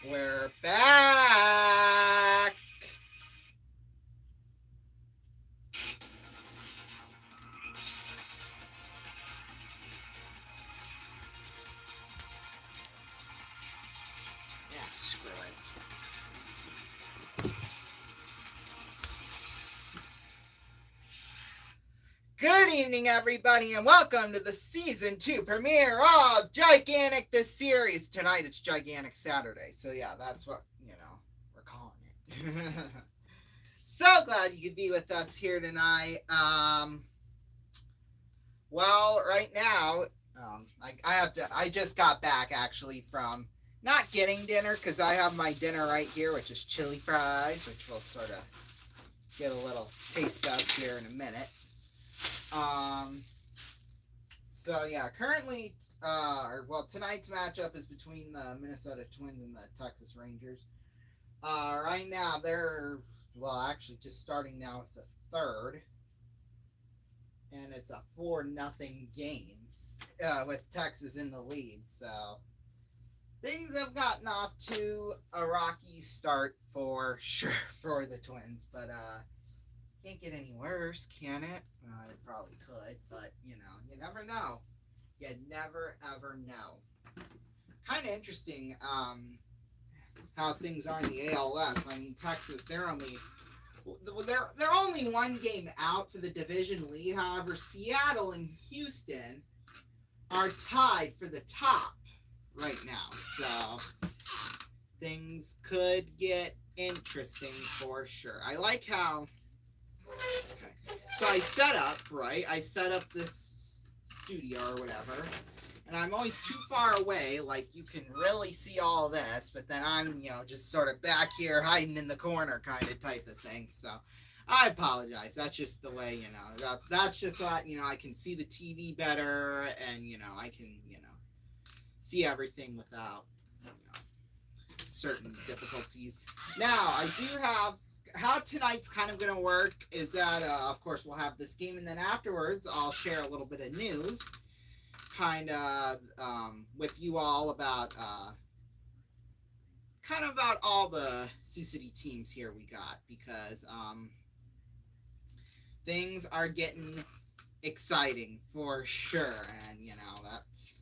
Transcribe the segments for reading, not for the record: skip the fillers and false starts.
We're back. Yeah, screw it. Good evening, everybody, and welcome to the Season 2 premiere of Gigantic the Series. Tonight it's Gigantic Saturday, so yeah, that's what, we're calling it. So glad you could be with us here tonight. Well, right now, I just got back, actually, from not getting dinner, because I have my dinner right here, which is chili fries, which we'll sort of get a little taste of here in a minute. So yeah, currently, tonight's matchup is between the Minnesota Twins and the Texas Rangers. Right now, they're, actually just starting now with the third, and it's a 4-0 game, with Texas in the lead, so things have gotten off to a rocky start for sure for the Twins, but, can't get any worse, can it? It probably could, but, you never know. You never, ever know. Kind of interesting how things are in the ALS. I mean, Texas, they're only one game out for the division lead. However, Seattle and Houston are tied for the top right now. So, things could get interesting for sure. I like how... Okay. So I set up this studio or whatever, and I'm always too far away, like you can really see all of this, but then I'm, just sort of back here hiding in the corner kind of type of thing, so I apologize. That's just the way, that's just that, I can see the TV better, and, I can, see everything without, certain difficulties. Now, I do have how tonight's kind of going to work is that, of course, we'll have this game, and then afterwards, I'll share a little bit of news, kind of, with you all about, about all the Sioux City teams here we got, because, things are getting exciting for sure, and, that's,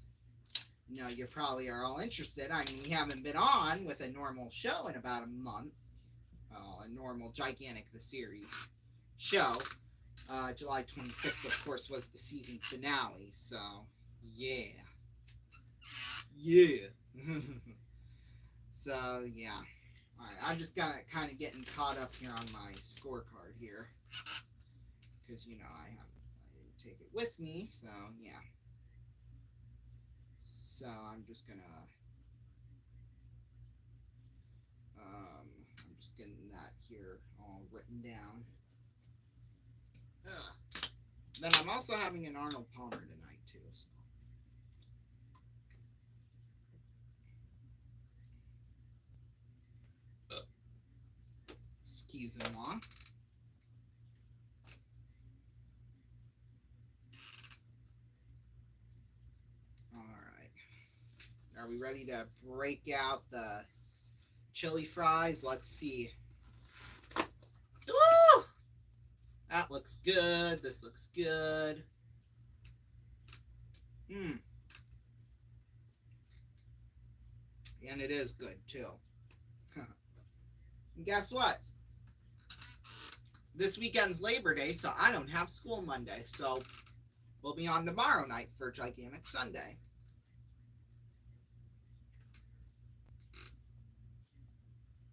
you probably are all interested. I mean, we haven't been on with a normal show in about a month. A normal Gigantic the Series show. July 26th, of course, was the season finale. So, yeah. Yeah. So, yeah. Alright, I'm just kind of getting caught up here on my scorecard here. Because, I didn't take it with me, so, yeah. So, I'm just going to... getting that here all written down. Then I'm also having an Arnold Palmer tonight too. So. Excuse-moi. All right. Are we ready to break out the chili fries? Let's see. Ooh! That looks good. This looks good. And it is good too. And guess what? This weekend's Labor Day, so I don't have school Monday. So we'll be on tomorrow night for Gigantic Sunday.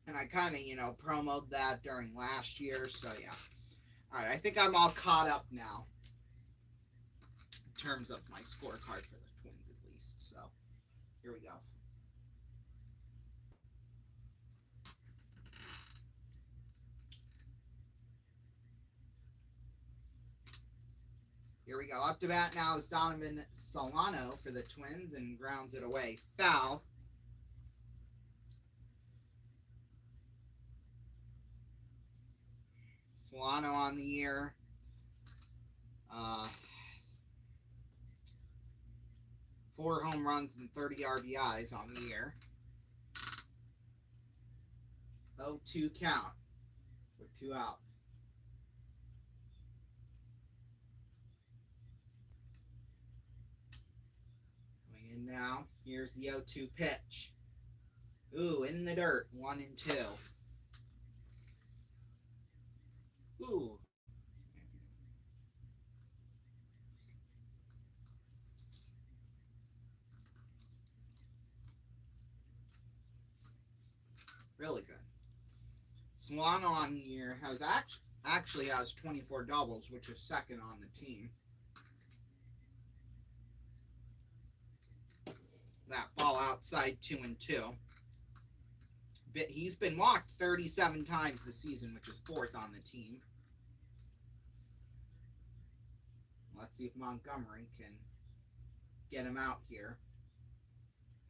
And I kind of, promoted that during last year, so yeah. Alright, I think I'm all caught up now. In terms of my scorecard for the Twins, at least. So, here we go. Here we go. Up to bat now is Donovan Solano for the Twins and grounds it away. Foul. Solano on the year. 4 home runs and 30 RBIs on the year. 0-2 count with 2 outs. Coming in now. Here's the 0-2 pitch. Ooh, in the dirt. 1-2. Ooh. Really good. Solano on the year has actually has 24 doubles, which is second on the team. That ball outside 2-2. But he's been walked 37 times this season, which is fourth on the team. Let's see if Montgomery can get him out here.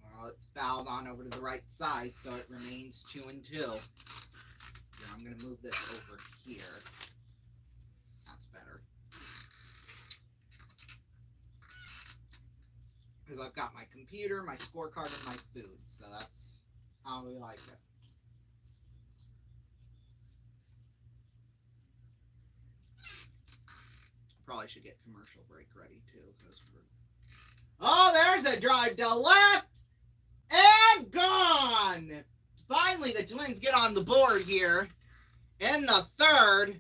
Well, it's fouled on over to the right side, so it remains 2-2. Here, I'm going to move this over here. That's better. Because I've got my computer, my scorecard, and my food. So that's how we like it. Probably should get commercial break ready, too. Because oh, there's a drive to left! And gone! Finally, the Twins get on the board here in the third.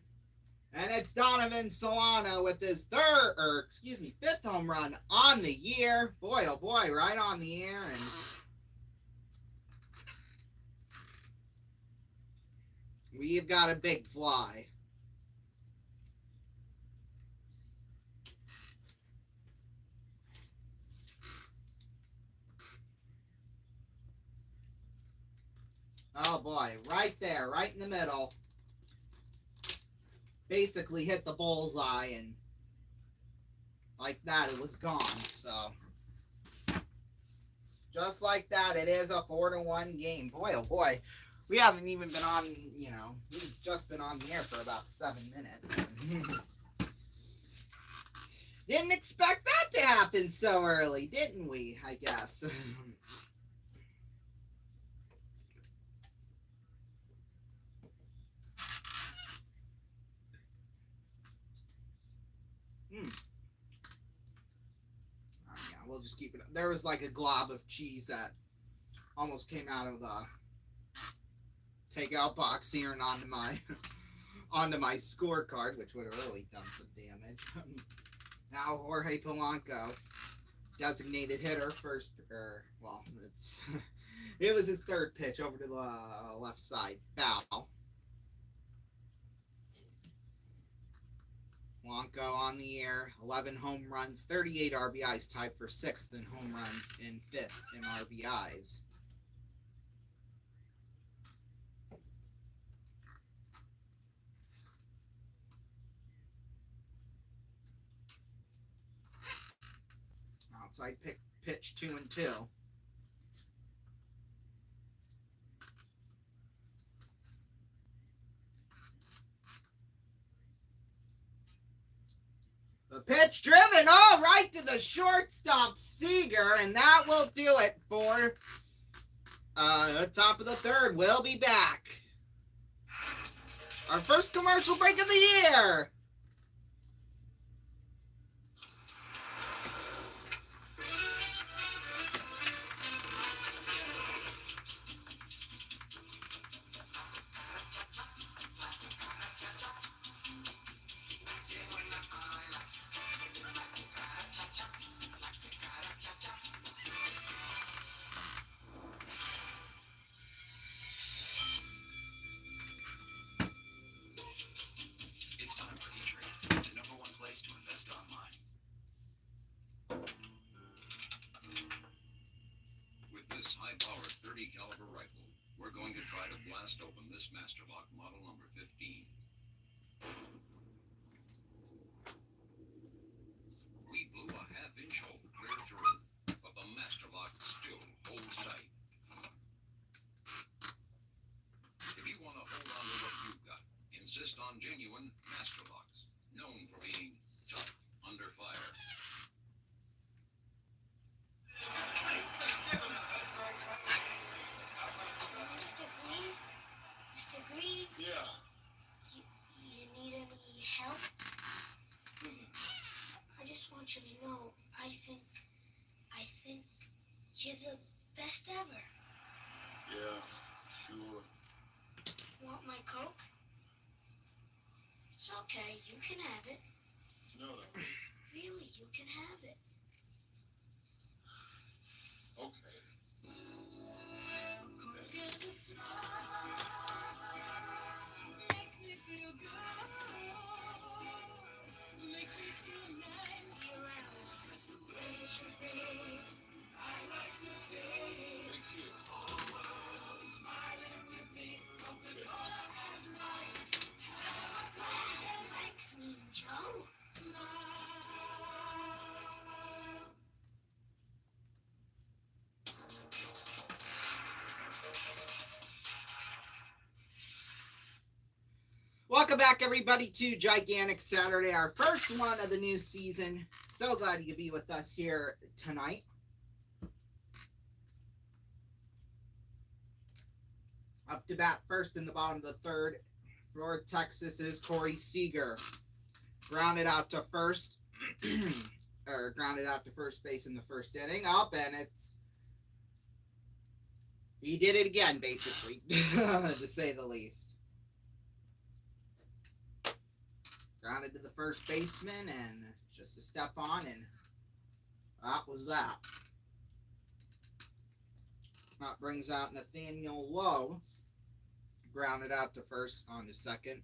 And it's Donovan Solano with his fifth home run on the year. Boy, oh boy, right on the air. And we've got a big fly. Oh boy, right there, right in the middle. Basically hit the bullseye, and like that, it was gone. So, just like that, it is a 4-1 game. Boy, oh boy, we haven't even been on, we've just been on the air for about 7 minutes. Didn't expect that to happen so early, didn't we, I guess? Yeah, we'll just keep it. There was like a glob of cheese that almost came out of the takeout box here and onto my scorecard, which would have really done some damage. Now Jorge Polanco, designated hitter, first. It was his third pitch over to the left side, foul. Polanco on the air, 11 home runs, 38 RBIs, tied for 6th in home runs and 5th in RBIs. Outside pitch 2-2. The pitch driven, right to the shortstop, Seager, and that will do it for the top of the third. We'll be back. Our first commercial break of the year. High-powered 30 caliber rifle, we're going to try to blast open this Masterlock model number 15. We blew a half-inch hole clear through, but the Masterlock still holds tight. If you want to hold on to what you've got, insist on genuine Masterlocks, known for being tough under fire. You're the best ever. Yeah, sure. Want my Coke? It's okay, you can have it. No. Really, you can have it. Okay. Makes me feel good. Makes me feel nice. Be around. That's the way it should be. I like to say, Thank you. smiling with me. Coca-Cola has life. Thanks, Mean Joe. Smile. Welcome back, everybody, to Gigantic Saturday, our first one of the new season. So glad you could be with us here tonight. Up to bat first in the bottom of the third for Texas is Corey Seager. Grounded out to first, or grounded out to first base in the first inning. Up, and he did it again, basically, to say the least. Grounded to the first baseman, and just a step on, and that was that. That brings out Nathaniel Lowe. Grounded out to first on to second.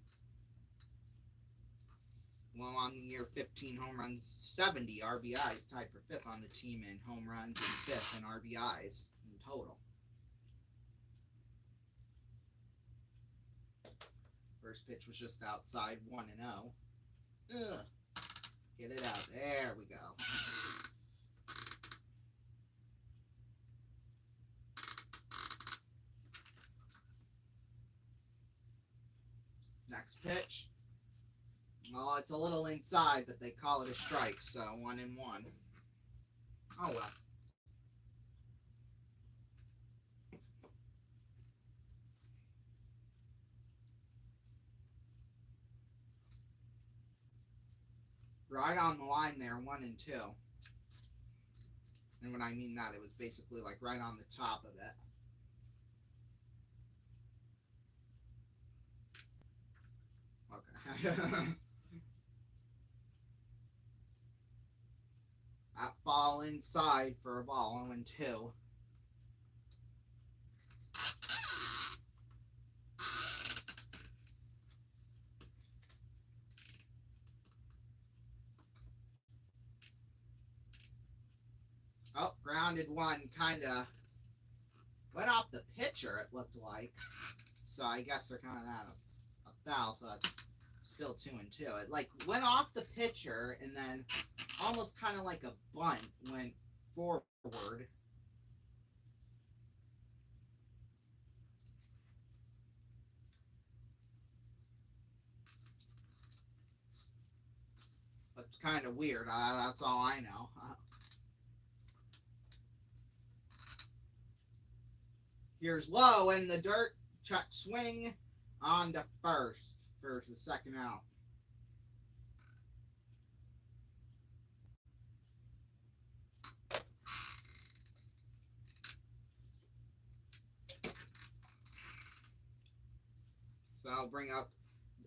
Well, on the year, 15 home runs, 70 RBIs, tied for fifth on the team in home runs and fifth in RBIs in total. First pitch was just outside, 1-0. Ugh. Get it out. There we go. Next pitch. Well, it's a little inside, but they call it a strike, so 1-1. Oh well. Right on the line there, 1-2. And when I mean that, it was basically like right on the top of it. Okay. That ball inside for a ball, 0-2. Oh, grounded one, kind of went off the pitcher, it looked like. So I guess they're kind of at a foul, so it's still 2-2. It like went off the pitcher and then almost kind of like a bunt went forward. It's kind of weird. That's all I know. Here's Lowe in the dirt. Check swing on to first for the second out. So I'll bring up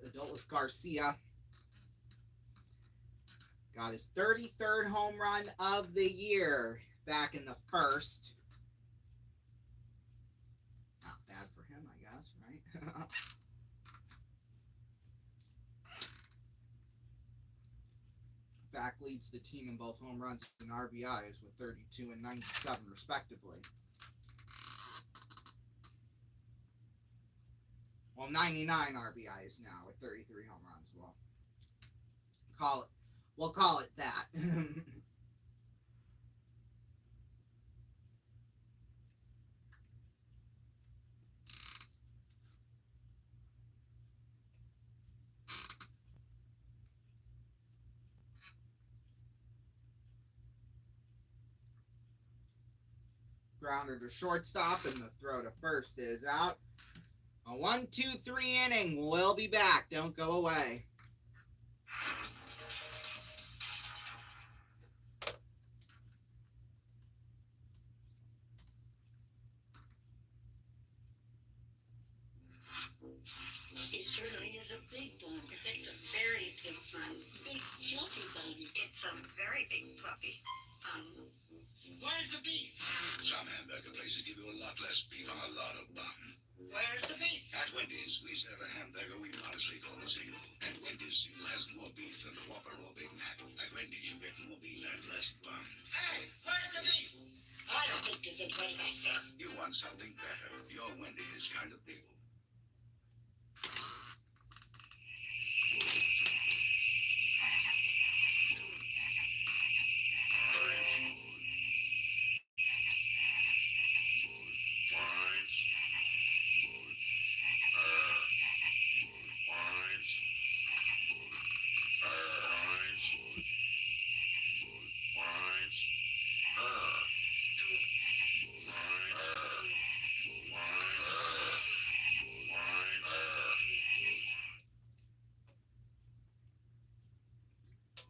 Adolis Garcia. Got his 33rd home run of the year back in the first. Not bad for him, I guess, right? In fact, leads the team in both home runs and RBIs with 32 and 97 respectively. Well, 99 RBIs now with 33 home runs. We'll call it that. Grounder to shortstop, and the throw to first is out. A 1-2-3 inning. We'll be back. Don't go away. certainly is a big bun. It's a very big bun. Big fluffy bun. It's a very big fluffy bun. Where's the beef? Some hamburger places give you a lot less beef on a lot of bun. Where's the beef? At Wendy's, we serve a hamburger we honestly call a single. And Wendy's single has more beef than the Whopper or Big Mac. At Wendy's, you get more beef and less bun. Hey, where's the beef? I don't think there's anybody back there. You want something better. Your Wendy's kind of people.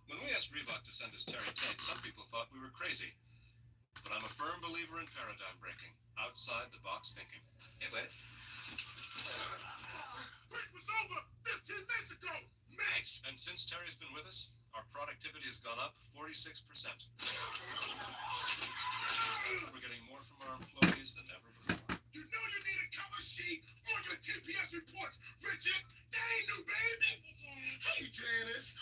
When we asked Reebok to send us Terry Tate, some people thought we were crazy. But I'm a firm believer in paradigm breaking, outside the box thinking. Hey, bud. Break was over 15 minutes ago, Mitch! And since Terry's been with us, our productivity has gone up 46%. We're getting more from our employees than ever before. You know you need a cover sheet on your TPS reports, Richard! That ain't new, baby! Hey, Janice!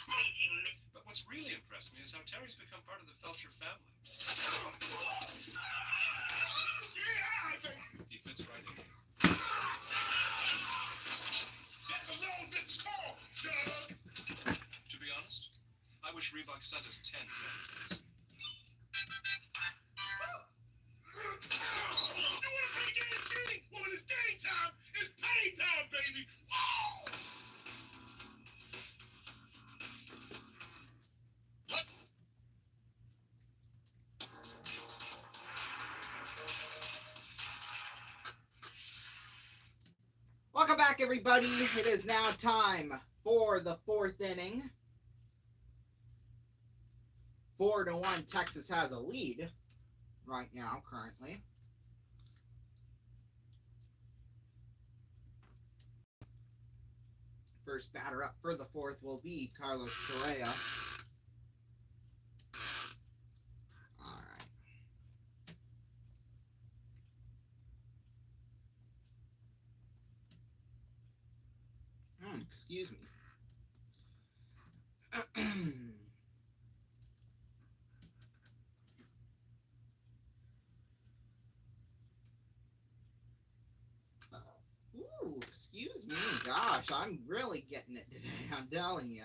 But what's really impressed me is how Terry's become part of the Felcher family. Yeah, baby! He fits right in. That's a long distance call, Doug! To be honest, I wish Reebok sent us 10 Terry Tates. You wanna play game shooting? Well, when it's game time, it's pay time, baby! Whoa! Welcome back, everybody. It is now time for the fourth inning. 4-1, Texas has a lead right now, currently. First batter up for the fourth will be Carlos Correa. All right. Excuse me. Ooh, excuse me. Gosh, I'm really getting it today. I'm telling you.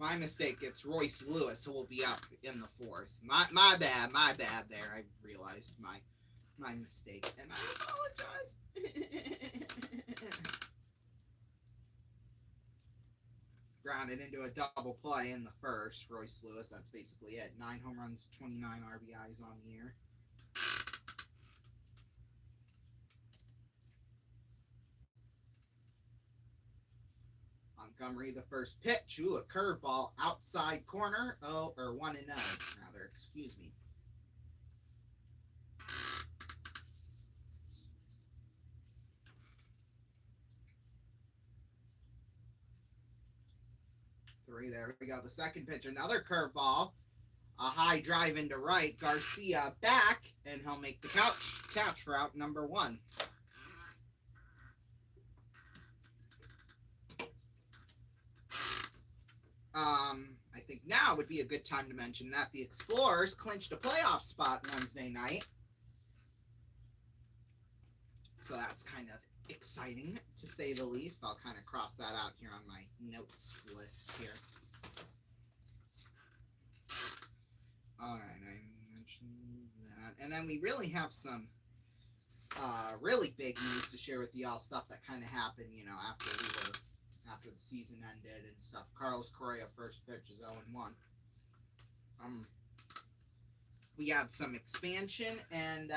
My mistake. It's Royce Lewis who will be up in the fourth. My bad there. I realized my mistake, and I apologize. Grounded into a double play in the first. Royce Lewis. That's basically it. 9 home runs, 29 RBIs on the year. Montgomery, the first pitch. Ooh, a curveball outside corner. 1-0, rather. Excuse me. Three. There we go. The second pitch. Another curveball. A high drive into right. Garcia back, and he'll make the catch for out number 1. I think now would be a good time to mention that the Explorers clinched a playoff spot Wednesday night. So that's kind of exciting, to say the least. I'll kind of cross that out here on my notes list here. All right, I mentioned that. And then we really have some really big news to share with y'all, stuff that kind of happened, after the season ended and stuff. Carlos Correa first pitch is 0-1. we had some expansion and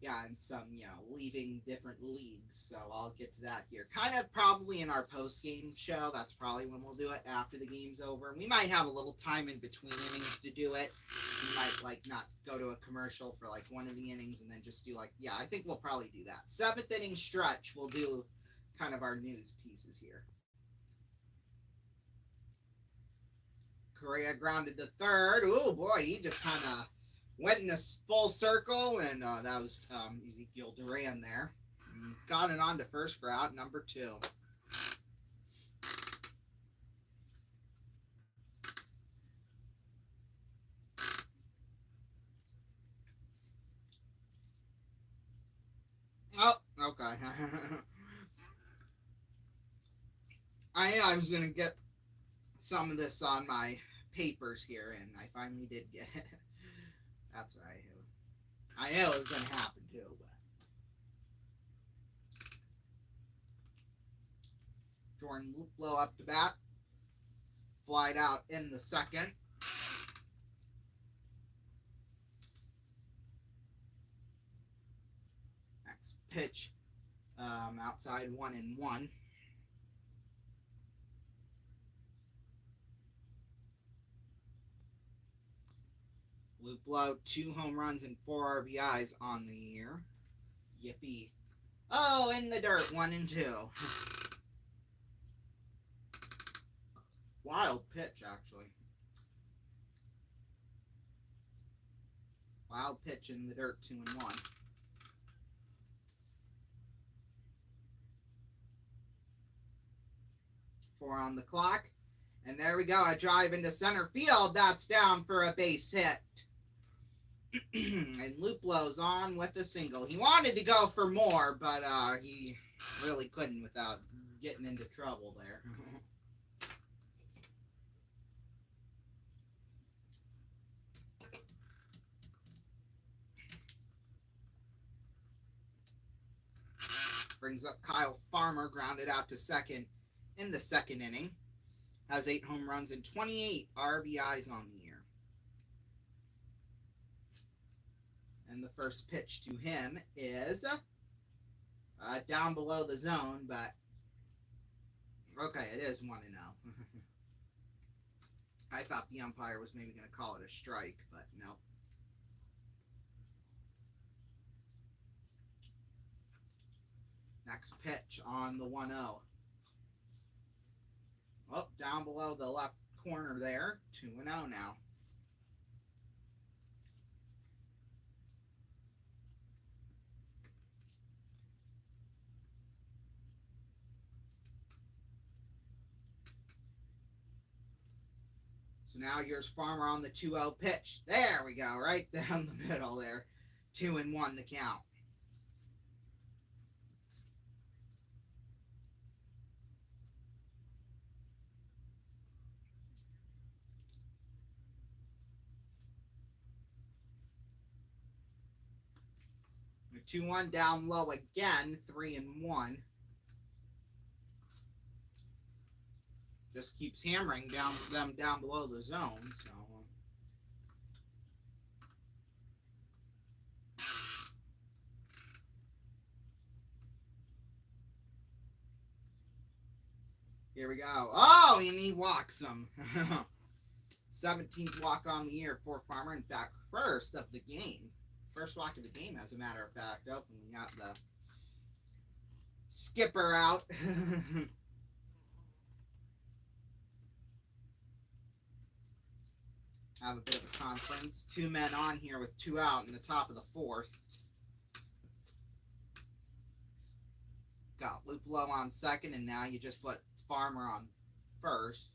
and some, leaving different leagues. So I'll get to that here. Kind of probably in our post-game show. That's probably when we'll do it, after the game's over. We might have a little time in between innings to do it. We might, not go to a commercial for, one of the innings and then just do, I think we'll probably do that. 7th inning stretch, we'll do kind of our news pieces here. Correa grounded to third. Oh, boy, he just kind of went in a full circle, and that was Ezekiel Duran there. And got it on to first for out number 2. Oh, okay. I was going to get some of this on my papers here, and I finally did get it. That's right. I knew it was going to happen too. But Jordan Luplow up to bat. Flied out in the second. Next pitch, outside 1-1. Luplow, 2 home runs and 4 RBIs on the year. Yippee. Oh, in the dirt, 1-2. Wild pitch, actually. Wild pitch in the dirt, 2-1. Four on the clock. And there we go. A drive into center field. That's down for a base hit. And Luplow's on with a single. He wanted to go for more, but he really couldn't without getting into trouble there. Brings up Kyle Farmer, grounded out to second in the second inning. Has 8 home runs and 28 RBIs on the year. And the first pitch to him is down below the zone, but okay, it is 1-0. I thought the umpire was maybe going to call it a strike, but no. Next pitch on the 1-0. Oh, down below the left corner there. 2-0 now. So now here's Farmer on the 2-0 pitch. There we go, right down the middle there. 2-1 the count. The 2-1 down low again, 3-1. Just keeps hammering them down below the zone. So here we go. Oh, and he walks them. 17th walk on the year for Farmer. In fact, first of the game. First walk of the game, as a matter of fact. Oh, and we got the skipper out. Have a bit of a conference. 2 men on here with 2 out in the top of the 4th. Got Luplow on second, and now you just put Farmer on first.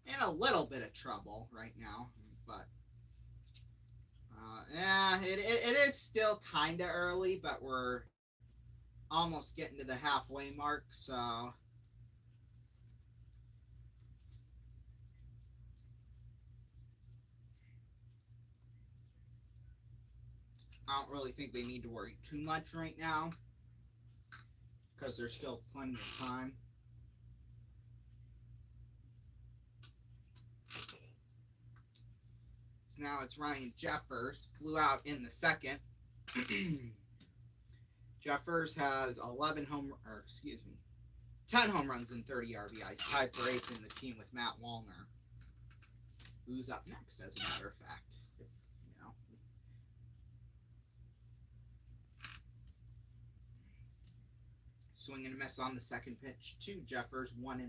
In a little bit of trouble right now, but it is still kind of early, but we're almost getting to the halfway mark, so I don't really think they need to worry too much right now because there's still plenty of time. So now it's Ryan Jeffers, flew out in the second. Jeffers has 10 home runs and 30 RBIs, tied for 8th in the team with Matt Wallner, who's up next, as a matter of fact. Swing and a miss on the second pitch to Jeffers, 1-1.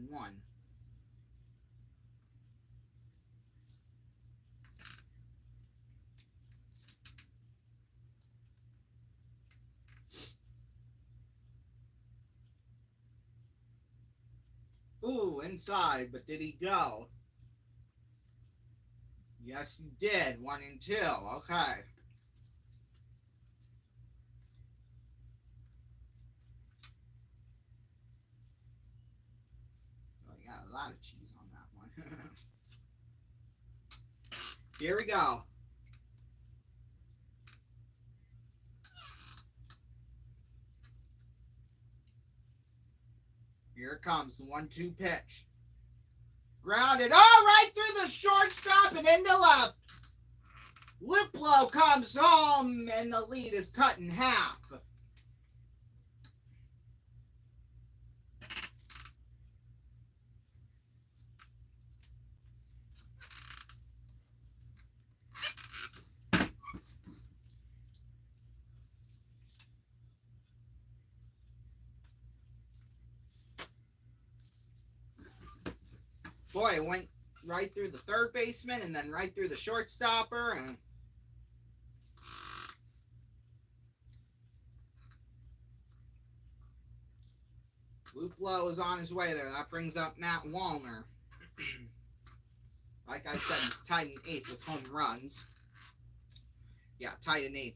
Ooh, inside, but did he go? Yes, you did. 1-2. Okay. Oh, you got a lot of cheese on that one. Here we go. Here it comes, the 1-2 pitch. Grounded, right through the shortstop and into left. Luplow comes home, and the lead is cut in half. Boy, it went right through the third baseman and then right through the shortstopper. And Luplow is on his way there. That brings up Matt Wallner. Like I said, he's tied in 8th with home runs. Yeah, tied in 8th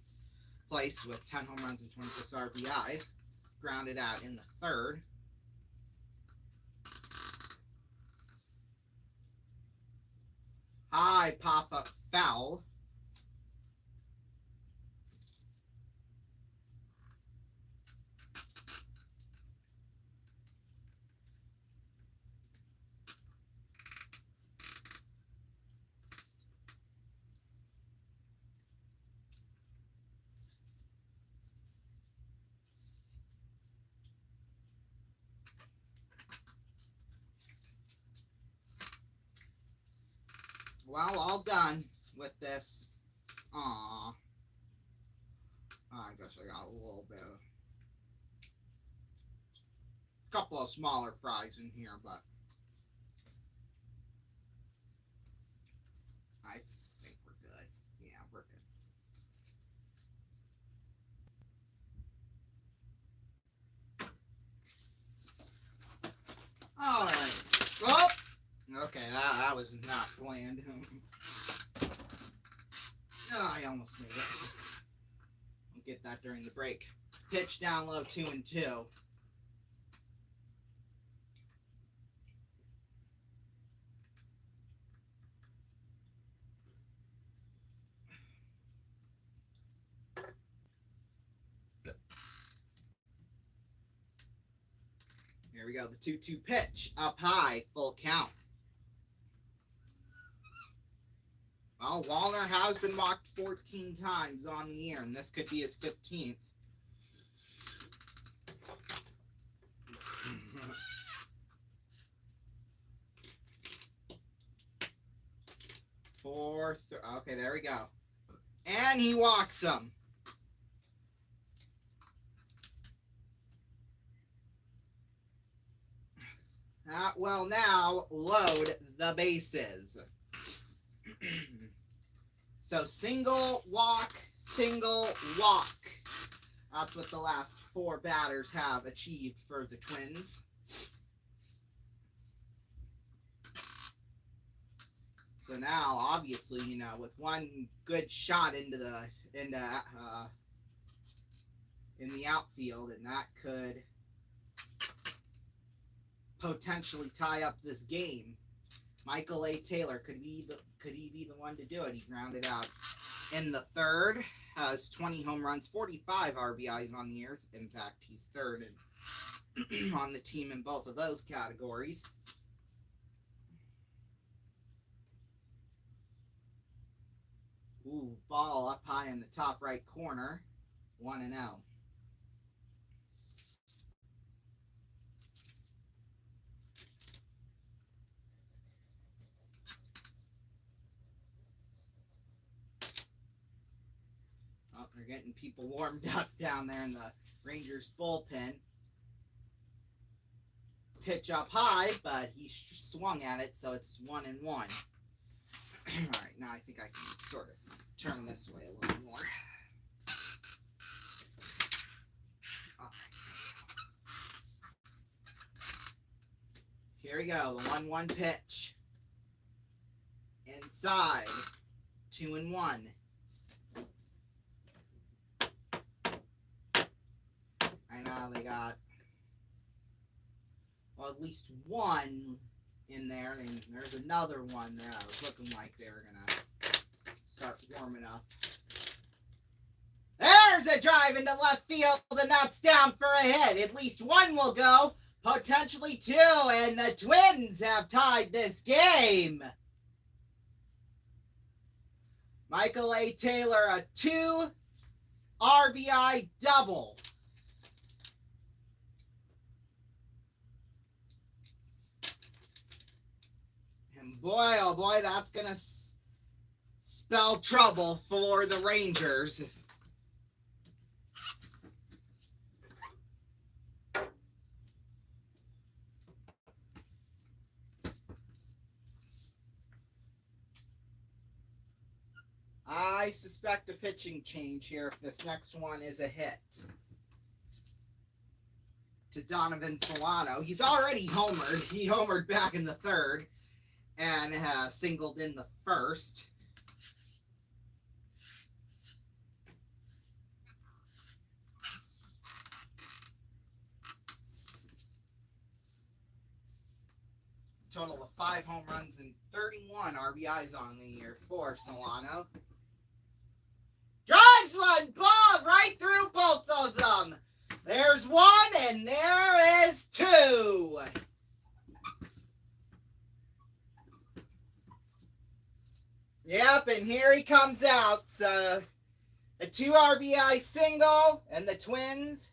place with 10 home runs and 26 RBIs. Grounded out in the third. High pop-up foul. Well, all done with this. Aww. I guess I got a little bit of... a couple of smaller fries in here, but I think we're good. Yeah, we're good. Alright. Oh! Okay, that was not planned. Oh, I almost made it. We'll get that during the break. Pitch down low, 2-2. Here we go, the 2-2 pitch. Up high, full count. Well, Wallner has been walked 14 times on the year, and this could be his 15th. Okay, there we go. And he walks him. That will now load the bases. So single, walk, single, walk. That's what the last 4 batters have achieved for the Twins. So now, obviously, you know, with one good shot in the outfield, and that could potentially tie up this game. Michael A. Taylor, could he be the one to do it? He grounded out in the third, has 20 home runs, 45 RBIs on the year. In fact, he's third on the team in both of those categories. Ooh, ball up high in the top right corner. 1-0. Oh, they're getting people warmed up down there in the Rangers bullpen. Pitch up high, but he swung at it, so it's 1-1. All right, now I think I can sort of turn this way a little more. Here we go, the 1-1 pitch. Inside, 2-1. I know they got, well, at least one in there, and there's another one there. I was looking like they were gonna start warming up. There's a drive into left field, and that's down for a hit. At least one will go, potentially two, and the Twins have tied this game. Michael A. Taylor, a 2 RBI double. And boy, oh boy, that's going to spell trouble for the Rangers. I suspect a pitching change here if this next one is a hit. To Donovan Solano. He's already homered. He homered back in the third and singled in the first. Total of 5 home runs and 31 RBIs on the year for Solano. Drives one, ball right through both of them. There's one and there is two. Yep, and here he comes out. A 2 RBI single, and the Twins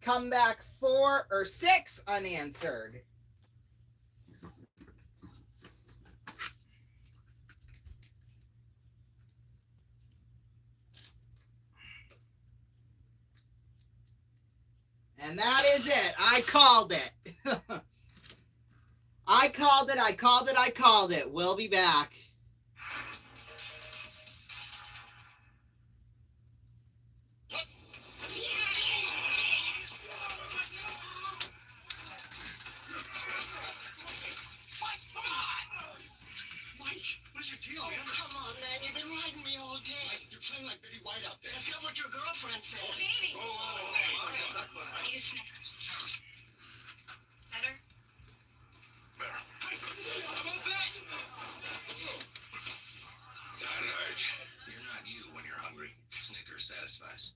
come back 4 or 6 unanswered. And that is it. I called it. I called it. We'll be back. Friend said. Baby. Eat a Snickers. Better? Better. How about that? That hurt. You're not you when you're hungry. Snickers satisfies.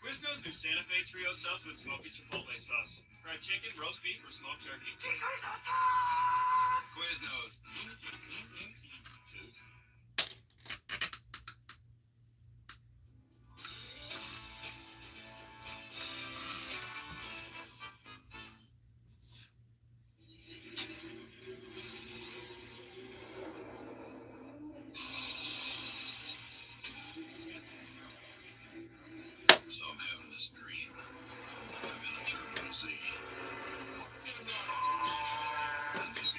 Quiznos new Santa Fe Trio subs with smoky chipotle sauce. Fried chicken, roast beef, or smoked turkey. Quiznos. So I'm having this dream. I'm in a turbulent sea. And these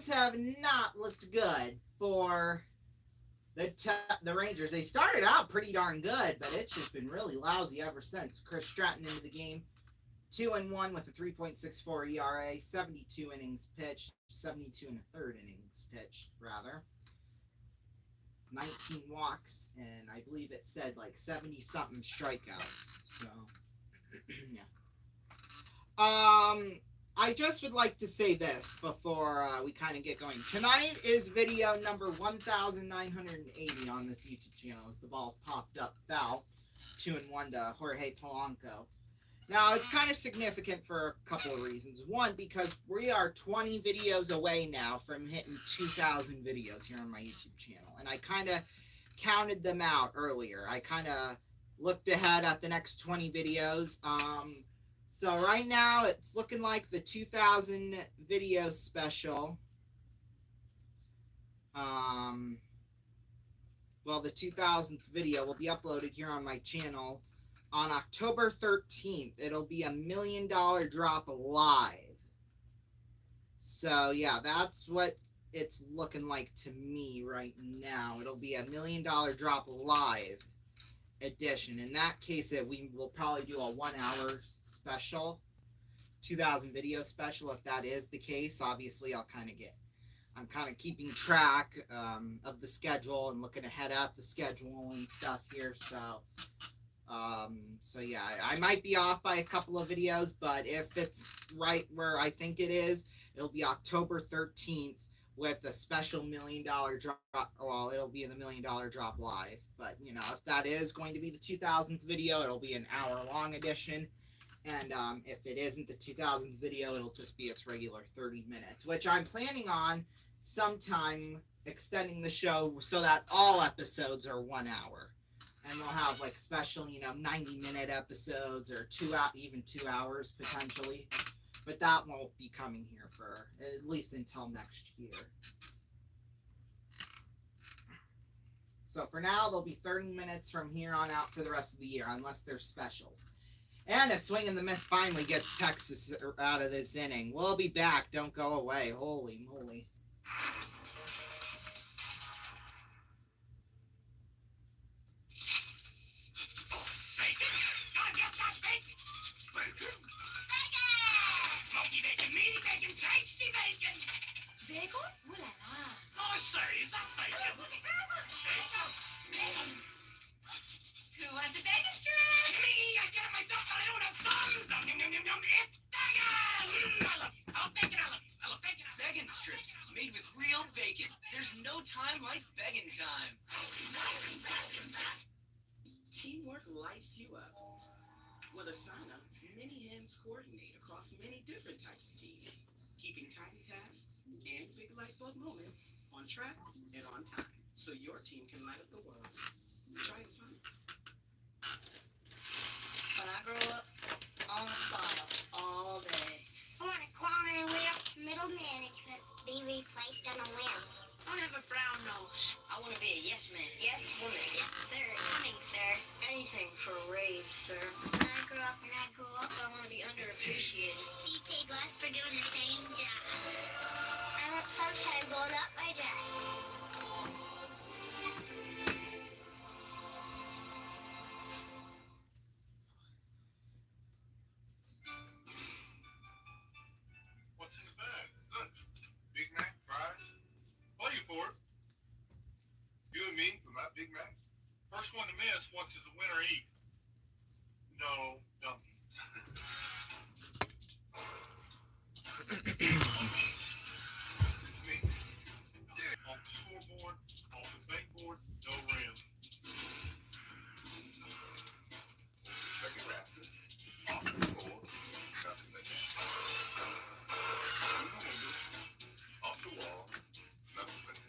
things have not looked good for the Rangers. They started out pretty darn good, but it's just been really lousy ever since. Chris Stratton into the game, 2-1 with a 3.64 ERA, 72 innings pitched, 72 and a third innings pitched, rather. 19 walks, and I believe it said like 70-something strikeouts. So, yeah. I just would like to say this before we kind of get going. Tonight is video number 1,980 on this YouTube channel as the ball popped up foul, 2-1 to Jorge Polanco. Now, it's kind of significant for a couple of reasons. One, because we are 20 videos away now from hitting 2,000 videos here on my YouTube channel. And I kind of counted them out earlier. I kind of looked ahead at the next 20 videos. So right now, it's looking like the 2,000 video special. Well, the 2,000th video will be uploaded here on my channel on October 13th. It'll be $1 million drop live. So, yeah, that's what it's looking like to me right now. It'll be $1 million drop live edition. In that case, we will probably do a 1-hour special, 2,000 video special. If that is the case, obviously I'm kind of keeping track of the schedule and looking ahead at the schedule and stuff here. So yeah, I might be off by a couple of videos, but if it's right where I think it is, it'll be October 13th with a special $1 million drop. Well, it'll be the $1 million drop live. But, you know, if that is going to be the 2,000th video, it'll be an hour-long edition. And if it isn't the 2,000th video, it'll just be its regular 30 minutes, which I'm planning on sometime extending the show so that all episodes are 1 hour. And we'll have like special, 90-minute episodes or even 2 hours potentially. But that won't be coming here for at least until next year. So for now, there'll be 30 minutes from here on out for the rest of the year, unless there's specials. And a swing and the miss finally gets Texas out of this inning. We'll be back. Don't go away. Holy moly. Smoky bacon, meaty bacon, tasty bacon! Bacon? Ooh la la. I say, is that bacon? Bacon! Who wants a bacon strip? Me! I get it myself, but I don't have sons! Yum, yum, yum, yum, it's bacon! I love it. I love bacon, I love it. I love bacon. Bacon strips, made with real bacon. There's no time like bacon time. Teamwork lights you up. With Asana, many hands coordinate across many different types of teams, keeping tiny tasks and big light bulb moments on track and on time, so your team can light up the world. Try Asana. When I grow up, I want to smile all day. I want to climb my way up to middle management, be replaced on a whim. I want to have a brown nose. I want to be a yes man, yes woman. Yes, sir. Coming, sir. Anything for a raise, sir. When I grow up, I want to be underappreciated. be paid less for doing the same job. I want sunshine blowing up my dress. What's in the bag? Lunch. Big Mac, fries. What are you for? You and me for my Big Mac? First one to miss watches the winner eat. No, donkey. It's me. Off the scoreboard, off the bankboard, no rim. Second raptor. Off the floor, nothing like that. Off the wall, nothing like that.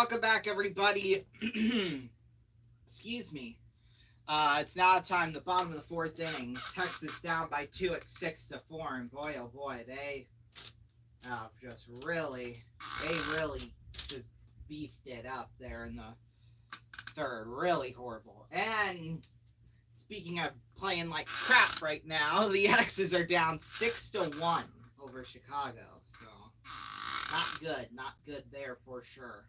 Welcome back, everybody. Excuse me. It's now time, the bottom of the fourth inning. Texas down by 2 at 6-4, and boy, oh boy, they really just beefed it up there in the third. Really horrible. And speaking of playing like crap right now, the X's are down 6-1 over Chicago. So not good there for sure.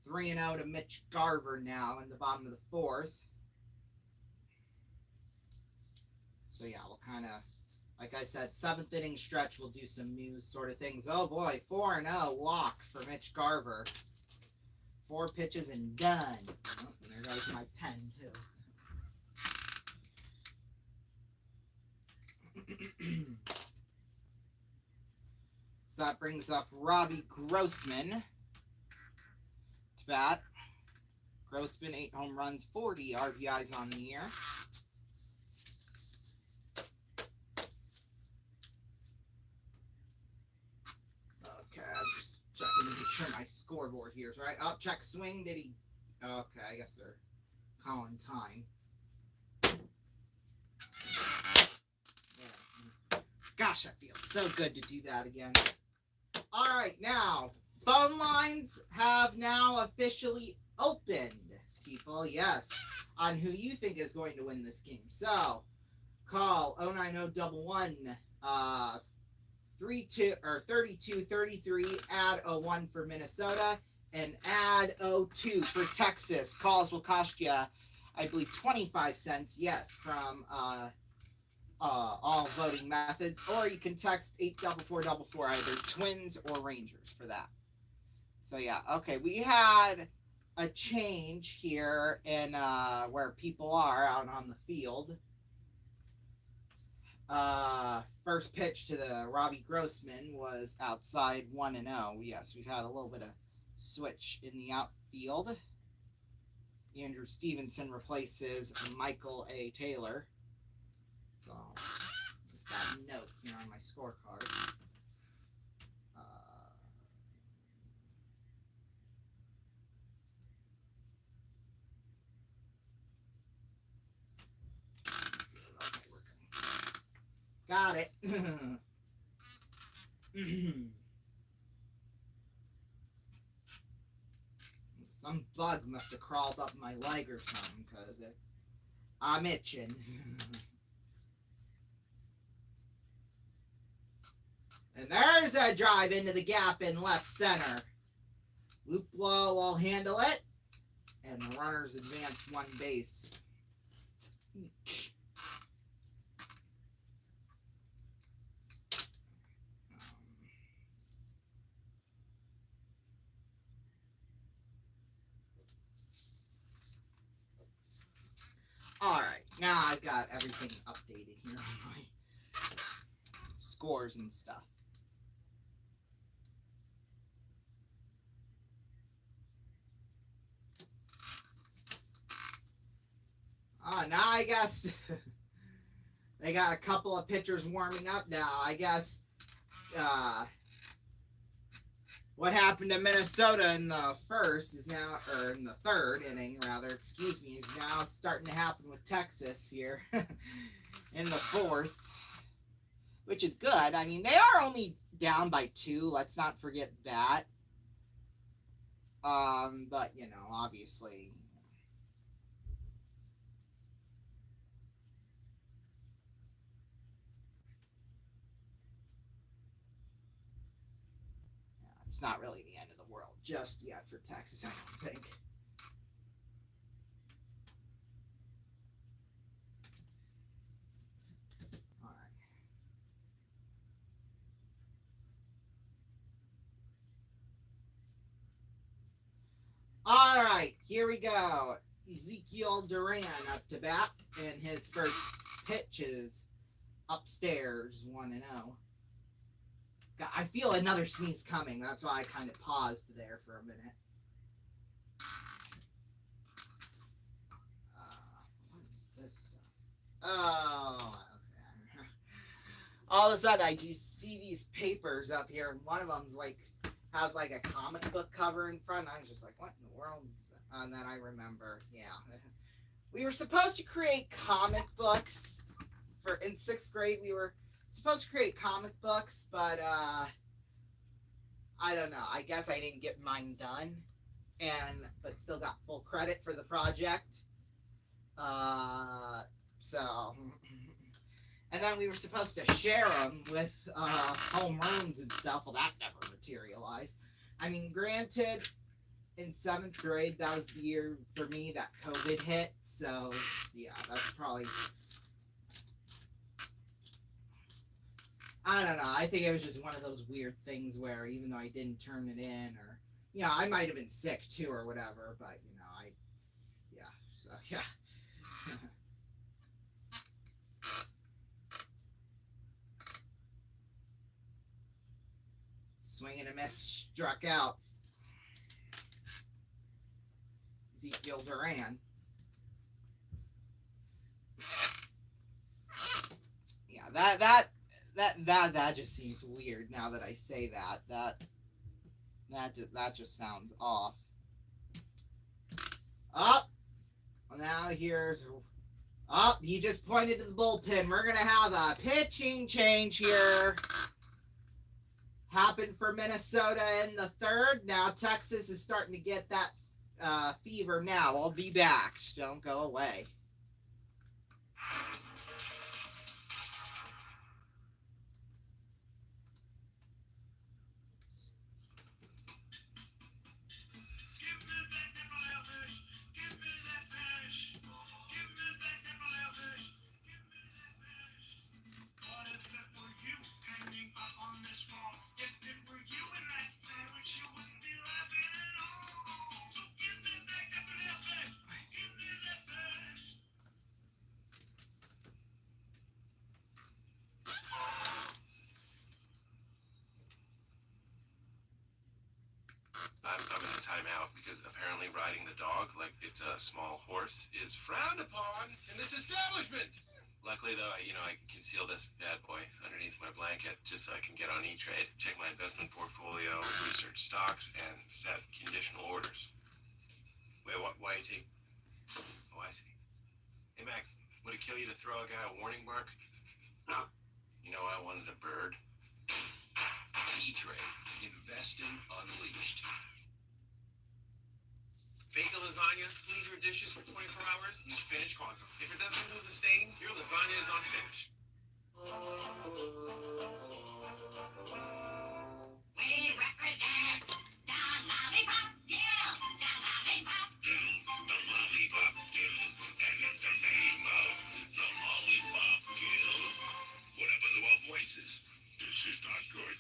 3-0 to Mitch Garver now in the bottom of the fourth. So yeah, we'll kind of, like I said, 7th inning stretch, we'll do some news sort of things. Oh boy, 4-0 walk for Mitch Garver. 4 pitches and done. Oh, and there goes my pen too. So that brings up Robbie Grossman to bat. Grossman, 8 home runs, 40 RBIs on the year. Okay, I'm just checking to make sure my scoreboard here is right. I'll check swing. Did he? Okay, I guess they're calling time. Yeah. Gosh, that feels so good to do that again. All right, now, phone lines have now officially opened, people, yes, on who you think is going to win this game. So, call 09011 3233, add 01 for Minnesota, and add 02 for Texas. Calls will cost you, I believe, 25 cents, yes, from all voting methods, or you can text 84444, either Twins or Rangers for that. So yeah, okay, we had a change here in where people are out on the field. First pitch to the Robbie Grossman was outside 1-0. Yes, we've had a little bit of switch in the outfield. Andrew Stevenson replaces Michael A. Taylor. So, that note here on my scorecard. Okay, got it. Some bug must have crawled up my leg or something, because I'm itching. And there's a drive into the gap in left center. Luplo will handle it. And the runners advance 1 base each. All right, now I've got everything updated here on my scores and stuff. Now I guess they got a couple of pitchers warming up now. I guess what happened to Minnesota in the first is now, or in the third inning rather, excuse me, is now starting to happen with Texas here in the fourth, which is good. I mean, they are only down by 2. Let's not forget that. But, you know, obviously, it's not really the end of the world just yet for Texas, I don't think. All right, here we go. Ezekiel Duran up to bat, and his first pitch is upstairs, 1-0. I feel another sneeze coming. That's why I kind of paused there for a minute. What is this stuff? Oh, okay. All of a sudden, I just see these papers up here, and one of them's like has like a comic book cover in front. I was just like, what in the world? And then I remember, yeah, we were supposed to create comic books in 6th grade. We were supposed to create comic books, but I don't know. I guess I didn't get mine done, but still got full credit for the project. So, and then we were supposed to share them with home rooms and stuff. Well, that never materialized. I mean, granted, in 7th grade, that was the year for me that COVID hit. So, yeah, that's probably. I don't know. I think it was just one of those weird things where even though I didn't turn it in, or I might have been sick too or whatever, but yeah. Swing and a miss, struck out. Ezekiel Duran. Yeah, that just seems weird now that I say that. That just sounds off. Up. Now here's. He just pointed to the bullpen. We're gonna have a pitching change here. Happened for Minnesota in the 3rd. Now Texas is starting to get that fever now. I'll be back. Don't go away. I'm in a timeout because apparently riding the dog like it's a small horse is frowned upon in this establishment. Luckily, though, I can conceal this bad boy underneath my blanket just so I can get on E-Trade, check my investment portfolio, research stocks, and set conditional orders. Wait, why is he? Oh, I see. Hey, Max, would it kill you to throw a guy a warning bark? No. I wanted a bird. E-Trade. Investing unleashed. Bake a lasagna, leave your dishes for 24 hours, use Finish Quantum. If it doesn't remove the stains, your lasagna is unfinished. We represent the Lollipop Guild! The Lollipop Guild! The Lollipop Guild. And in the name of the Lollipop Guild. What happened to our voices? This is not good.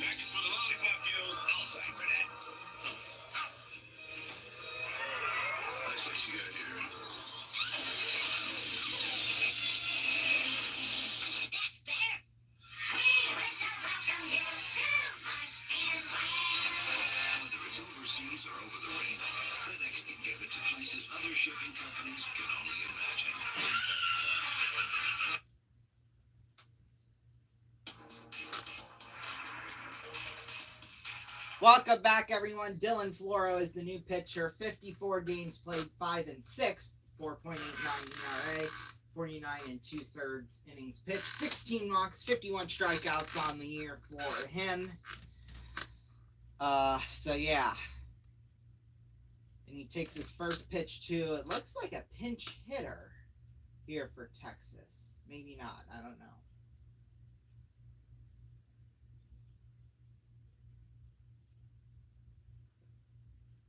Package for the Lollipop Guild. I'll sign for that. Nice what you got here. That's better! We wish to welcome you to Hunt and Land! Whether it's overseas or over the rainbow, FedEx can get it to places other shipping companies can only imagine. Welcome back, everyone. Dylan Floro is the new pitcher. 54 games played, 5 and 6, 4.89 ERA, 49 and 2/3 innings pitched, 16 walks, 51 strikeouts on the year for him. So yeah. And he takes his first pitch to, it looks like a pinch hitter here for Texas. Maybe not. I don't know.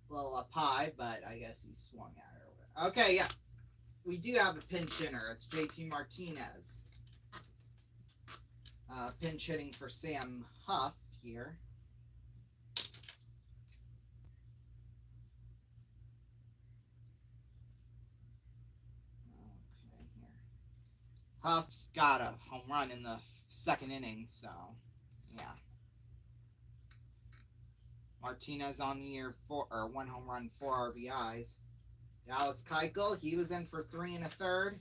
Little up high, but I guess he swung at her. Okay, yeah. We do have a pinch hitter. It's JP Martinez. Pinch hitting for Sam Huff here. Okay, here. Huff's got a home run in the 2nd inning, so yeah. Martinez on the year, 1 home run, 4 RBIs. Dallas Keuchel, he was in for 3 1/3.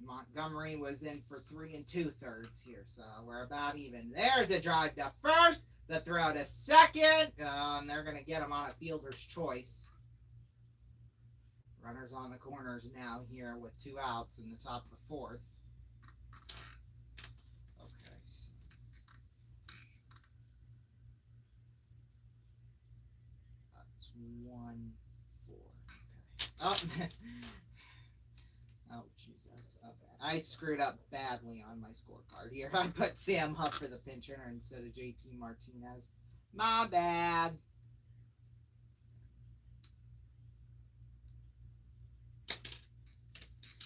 Montgomery was in for 3 2/3 here, so we're about even. There's a drive to first, the throw to second, and they're going to get him on a fielder's choice. Runners on the corners now here with 2 outs in the top of the 4th. Okay, so that's 1-4. Okay. Oh, Jesus. Okay. I screwed up badly on my scorecard here. I put Sam Huff for the pinch hitter instead of JP Martinez. My bad.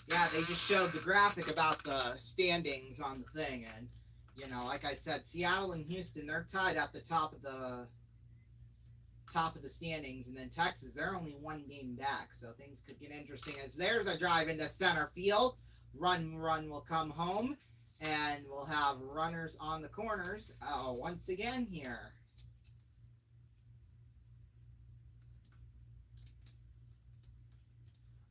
Yeah, they just showed the graphic about the standings on the thing, and you know, like I said, Seattle and Houston, they're tied at the top of the standings, and then Texas, they're only 1 game back, so things could get interesting. As there's a drive into center field, run will come home, and we'll have runners on the corners once again here.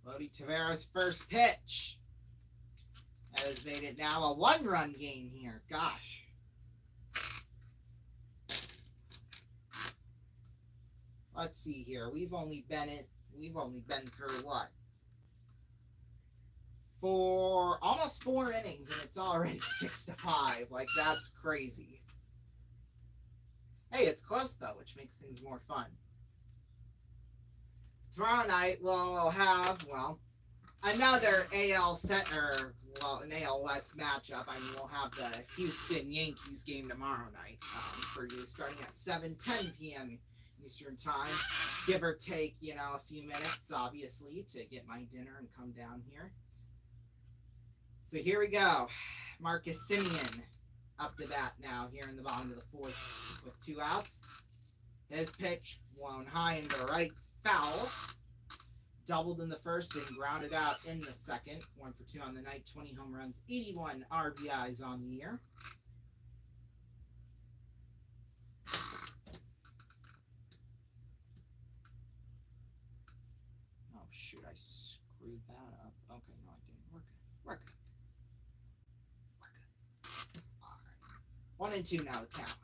Lodi Tavares' first pitch has made it now a 1-run game here. Gosh. Let's see here. We've only been through what? Almost 4 innings, and it's already 6-5. Like, that's crazy. Hey, it's close though, which makes things more fun. Tomorrow night we'll have, another an AL West matchup. I mean, we'll have the Houston Yankees game tomorrow night for you, starting at 7:10 p.m. Eastern time, give or take, a few minutes, obviously, to get my dinner and come down here. So here we go. Marcus Semien up to bat now here in the bottom of the 4th with 2 outs. His pitch blown high into right foul. Doubled in the 1st and grounded out in the 2nd. 1 for 2 on the night, 20 home runs, 81 RBIs on the year. Oh shoot, I screwed that up. Okay, no I didn't. We're good. Alright. 1 and 2 now to count.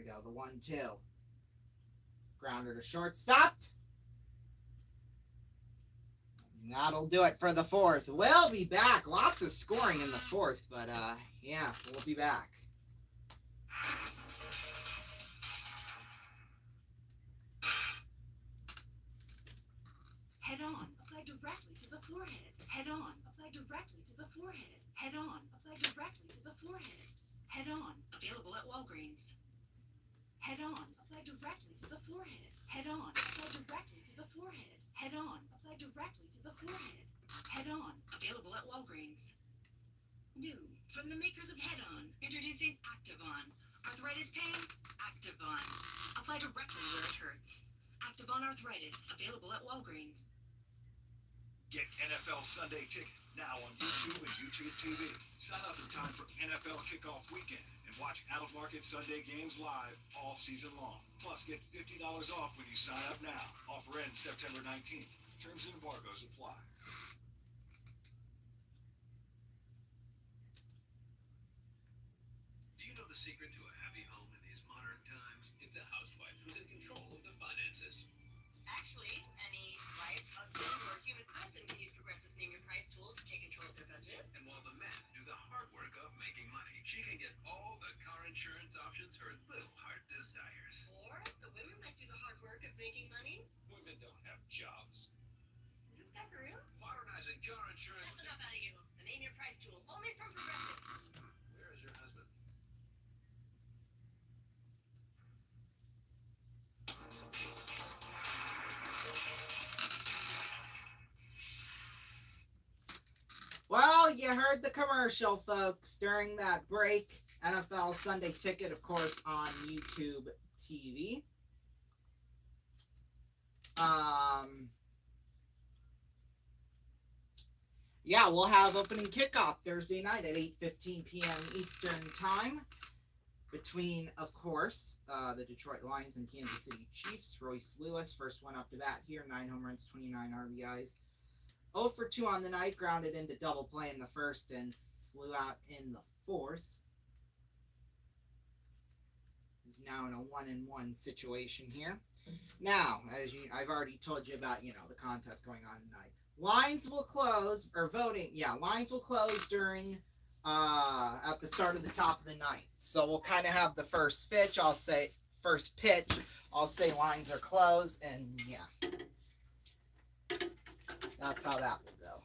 Go, the 1-2. Grounder to shortstop. And that'll do it for the 4th. We'll be back. Lots of scoring in the 4th, but yeah, we'll be back. Head on, apply directly to the forehead. Head on, apply directly to the forehead. Head on, apply directly to the forehead. Head on, available at Walgreens. Head on, apply directly to the forehead. Head on, apply directly to the forehead. Head on, apply directly to the forehead. Head on, available at Walgreens. New, from the makers of Head On, introducing Activon. Arthritis pain? Activon. Apply directly where it hurts. Activon Arthritis, available at Walgreens. Get NFL Sunday Ticket now on YouTube and YouTube TV. Sign up in time for NFL Kickoff Weekend and watch out-of-market Sunday games live all season long. Plus, get $50 off when you sign up now. Offer ends September 19th. Terms and embargoes apply. Do you know the secret to a happy home in these modern times? It's a housewife who's in control of the finances. Actually, any wife, husband, or human person can use Progressive's Name Your Price tool to take control of their budget. And while the men do the hard work of making money, she can get all the car insurance options her little heart desires. Or the women might do the hard work of making money. Women don't have jobs. Is this guy for real? Modernizing car insurance. That's enough out of you. The Name Your Price tool, only from Progressive. Where is your husband? Well, you heard the commercial, folks, during that break. NFL Sunday Ticket, of course, on YouTube TV. Yeah, we'll have opening kickoff Thursday night at 8:15 p.m. Eastern Time between, of course, the Detroit Lions and Kansas City Chiefs. Royce Lewis, first one up to bat here, 9 home runs, 29 RBIs. 0 for 2 on the night, grounded into double play in the first and flew out in the fourth. He's now in a 1-1 situation here. Now, as I've already told you about, the contest going on tonight. Lines will close, or voting, lines will close during, at the start of the top of the ninth. So we'll kind of have the first pitch, I'll say lines are closed, and yeah. That's how that will go.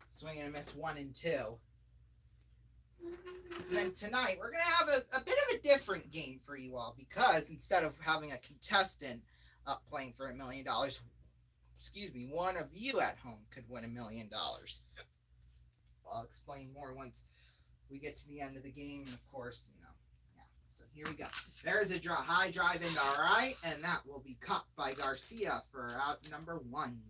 Swing and a miss 1 and 2. And then tonight, we're going to have a bit of a different game for you all, because instead of having a contestant playing for $1 million, one of you at home could win $1 million. I'll explain more once we get to the end of the game, and of course, So here we go. There's a high drive into right, and that will be caught by Garcia for out number 1.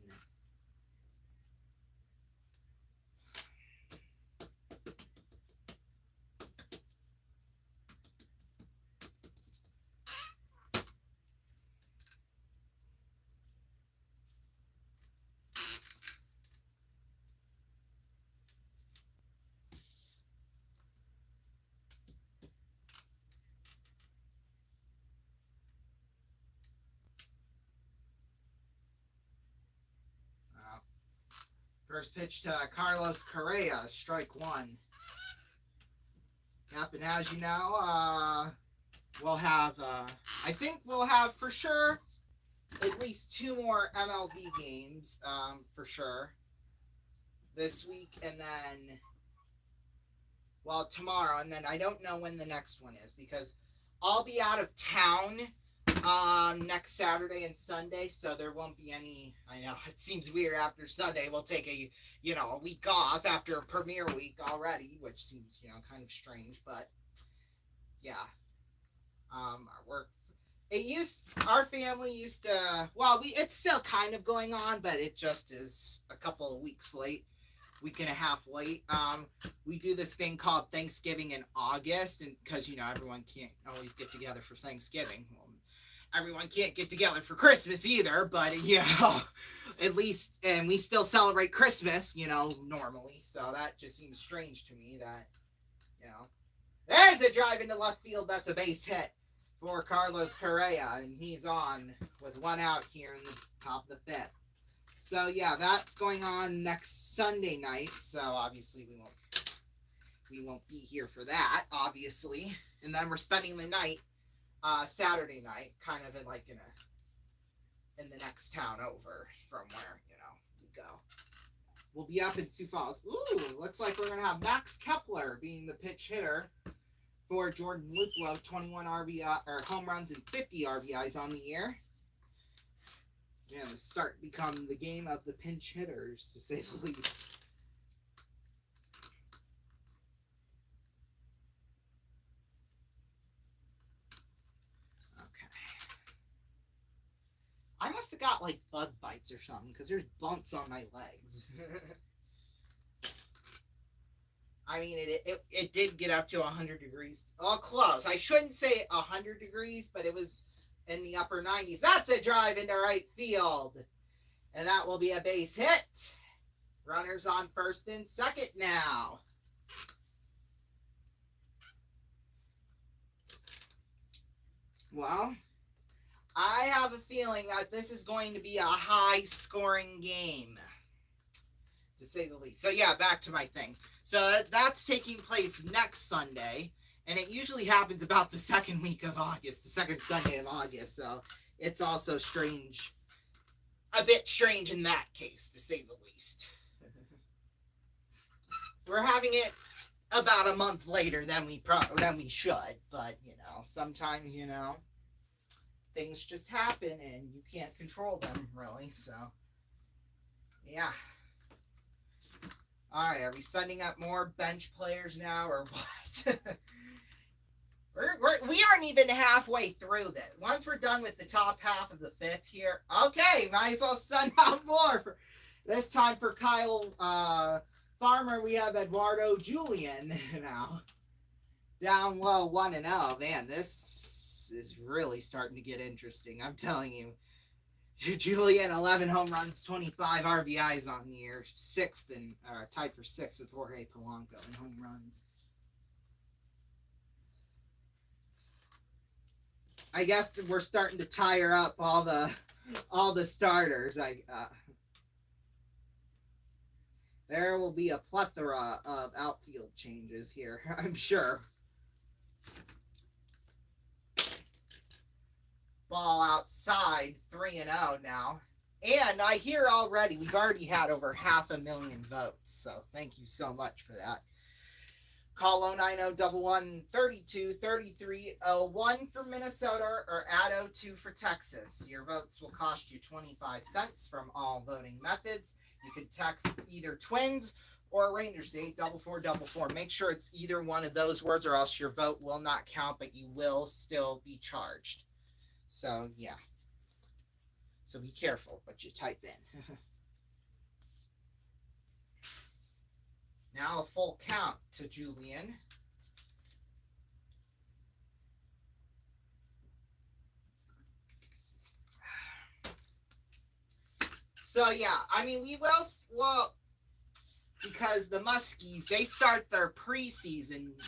First pitch to Carlos Correa, strike 1. Yep, and as you know, we'll have, I think we'll have for sure at least 2 more MLB games, for sure, this week, and then, tomorrow, and then I don't know when the next one is, because I'll be out of town next Saturday and Sunday, so there won't be any. I know it seems weird after Sunday we'll take a week off after a premiere week already, which seems kind of strange, but yeah. Our family used to, it's still kind of going on, but it just is a couple of weeks late, week and a half late. We do this thing called Thanksgiving in August, and because everyone can't always get together for Thanksgiving. Well, everyone can't get together for Christmas either, but at least, and we still celebrate Christmas, normally. So that just seems strange to me that, there's a drive into left field. That's a base hit for Carlos Correa, and he's on with 1 out here in the top of the 5th. So yeah, that's going on next Sunday night. So obviously we won't be here for that, obviously. And then we're spending the night, Saturday night, kind of in the next town over from where we go. We'll be up in Sioux Falls. Ooh, looks like we're gonna have Max Kepler being the pitch hitter for Jordan Luplow, 21 RBI or home runs and 50 RBIs on the year. Yeah, become the game of the pinch hitters, to say the least. I must have got bug bites or something, because there's bumps on my legs. I mean, it did get up to 100 degrees. Oh, close. I shouldn't say 100 degrees, but it was in the upper 90s. That's a drive into right field. And that will be a base hit. Runners on first and second now. Well, I have a feeling that this is going to be a high-scoring game, to say the least. So yeah, back to my thing. So that's taking place next Sunday, and it usually happens about the second week of August, the second Sunday of August. So it's also strange, a bit strange in that case, to say the least. We're having it about a month later than we should, but sometimes things just happen and you can't control them really. So yeah. All right, are we sending up more bench players now or what? We aren't even halfway through this. Once we're done with the top half of the fifth here, okay, might as well send out more. This time for Kyle Farmer, we have Eduardo Julian now. Down low 1-0. Man, this is really starting to get interesting. I'm telling you. Julian, 11 home runs, 25 RBIs on the year. Sixth and tied for sixth with Jorge Polanco in home runs. I guess we're starting to tire up all the starters. There will be a plethora of outfield changes here, I'm sure. Ball outside, 3-0 now. And I hear already, we've already had over 500,000 votes. So thank you so much for that. Call 090-11-32-33-01 for Minnesota or add 02 for Texas. Your votes will cost you 25 cents from all voting methods. You can text either Twins or Rangers to 84444. Make sure it's either one of those words or else your vote will not count, but you will still be charged. So, yeah. So be careful what you type in. Now a full count to Julian. So, yeah. I mean, we will... Well, because the Muskies, they start their preseason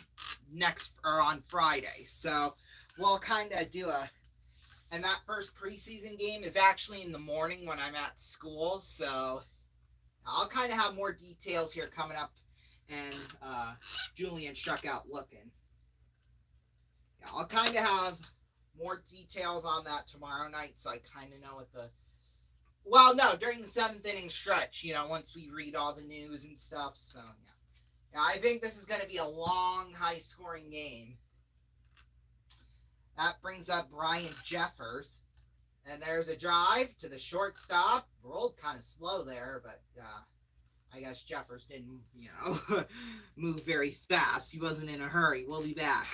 on Friday. So, we'll kind of do a... And that first preseason game is actually in the morning when I'm at school, so I'll kind of have more details here coming up, and Julian struck out looking. Yeah, I'll kind of have more details on that tomorrow night, so I kind of know what the... Well, no, during the 7th inning stretch, once we read all the news and stuff, so yeah. Yeah, I think this is going to be a long, high-scoring game. That brings up Brian Jeffers. And there's a drive to the shortstop. Rolled kind of slow there, but I guess Jeffers didn't, move very fast. He wasn't in a hurry. We'll be back.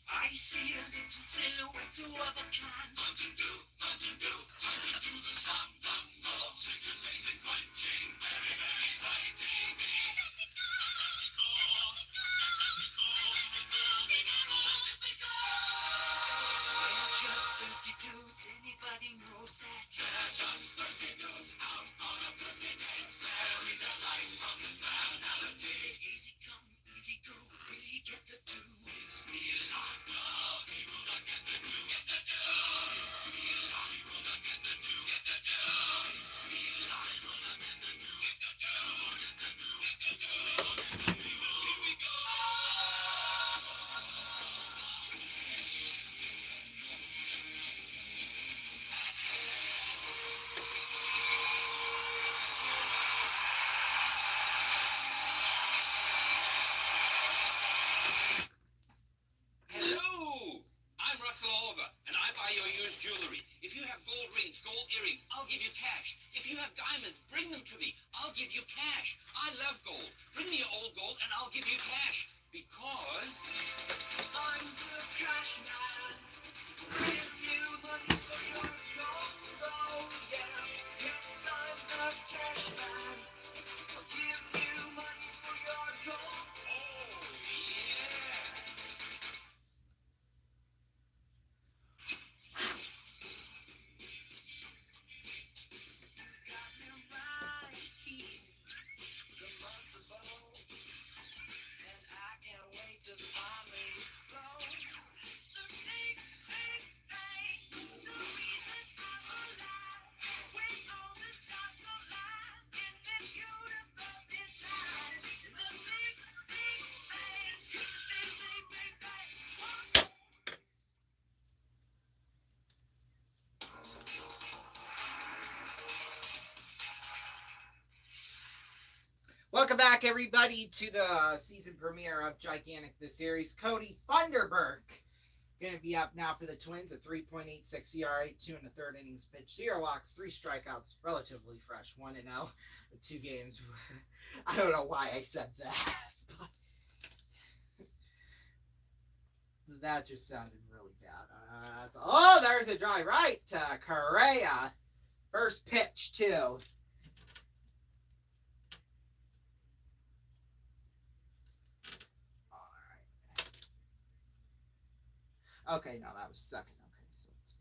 I see a little silhouette of a kind. Mountain Dew, the slam dunk ball. Citrus amazing, quenching, very, very exciting. Anybody knows that? They're just thirsty dudes out on a thirsty days. Sparing their life from this banality. Easy come, easy go, we get the do. Bismillah, no, we will not get the do. Get the do. Bismillah, we will not get the do. Get the do. Bismillah, we will not get the do. Get the do. Get the do. Get the do. Get the do. Here we go. Jewelry. If you have gold rings, gold earrings, I'll give you cash. If you have diamonds, bring them to me. I'll give you cash. I love gold. Bring me your old gold and I'll give you cash. Because... I'm the cash man. Give you money for your gold, oh yeah. Yes, I'm the cash man. I'll give you money for your gold, oh yeah. Welcome back, everybody, to the season premiere of Gigantic the Series. Cody Funderburk Going to be up now for the Twins, a 3.86 ERA, 2 in the third innings pitched, 0 walks, 3 strikeouts, relatively fresh, 1-0, 2 games. I don't know why I said that, but that just sounded really bad. Oh, there's a drive right to Correa. First pitch, too. Okay, no, that was second. Okay, so it's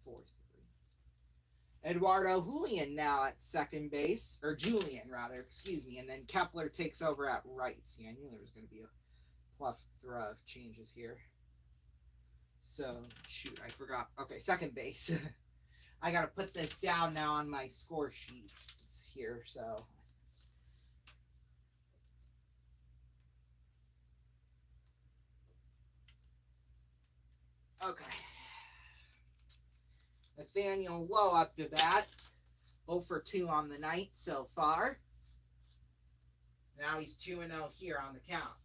4-3. Eduardo Julian now at second base, or Julian rather, excuse me, and then Kepler takes over at right. See, I knew there was going to be a plethora of changes here. So, shoot, I forgot. Okay, second base. I got to put this down now on my score sheet. It's here, so. Okay. Nathaniel Lowe up to bat. 0 for 2 on the night so far. Now he's 2-0 here on the count.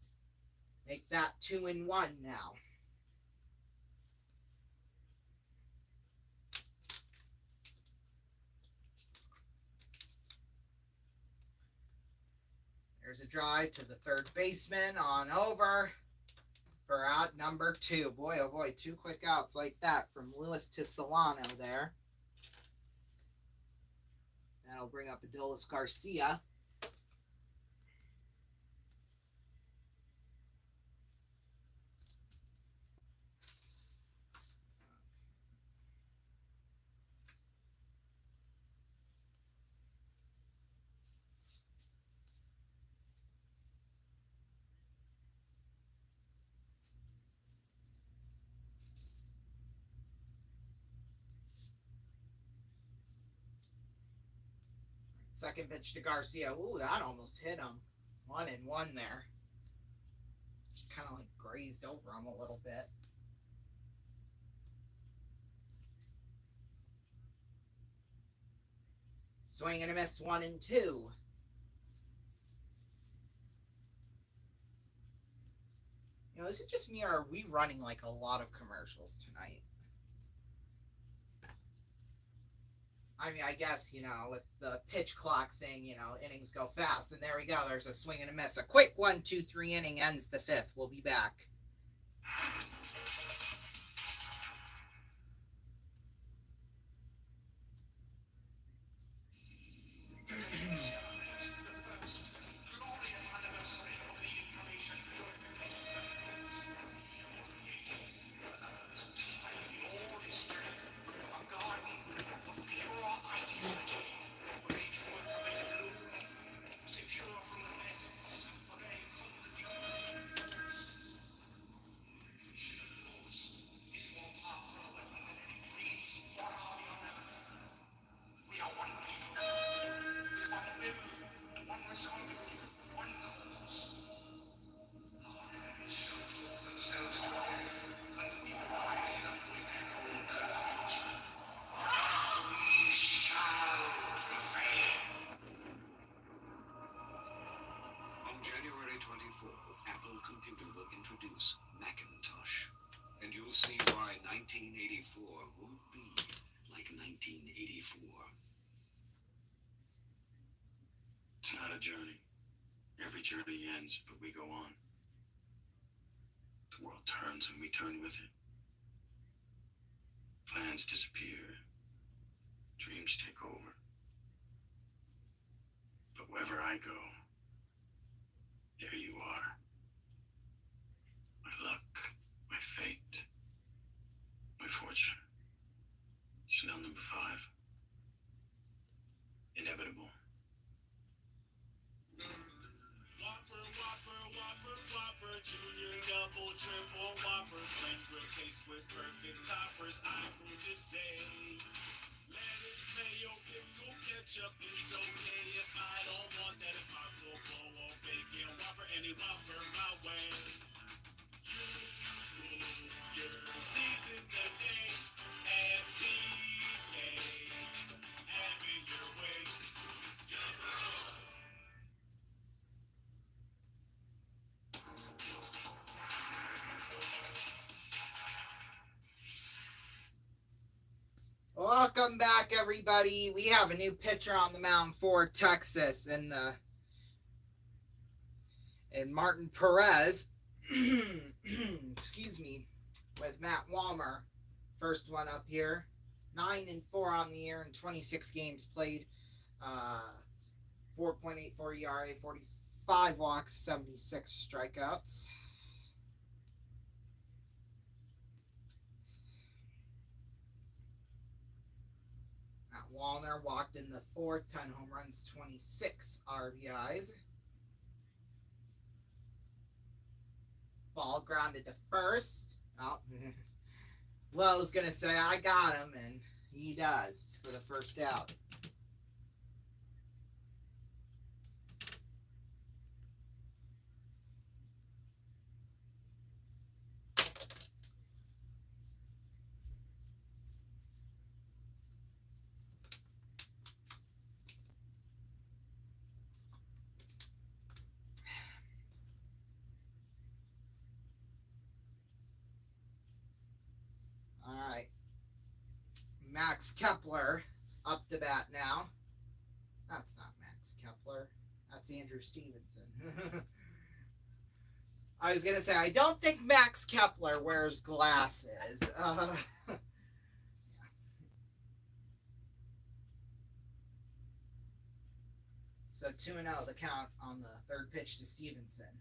Make that 2-1 now. There's a drive to the third baseman on over for out number 2. Boy, oh boy, 2 quick outs like that from Lewis to Solano there. That'll bring up Adolis Garcia. Second pitch to Garcia. Ooh, that almost hit him. 1-1 there. Just kind of like grazed over him a little bit. Swing and a miss, 1-2. You know, is it just me or are we running like a lot of commercials tonight? I mean, I guess, you know, with the pitch clock thing, you know, innings go fast. And there we go. There's a swing and a miss. A quick 1-2-3 inning ends the 5th. We'll be back. introduce Macintosh, and you'll see why 1984 won't be like 1984. It's not a journey. Every journey ends, but we go on. The world turns and we turn with it. Plans disappear. Dreams take over. But wherever I go, there you are. My luck, my fate, my fortune. Chanel number 5. Inevitable. Whopper, Whopper, Whopper, Whopper, Junior, Double, Triple, Whopper, flame grill taste with perfect toppers. I rule this day. Lettuce, mayo, pickle, ketchup, it's okay if I don't want that impossible or bacon Whopper, any Whopper my way. You rule your season today and BK, have it your way. Welcome back, everybody. We have a new pitcher on the mound for Texas and Martin Perez. Excuse me, with Matt Walmer. First one up here. 9-4 on the year in 26 games played. 4.84 ERA, 45 walks, 76 strikeouts. Matt Wallner walked in the fourth, 10 home runs, 26 RBIs. Ball grounded to first. Oh, Lowe's going to say, I got him, and he does for the first out. All right. Max Kepler up to bat now. That's not Max Kepler. That's Andrew Stevenson. I was going to say, I don't think Max Kepler wears glasses. So 2-0 the count on the third pitch to Stevenson.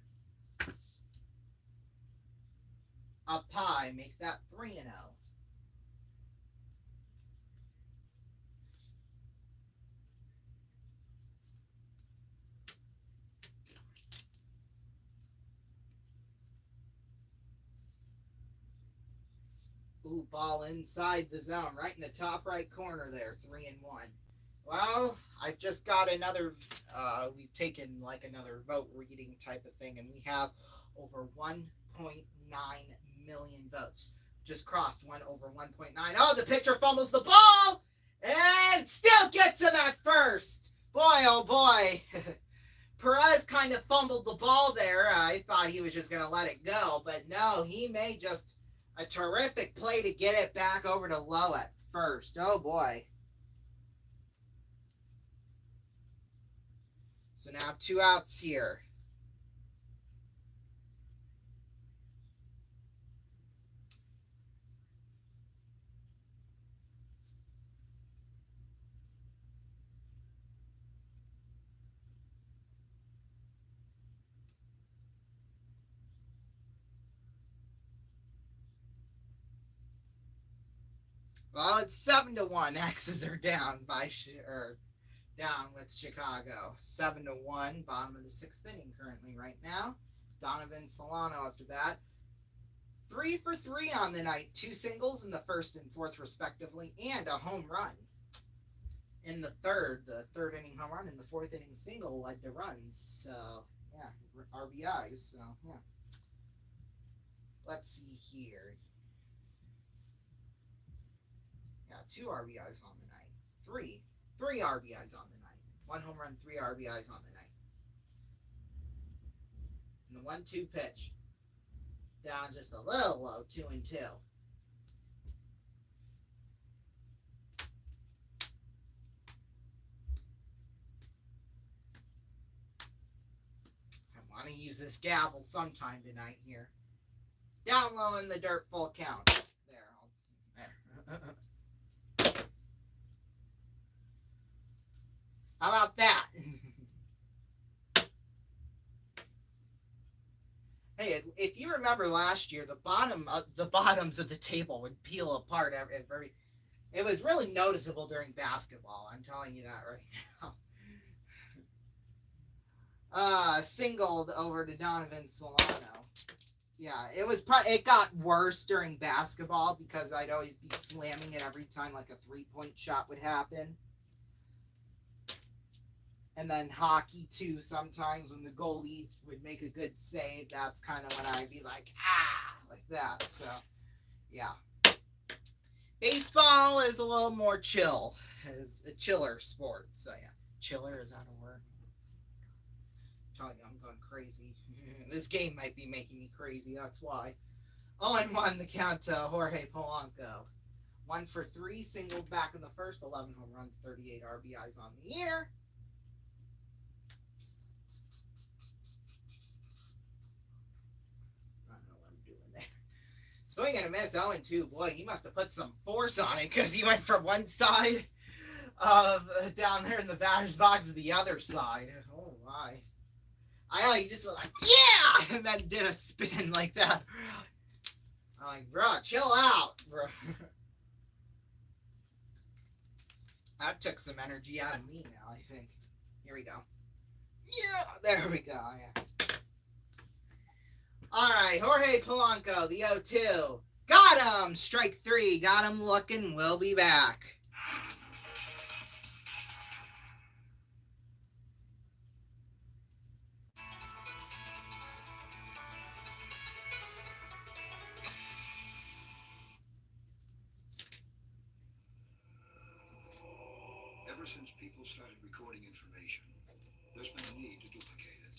Up high, make that 3-0. Ooh, ball inside the zone, right in the top right corner there, 3-1. Well, I've just got another, we've taken like another vote reading type of thing, and we have over 1.9 million votes. Just crossed one over 1.9. Oh, the pitcher fumbles the ball, and still gets him at first. Boy, oh boy. Perez kind of fumbled the ball there. I thought he was just going to let it go, but no, he made just a terrific play to get it back over to Lowe at first. Oh boy. So now 2 outs here. Well, it's 7-1. X's are down down with Chicago. 7-1. Bottom of the 6th inning currently right now. Donovan Solano up to bat. 3 for 3 on the night. 2 singles in the first and fourth respectively, and a home run in the third. The third inning home run and the fourth inning single led to runs. So yeah, RBIs. So yeah. Let's see here. 2 RBIs on the night. 3 RBIs on the night. 1 home run, 3 RBIs on the night. And the 1-2 pitch. Down just a little low, 2-2. I want to use this gavel sometime tonight here. Down low in the dirt, full count. There. How about that? Hey, if you remember last year, the bottoms of the table would peel apart it was really noticeable during basketball. I'm telling you that right now. Singled over to Donovan Solano. Yeah, it got worse during basketball because I'd always be slamming it every time like a 3-point shot would happen. And then hockey, too, sometimes when the goalie would make a good save, that's kind of when I'd be like, like that. So, yeah. Baseball is a little more chill. It's a chiller sport. So, yeah. Chiller, is that a word? I'm telling you, I'm going crazy. This game might be making me crazy, that's why. 0-1 the count to Jorge Polanco. 1 for 3, singled back in the first, 11 home runs, 38 RBIs on the year. I don't know what I'm doing there. Swing and a miss, 0-2. Boy, he must have put some force on it because he went from one side of down there in the batter's box to the other side. Oh my! He just was like, yeah, and then did a spin like that. I'm like, bro, chill out, bro. That took some energy out of me now, I think. Here we go. Yeah, there we go. Yeah. All right, Jorge Polanco, the 0-2. Got him! Strike 3. Got him looking. We'll be back. Ever since people started recording information, there's been a need to duplicate it.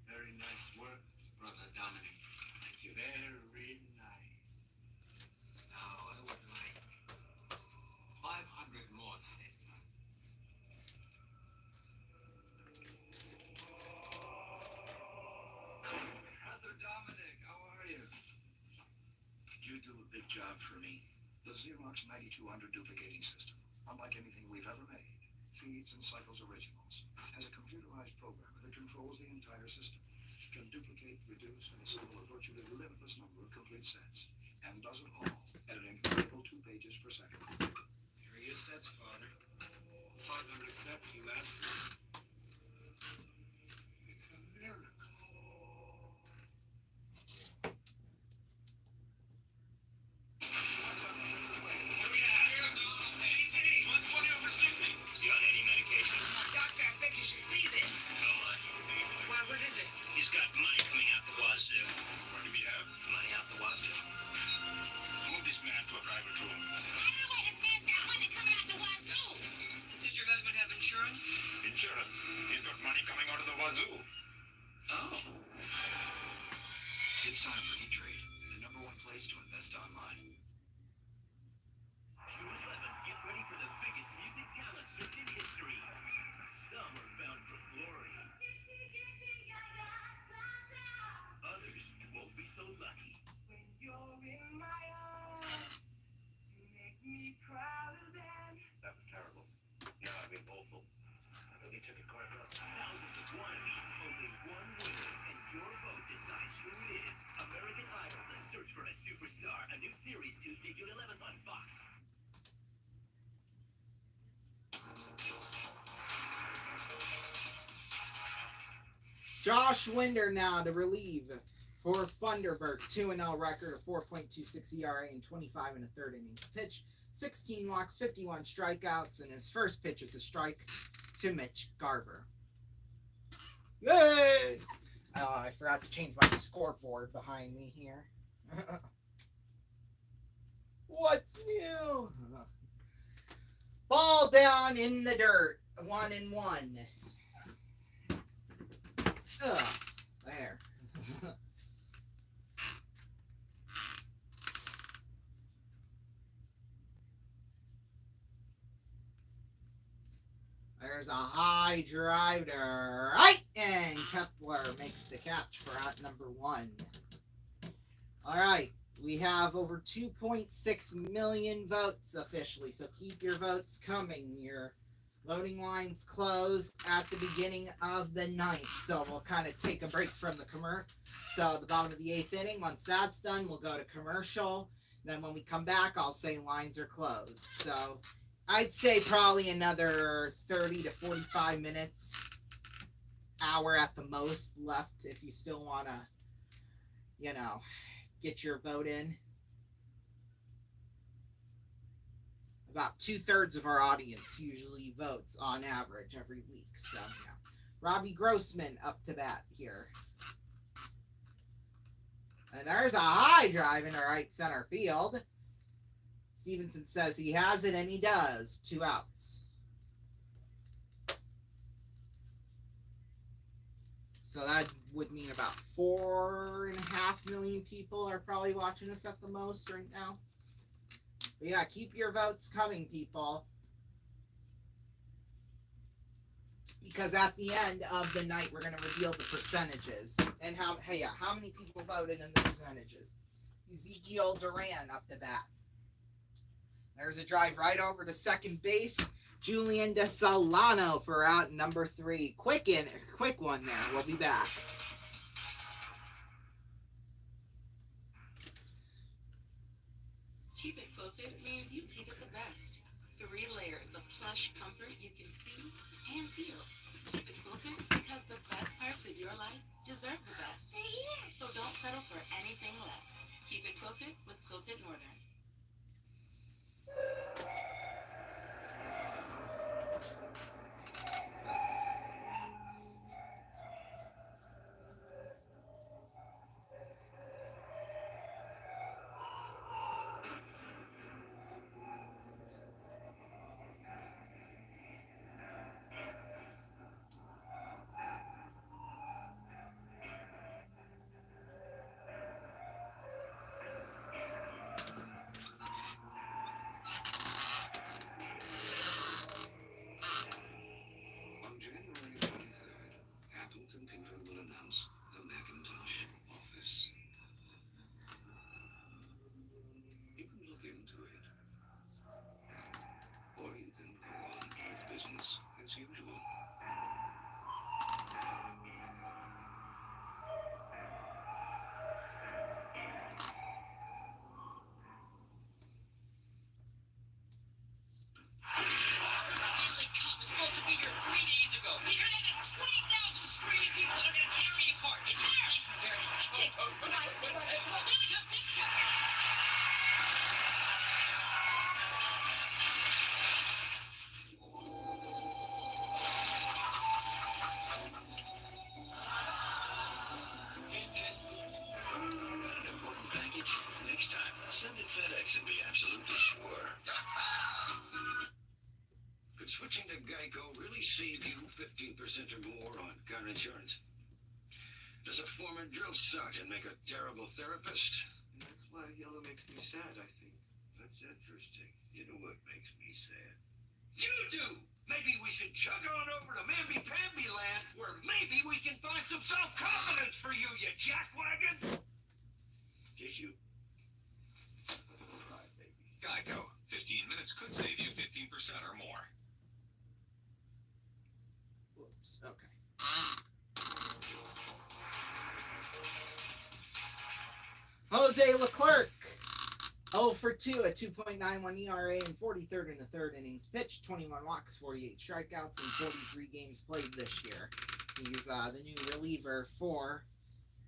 Very nice work, Brother Dominic. Thank you. Very nice. Now, I would like 500 more cents. Brother Dominic, how are you? You do a big job for me. The Xerox 9200 duplicating system, unlike anything we've ever made, feeds and cycles originals, has a computerized programmer that controls the entire system, can duplicate, reduce, and assemble a virtually limitless number of complete sets, and does it all at an incredible 2 pages per second. Here are your sets, Father. 500 sets you asked for. It's a miracle. Is he on any medication? Doctor, I think you should see this. How much? Why, what is it? He's got money coming out the wazoo. What do we have? Money out the wazoo. Move this man to a private room. Does your husband have insurance? Insurance. He's got money coming out of the wazoo. Oh. It's time for E-Trade, the #1 place to invest online. Get ready for the biggest music talent search in history. Some are bound for glory. Others won't be so lucky. When you're in my arms, you make me prouder than. That was terrible. Yeah, I mean awful. I really took it quite well. Thousands of wannabes, only one winner, and your vote decides who it is. American Idol, The Search for a Superstar, a new series Tuesday, June 11th on Fox. Josh Winder now to relieve for Thunderbird. 2-0 record, a 4.26 ERA in 25 and a third innings pitch. 16 walks, 51 strikeouts, and his first pitch is a strike to Mitch Garver. Yay! I forgot to change my scoreboard behind me here. What's new? Ball down in the dirt. 1-1. There. There's a high drive to right, and Kepler makes the catch for out #1. All right, we have over 2.6 million votes officially, so keep your votes coming. Your voting lines close at the beginning of the 9th, so we'll kind of take a break from the commercial. So the bottom of the 8th inning, once that's done, we'll go to commercial. Then when we come back, I'll say lines are closed. So I'd say probably another 30 to 45 minutes, hour at the most left if you still want to, get your vote in. About 2/3 of our audience usually votes on average every week. So, yeah. Robbie Grossman up to bat here. And there's a high drive into right center field. Stevenson says he has it, and he does. 2 outs. So that would mean about 4.5 million people are probably watching us at the most right now. But yeah, keep your votes coming, people. Because at the end of the night, we're going to reveal the percentages. And how many people voted in the percentages. Ezekiel Duran up the bat. There's a drive right over to second base. Julian De Solano for out number 3. Quick one there. We'll be back. Keep it quilted means you keep it the best. 3 layers of plush comfort you can see and feel. Keep it quilted because the best parts of your life deserve the best. So don't settle for anything less. Keep it quilted with Quilted Northern. On January 23rd, Apple Computer will announce the Macintosh Office. You can look into it, or you can go on with business as usual. Stanley Cup was supposed to be here 3 days ago. You hear that? That's 20,000 screaming people that are going to tear me apart. It's there. Thank you very much. Stanley Cup, Stanley Cup. Got an important package? Next time, send it FedEx and be absolutely sure. Could switching to Geico really save you 15% or more on car insurance? Does a former drill sergeant make a terrible therapist? That's why yellow makes me sad, I think. That's interesting. You know what makes me sad? You do! Maybe we should chug on over to Mamby-Pamby Land, where maybe we can find some self-confidence for you, you jackwagon! Just you. Right, baby. Geico. 15 minutes could save you 15% or more. Whoops. Okay. Jose Leclerc, 0 for 2 at 2.91 ERA and 43rd in the third innings pitched, 21 walks, 48 strikeouts, and 43 games played this year. He's the new reliever for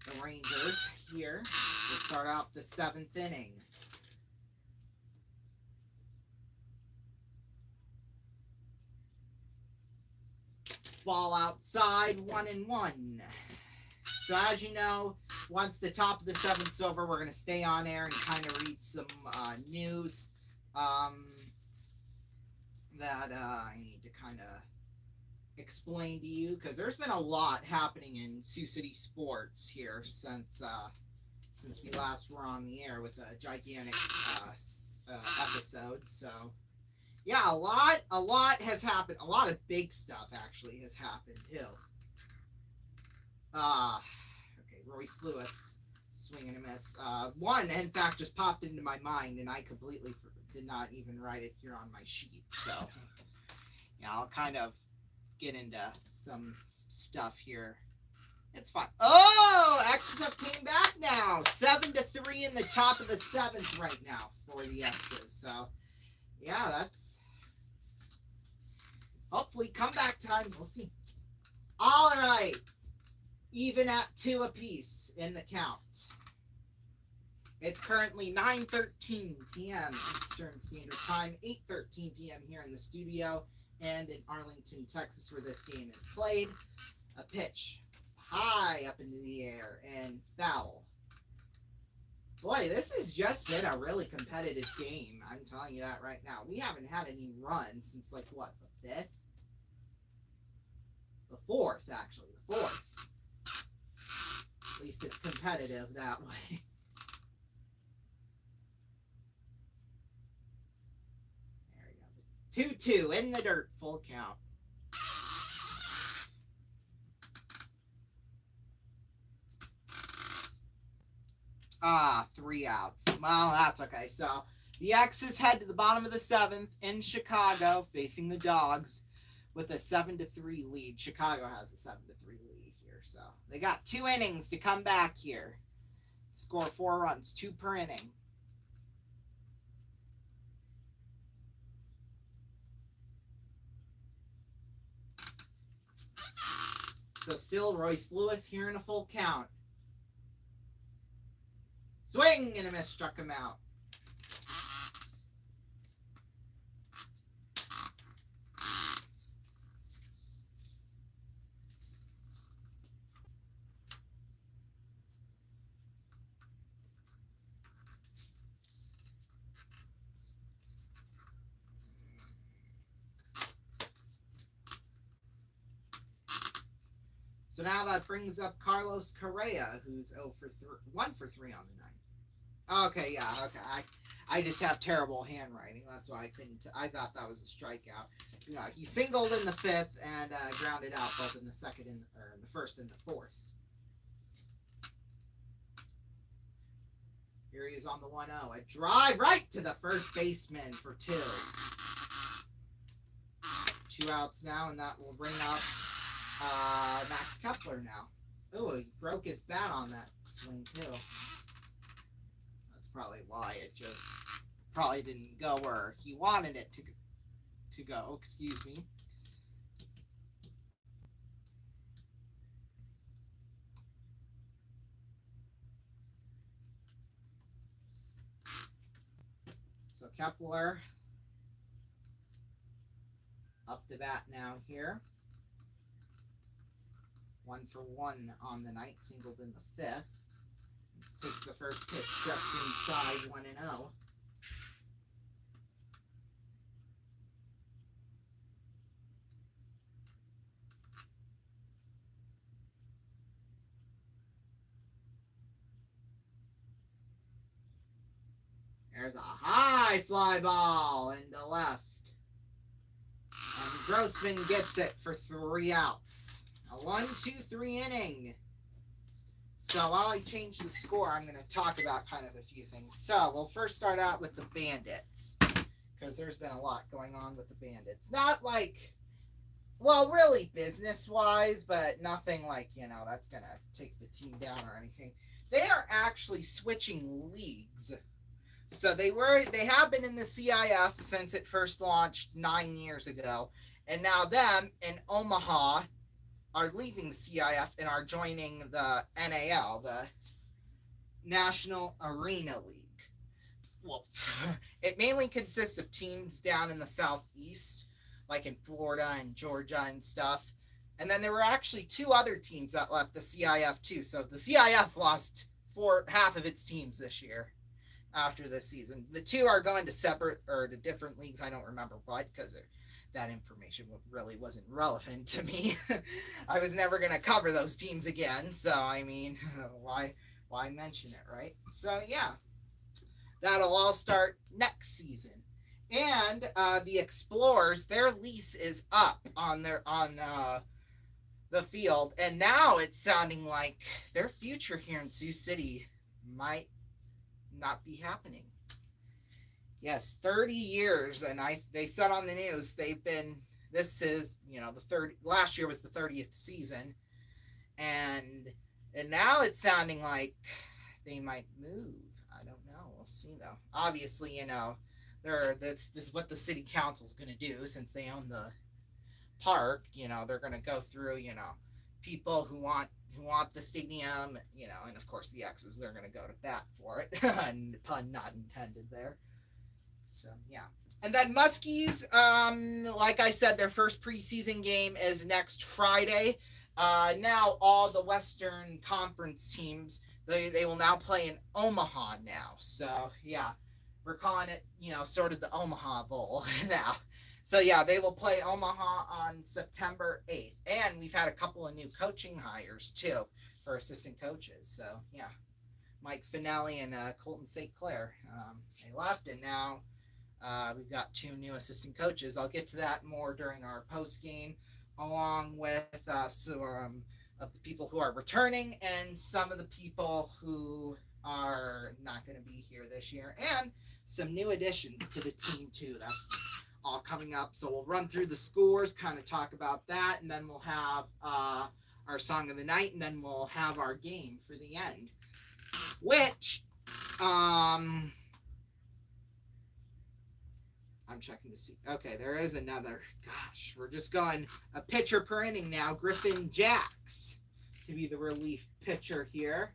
the Rangers here. We'll start out the 7th inning. Ball outside, 1-1. So as you know, once the top of the 7th's over, we're going to stay on air and kind of read some news that I need to kind of explain to you, because there's been a lot happening in Sioux City sports here since we last were on the air with a gigantic episode. So yeah, a lot has happened. A lot of big stuff actually has happened too. Okay, Royce Lewis, swing and a miss. One, in fact, just popped into my mind, and I completely did not even write it here on my sheet. So, yeah, I'll kind of get into some stuff here. It's fine. Oh, X's have came back now. 7-3 in the top of the 7th right now for the X's. So, yeah, that's hopefully comeback time. We'll see. All right. Even at 2 apiece in the count. It's currently 9:13 p.m. Eastern Standard Time, 8:13 p.m. here in the studio and in Arlington, Texas, where this game is played. A pitch high up into the air and foul. Boy, this has just been a really competitive game. I'm telling you that right now. We haven't had any runs since, like, what, the 5th? The 4th, actually. The 4th. least it's competitive that way. There we go. 2-2 in the dirt, full count. Ah, 3 outs. Well, that's okay. So the X's head to the bottom of the 7th in Chicago, facing the Dogs with a 7-3 lead. Chicago has a 7-3 lead here, so they got 2 innings to come back here. Score 4 runs, 2 per inning. So still Royce Lewis here in a full count. Swing and a miss, struck him out. So now that brings up Carlos Correa, who's 1 for 3 on the night. Okay, yeah, okay. I just have terrible handwriting. That's why I couldn't. I thought that was a strikeout. You know, he singled in the 5th and grounded out both in the second and in the 1st and the 4th. Here he is on the 1-0. A drive right to the first baseman for 2. 2 outs now, and that will bring up Max Kepler now. Oh, he broke his bat on that swing too. That's probably why it just probably didn't go where he wanted it to go. Excuse me. So Kepler up to bat now here. 1 for 1 on the night, singled in the 5th. Takes the first pitch just inside 1-0. There's a high fly ball into left. And Grossman gets it for 3 outs. A 1-2-3 inning. So while I change the score, I'm going to talk about kind of a few things. So we'll first start out with the Bandits, because there's been a lot going on with the Bandits. Not like, well, really business-wise, but nothing like, you know, that's going to take the team down or anything. They are actually switching leagues. So they have been in the CIF since it first launched 9 years ago. And now them in Omaha are leaving the CIF and are joining the NAL, the National Arena League. Well, it mainly consists of teams down in the southeast, like in Florida and Georgia and stuff. And then there were actually 2 other teams that left the CIF too. So the CIF lost half of its teams this year after this season. The 2 are going to separate or to different leagues. I don't remember what, because that information really wasn't relevant to me. I was never going to cover those teams again, so I mean, why mention it, right? So yeah, that'll all start next season. And the Explorers, their lease is up on the field, and now it's sounding like their future here in Sioux City might not be happening. Yes, 30 years, and they said on the news this is, you know, last year was the 30th season, and now it's sounding like they might move. I don't know. We'll see though. Obviously, you know, this is what the city council's going to do since they own the park. You know, they're going to go through, you know, people who want the stadium, you know, and of course the X's, they're going to go to bat for it. And pun not intended there. So, yeah. And then Muskies, like I said, their first preseason game is next Friday. Now all the Western Conference teams, they will now play in Omaha now. So, yeah, we're calling it, you know, sort of the Omaha Bowl now. So, yeah, they will play Omaha on September 8th. And we've had a couple of new coaching hires, too, for assistant coaches. So yeah, Mike Finelli and Colton St. Clair. They left, and now we've got 2 new assistant coaches. I'll get to that more during our post game, along with some of the people who are returning and some of the people who are not going to be here this year, and some new additions to the team too. That's all coming up. So we'll run through the scores, kind of talk about that, and then we'll have our song of the night, and then we'll have our game for the end, which I'm checking to see. Okay, there is another. Gosh, we're just going a pitcher per inning now. Griffin Jacks to be the relief pitcher here.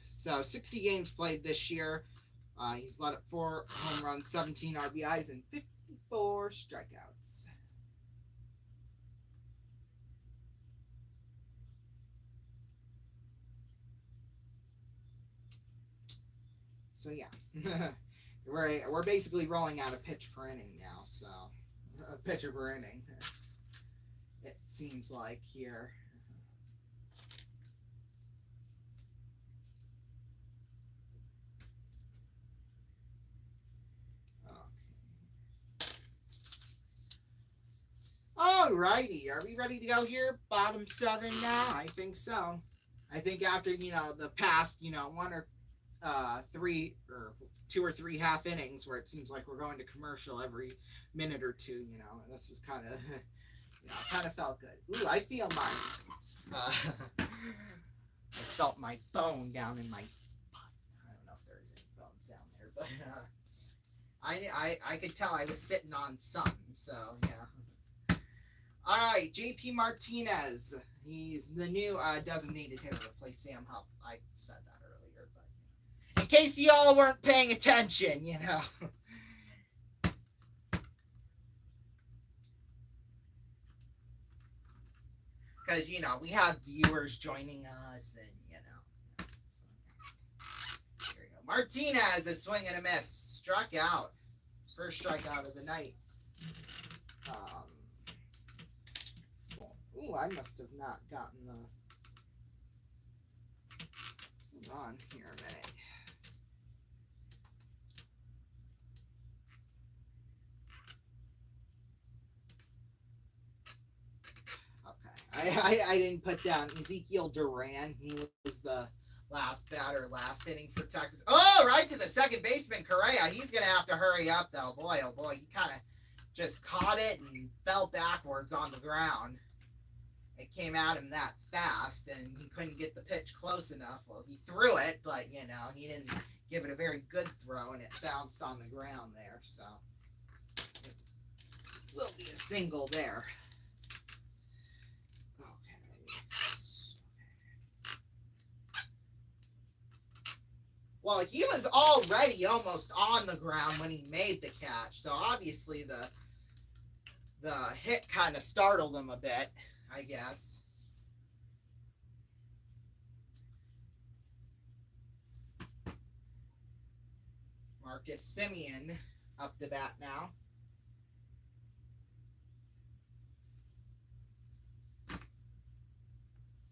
So 60 games played this year. He's let up 4 home runs, 17 RBIs, and 54 strikeouts. So yeah, we're basically rolling out a pitch per inning now. So a pitcher per inning, it seems like here. Alrighty, are we ready to go here? Bottom 7 now? I think so. I think after, the past, 1 or 3 or 2 or 3 half innings where it seems like we're going to commercial every minute or two, and this was kind of, kind of felt good. Ooh, I feel my, I felt my bone down in my butt. I don't know if there's any bones down there, but I could tell I was sitting on something, so yeah. All right, JP Martinez. He's the new designated hitter to replace Sam Huff. I said that earlier, but in case you all weren't paying attention, because we have viewers joining us, and So, here we go. Martinez is swinging a miss, struck out, first strikeout of the night. Ooh, I must have not gotten the. Hold on here a minute. Okay, I didn't put down Ezekiel Duran. He was the last batter last inning for Texas. Oh, right to the second baseman, Correa. He's gonna have to hurry up though. Boy, oh boy, he kind of just caught it and fell backwards on the ground. It came at him that fast, and he couldn't get the pitch close enough. Well, he threw it, but, he didn't give it a very good throw, and it bounced on the ground there. So, it will be a single there. Okay. Well, he was already almost on the ground when he made the catch, so obviously the hit kind of startled him a bit, I guess. Marcus Simeon up to bat now.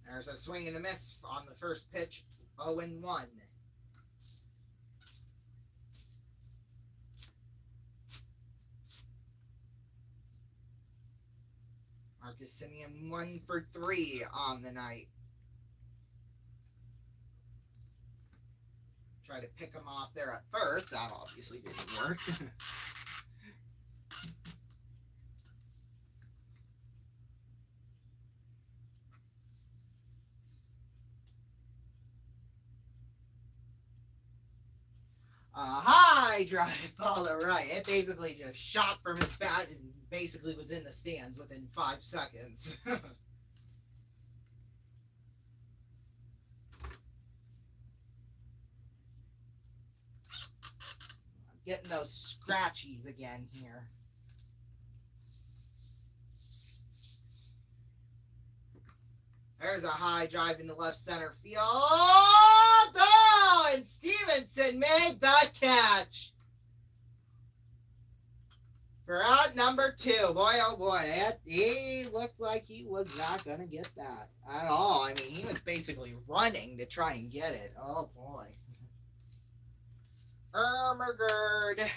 There's a swing and a miss on the first pitch, 0-1. Marcus Simeon 1 for 3 on the night. Try to pick him off there at first. That obviously didn't work. High drive ball to right. It basically just shot from his bat and basically was in the stands within 5 seconds. Getting those scratchies again here. There's a high drive into left center field. Oh, and Stevenson made the catch. For out number 2, boy, oh boy, he looked like he was not going to get that at all. I mean, he was basically running to try and get it. Oh boy. Ermagerd.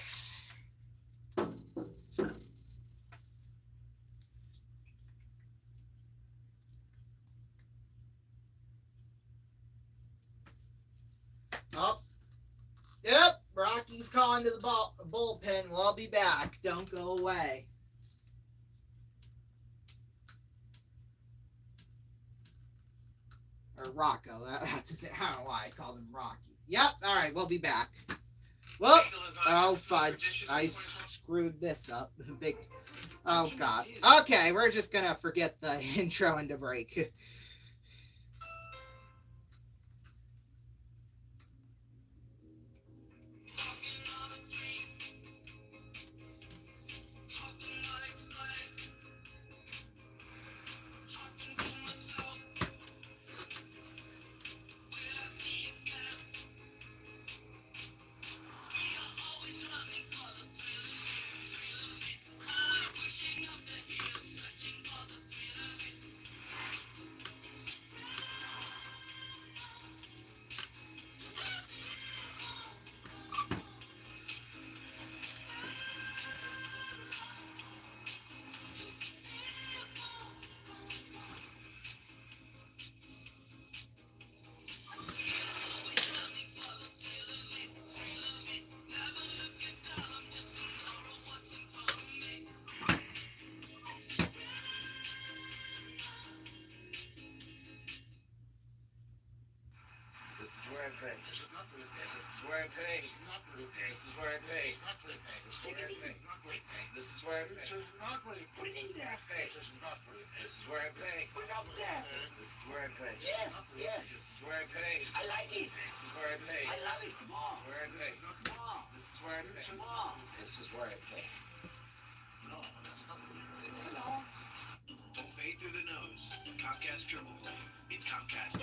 Oh. Yep, Rocky's calling to the bullpen. We'll be back. Don't go away. Or Rocco. That's his name. I don't know why I called him Rocky. Yep, alright, we'll be back. Well, oh fudge. I screwed this up. Big. Oh god. Okay, we're just gonna forget the intro and the break. This is where I pay. This is where I pay. This is where I pay. This is where I pay. This is where I pay. Put it in there. This is where I pay. Put it out there. This is where I pay. Yeah, yeah. This is where I pay. I like it. This is where I pay. I love it. Come on. Where I pay. Come on. This is where I pay. Come on. This is where I pay. No, that's not what Don't pay through the nose. Comcast Triple Play. It's Comcast.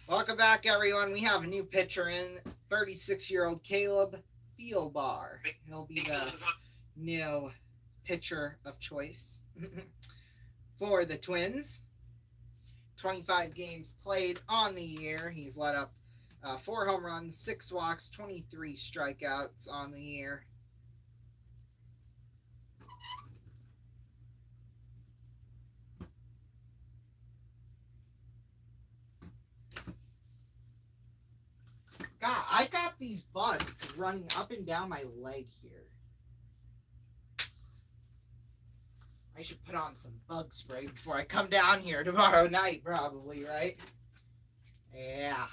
Welcome back, everyone. We have a new pitcher in, 36-year-old Caleb Thielbar. He'll be the new pitcher of choice for the Twins. 25 games played on the year. He's let up 4 home runs, 6 walks, 23 strikeouts on the year. God, I got these bugs running up and down my leg here. I should put on some bug spray before I come down here tomorrow night, probably, right? Yeah.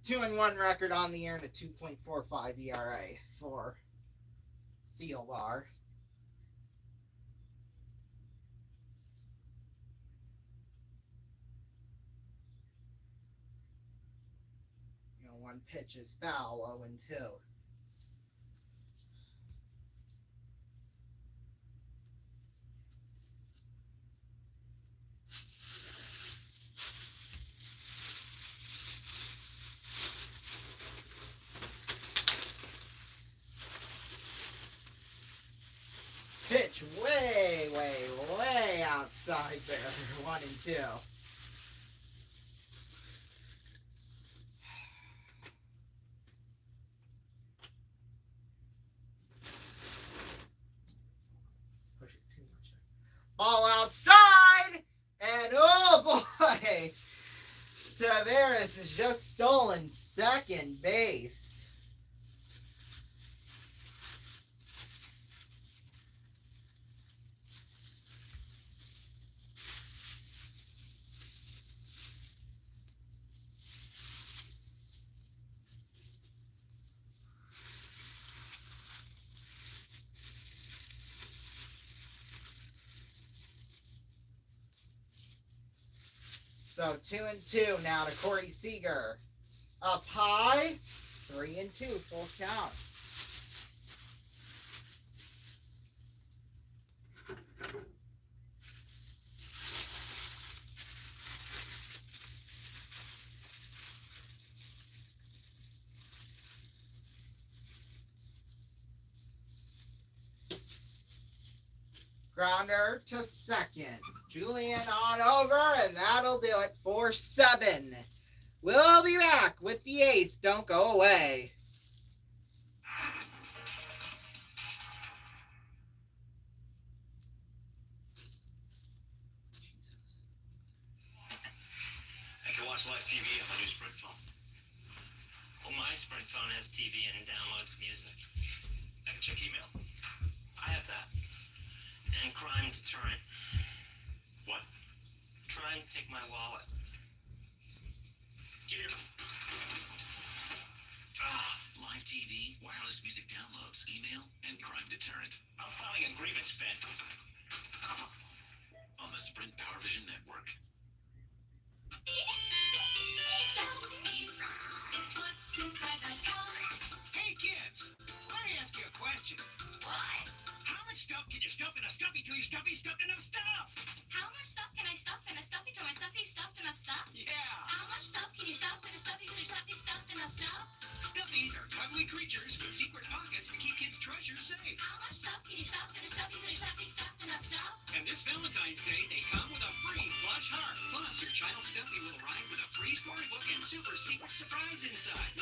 2-1 record on the year and a 2.45 ERA for Thielbar. One pitch is foul, 0-2. Pitch way outside there. 1-2. Ball outside, and oh boy, Tavares has just stolen second base. So 2-2 now to Corey Seager. Up high, 3-2, full count. Grounder to second. Julian on over, and that'll do it for 7. We'll be back with the 8th. Don't go away. I can watch live TV on my new Sprint phone. Well, my Sprint phone has TV and downloads music. I can check email. I have that. And crime deterrent. What? Try and take my wallet. Get here. Live TV, wireless music downloads, email, and crime deterrent. I'm filing a grievance, Ben. On the Sprint PowerVision network. It's what's inside that counts. Hey kids, let me ask you a question. What? How much stuff can you stuff in a stuffy till your stuffy stuffed enough stuff? How much stuff can I stuff in a stuffy till my stuffy stuffed enough stuff? Yeah. How much stuff can you stuff in a stuffy till your stuffy stuffed enough stuff? Stuffies are cuddly creatures with secret pockets to keep kids' treasures safe. How much stuff can you stuff in a stuffy till your stuffy stuffed enough stuff? And this Valentine's Day, they come with a free plush heart. Plus, your child's stuffy will arrive with a free storybook and super secret surprise inside.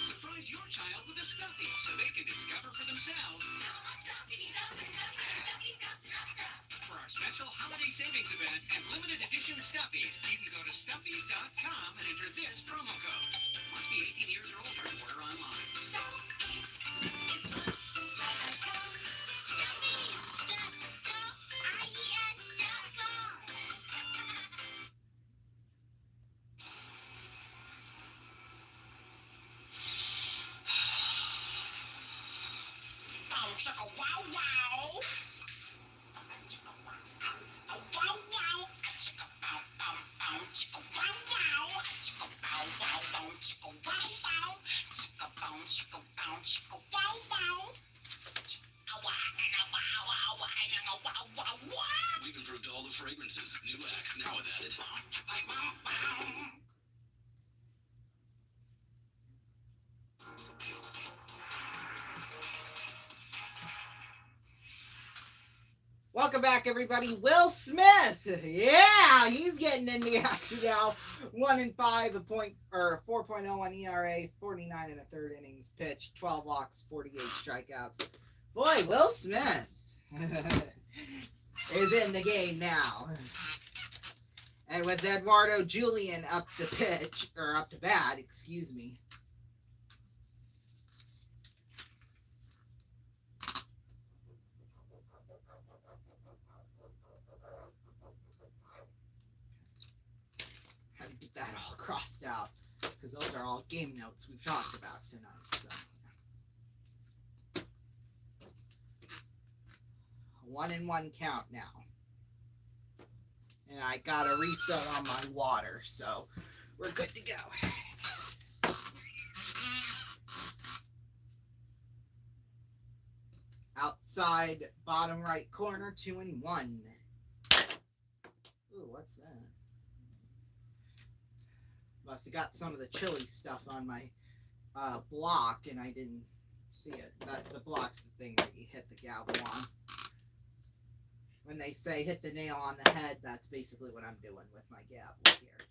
Surprise your child with a stuffy so they can discover for themselves. How much stuff can you stuff in a stuffy till your stuffy stuffed enough stuff? For our special holiday savings event and limited edition stuffies, you can go to stuffies.com and enter this promo code. Must be 18 years or older to order online. Stuffies. It's what's inside that counts. Stuffies, the stuff, IES.com. Bow chicka wow wow. Wow wow. Chicka bow bow bow. Chicka wow wow. Chicka bow wow bow. Chicka wow wow. Chicka bow chicka bow chicka wow wow. We've improved all the fragrances. New Axe now with added. Welcome back, everybody. Will Smith. Yeah, he's getting in the action now. 1-5, 4.0 on ERA, 49 and a third innings pitched, 12 walks, 48 strikeouts. Boy, Will Smith is in the game now. And with Eduardo Julian up to bat, excuse me. Had to get that all crossed out because those are all game notes we've talked about tonight. So. 1-1 count now. And I got a refill on my water, so we're good to go. Outside bottom right corner, 2-1. Ooh, what's that? Must have got some of the chili stuff on my block, and I didn't see it. The block's the thing that you hit the gavel on. When they say hit the nail on the head, that's basically what I'm doing with my gavel here.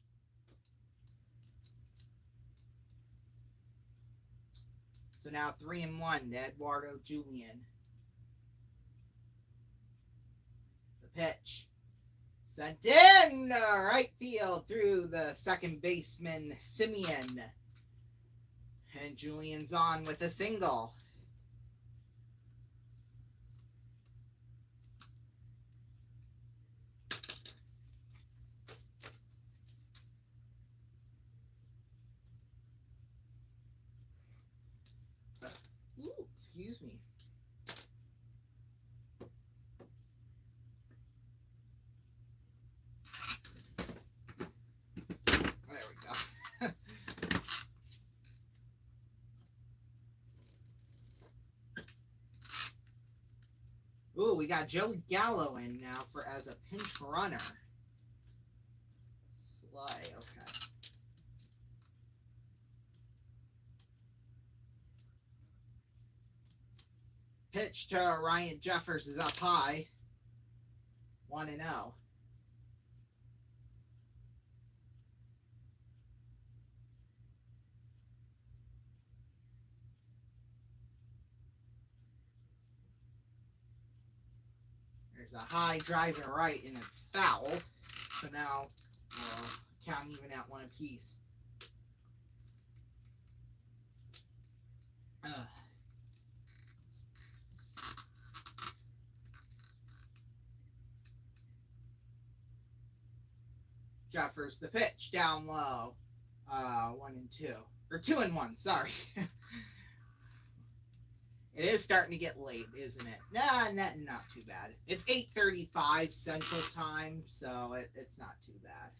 So now 3-1 to Eduardo Julian. The pitch. Sent in right field through the second baseman, Simeon. And Julian's on with a single. Ooh, excuse me. There we go. Ooh, we got Joey Gallo in now as a pinch runner. Sly, okay. Pitch to Ryan Jeffers is up high. 1-0. There's a high driving right, and it's foul. So now we'll count even at one apiece. Jeffers the pitch down low. 1-2 or 2-1. Sorry. It is starting to get late, isn't it? Nah, not too bad. It's 8:35 Central Time, so it's not too bad.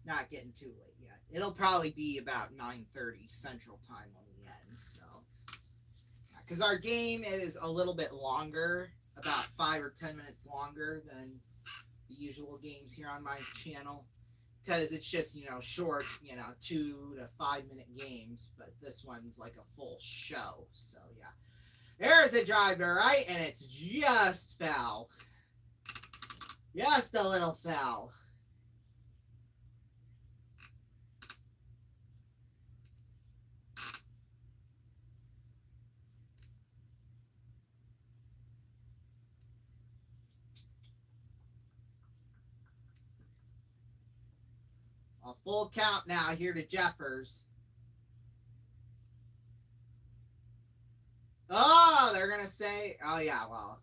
Not getting too late yet. It'll probably be about 9:30 Central Time when we end. So, because our game is a little bit longer, about 5 or 10 minutes longer than the usual games here on my channel. Because it's just, short, 2 to 5 minute games. But this one's like a full show. So, yeah. There's a drive to right, and it's just foul. Just a little foul. A full count now here to Jeffers. Oh, they're going to say, oh yeah, well,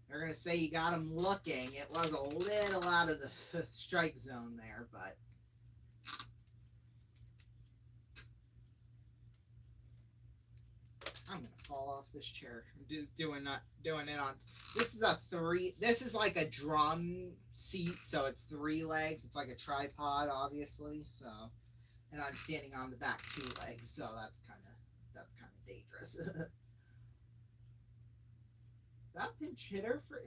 they're going to say you got him looking. It was a little out of the strike zone there, but. I'm going to fall off this chair. Doing it on. This is a 3, this is like a drum seat, so it's 3 legs. It's like a tripod, obviously, so. And I'm standing on the back 2 legs, so that's kind of dangerous. That pinch hitter for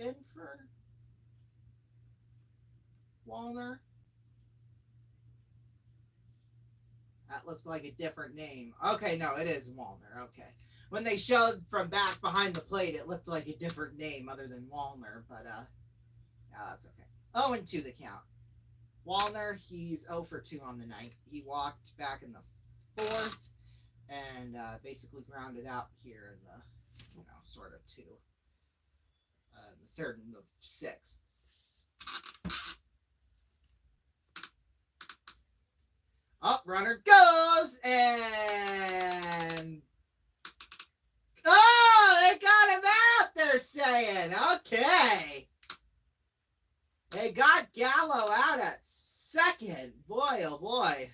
Wallner? That looks like a different name. Okay, no, it is Wallner. Okay. When they showed from back behind the plate, it looked like a different name other than Wallner, but yeah, that's okay. 0-2 the count. Wallner, he's 0 for 2 on the night. He walked back in the 4th and basically grounded out here in the, sort of 2. The 3rd and the 6th. Up, runner goes, and oh, they got him out, they're saying. Okay. They got Gallo out at 2nd. Boy, oh boy.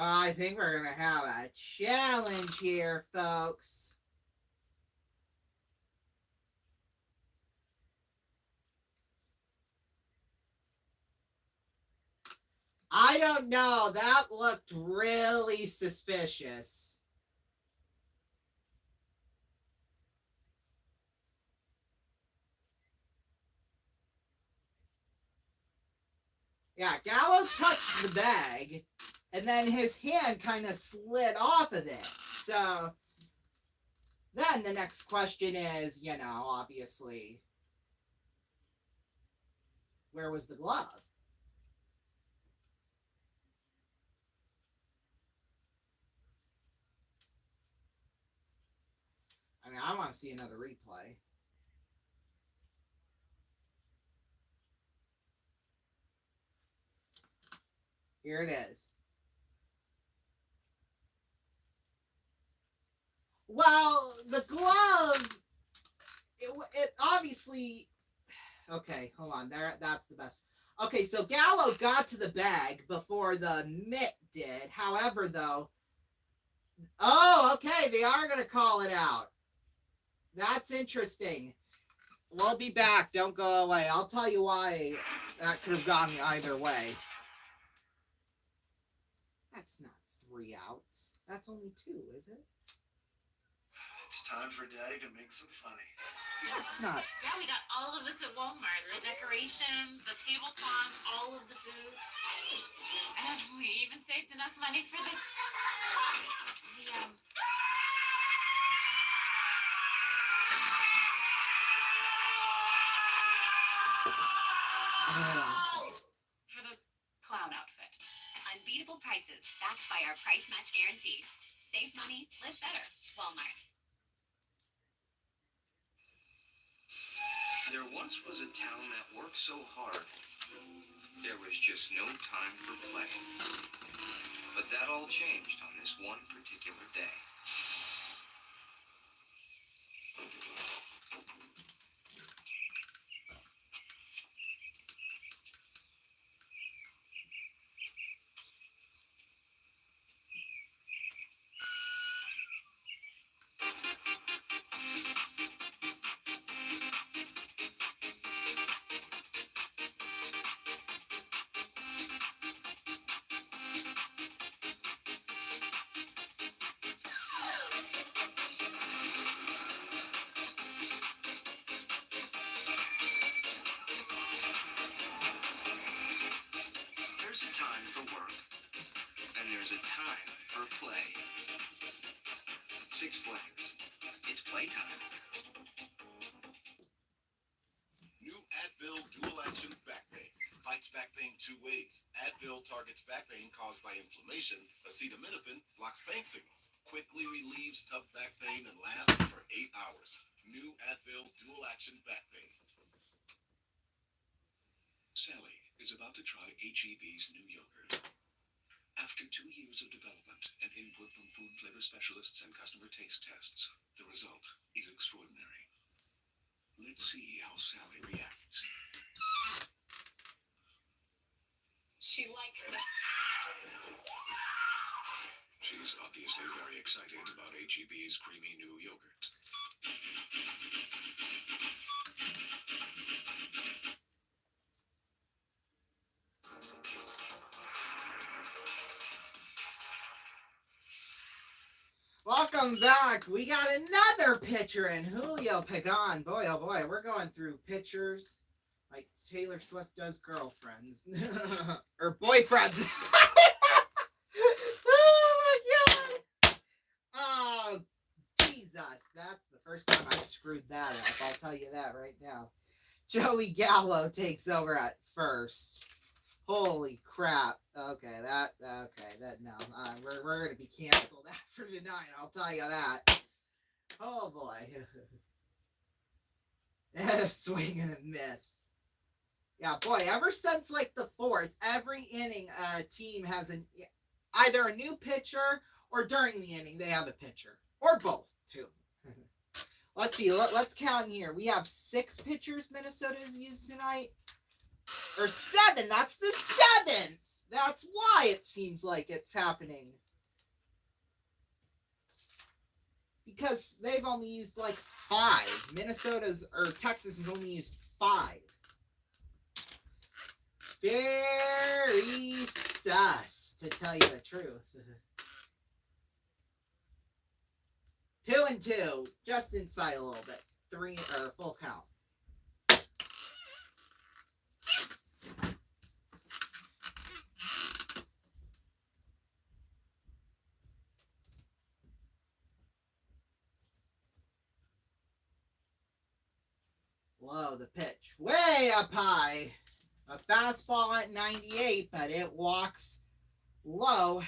I think we're going to have a challenge here, folks. I don't know. That looked really suspicious. Yeah, Gallo touched the bag, and then his hand kind of slid off of it. So then the next question is, obviously, where was the glove? I mean, I want to see another replay. Here it is. Well, the glove, it obviously, okay, hold on, that's the best. Okay, so Gallo got to the bag before the mitt did. However, though, oh, okay, they are going to call it out. That's interesting. We'll be back. Don't go away. I'll tell you why that could have gone either way. That's not 3 outs. That's only 2, is it? It's time for Daddy to make some funny. It's not. Yeah, we got all of this at Walmart. The decorations, the tablecloth, all of the food. And we even saved enough money for the for the clown outfit. Unbeatable prices, backed by our price match guarantee. Save money, live better. Walmart. There once was a town that worked so hard, there was just no time for play. But that all changed on this one particular day. There's a time for work, and there's a time for play. Six Flags. It's playtime. New Advil Dual Action Back Pain. Fights back pain two ways. Advil targets back pain caused by inflammation. Acetaminophen blocks pain signals. Quickly relieves tough back pain and lasts for 8 hours. New Advil Dual Action Back Pain. Sally is about to try HEB's new yogurt. After 2 years of development and input from food flavor specialists and customer taste tests, the result is extraordinary. Let's see how Sally reacts. She likes it. She's obviously very excited about HEB's creamy new yogurt. Welcome back. We got another pitcher in Julio Pagan. Boy, oh boy, we're going through pitchers like Taylor Swift does girlfriends or boyfriends. Oh my god! Oh Jesus, that's the first time I've screwed that up. I'll tell you that right now. Joey Gallo takes over at first. Holy crap. Okay, that no. We're gonna be canceled after tonight, I'll tell you that. Oh boy. Swing and a miss. Yeah, boy, ever since like the fourth, every inning team has either a new pitcher or during the inning they have a pitcher. Or both, too. Let's see, let's count here. We have 6 pitchers Minnesota's used tonight. Or 7. That's the 7th. That's why it seems like it's happening. Because they've only used like 5. Texas has only used 5. Very sus, to tell you the truth. 2 and 2, just inside a little bit. 3 or full count. Low, the pitch. Way up high. A fastball at 98, but it walks low.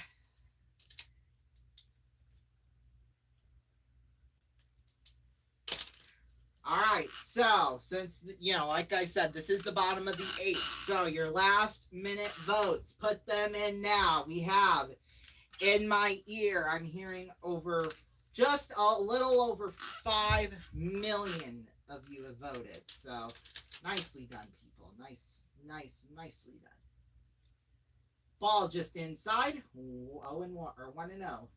All right, so since, like I said, this is the bottom of the 8th. So your last minute votes, put them in now. We have, in my ear, I'm hearing just a little over 5 million of you have voted. So nicely done, people. Nicely done. Ball just inside. 1-0.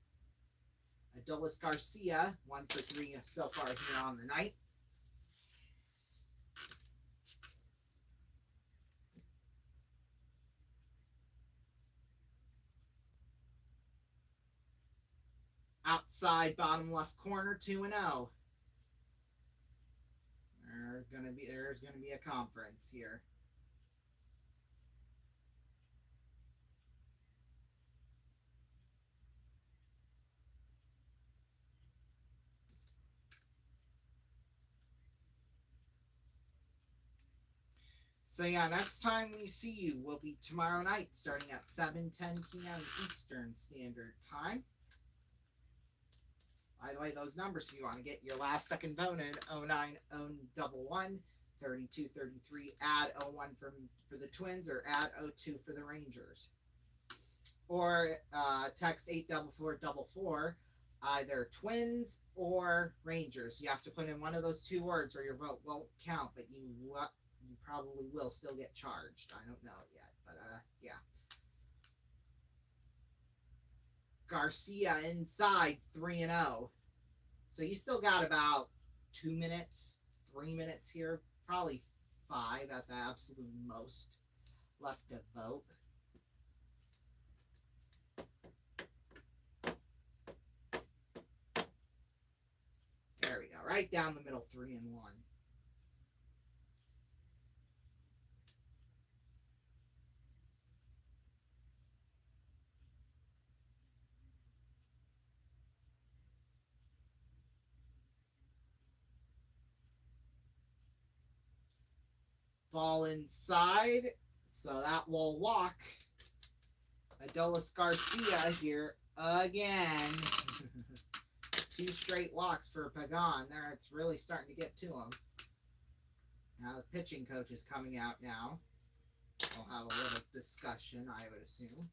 Adolis Garcia, 1 for 3 so far here on the night. outside bottom left corner, 2-0. There's gonna be a conference here. So yeah, next time we see you will be tomorrow night, starting at 7:10 p.m. Eastern Standard Time. By the way, those numbers, if you want to get your last second voted, 09-011 3233, add 01 for the Twins, or add 02 for the Rangers. Or text 84444, either Twins or Rangers. You have to put in one of those two words or your vote won't count, but you probably will still get charged. I don't know it yet, but yeah. Garcia inside, 3-0. So you still got about 2 minutes, 3 minutes here, probably 5 at the absolute most left to vote. There we go, right down the middle, 3-1. Ball inside, so that will walk Adolis Garcia here again. 2 straight walks for Pagan. There, it's really starting to get to him. Now the pitching coach is coming out now. We'll have a little discussion, I would assume.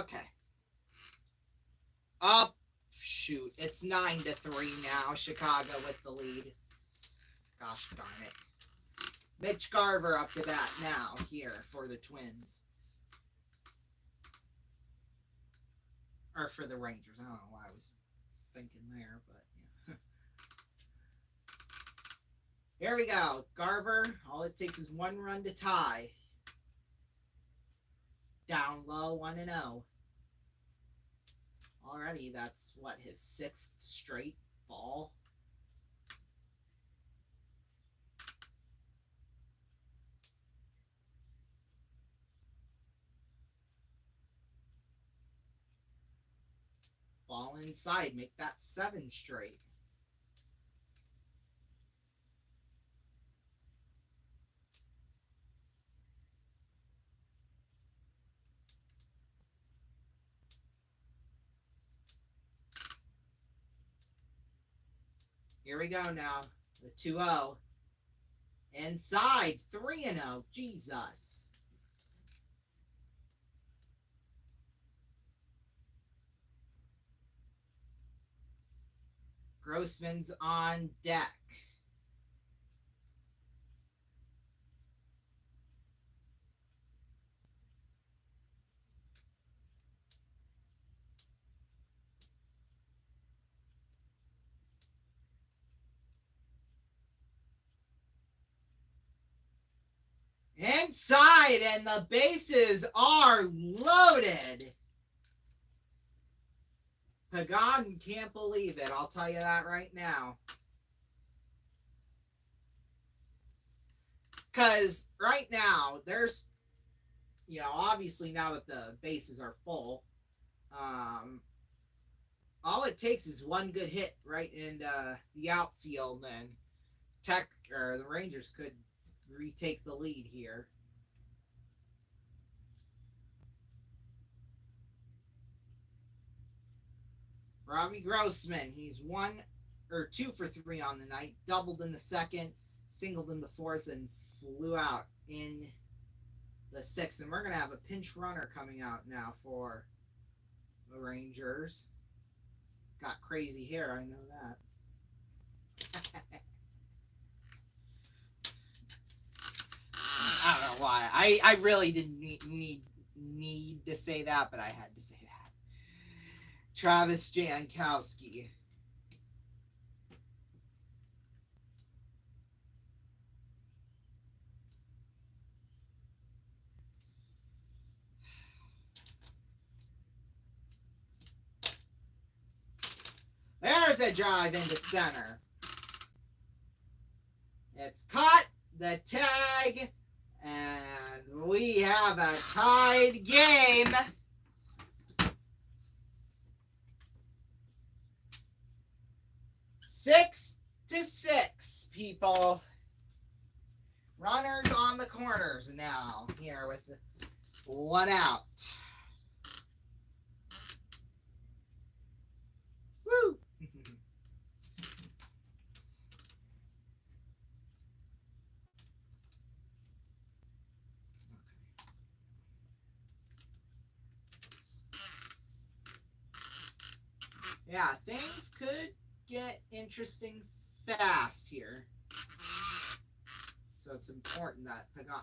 Okay. Up. Shoot. It's 9-3 now. Chicago with the lead. Gosh darn it. Mitch Garver up to bat now here for the Twins. Or for the Rangers. I don't know why I was thinking there, but yeah. Here we go. Garver. All it takes is 1 run to tie. Down low, 1-0. Already, that's what, his 6th straight ball. Ball inside, make that 7 straight. Here we go now. The 2-0. Inside. 3-0. Jesus. Grossman's on deck. Inside, and the bases are loaded. Pagan can't believe it. I'll tell you that right now. Because right now, there's, obviously now that the bases are full, all it takes is 1 good hit right in the outfield, and the Rangers could retake the lead here. Robbie Grossman, he's 2 for 3 on the night, doubled in the second, singled in the fourth, and flew out in the sixth. And we're going to have a pinch runner coming out now for the Rangers. Got crazy hair, I know that. I don't know why. I really didn't need to say that, but I had to say that. Travis Jankowski. There's a drive into center. It's caught, the tag, and we have a tied game. Six to 6, people. Runners on the corners now here with one out. Woo! Yeah, things could get interesting fast here. So it's important that Pagan...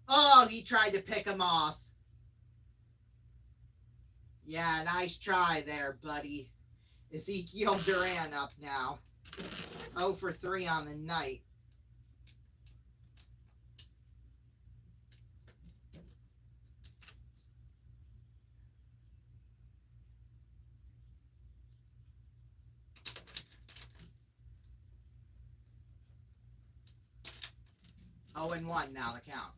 Oh, he tried to pick him off. Yeah, nice try there, buddy. Ezekiel Duran up now. 0 for 3 on the night. Oh, and 1 now the count.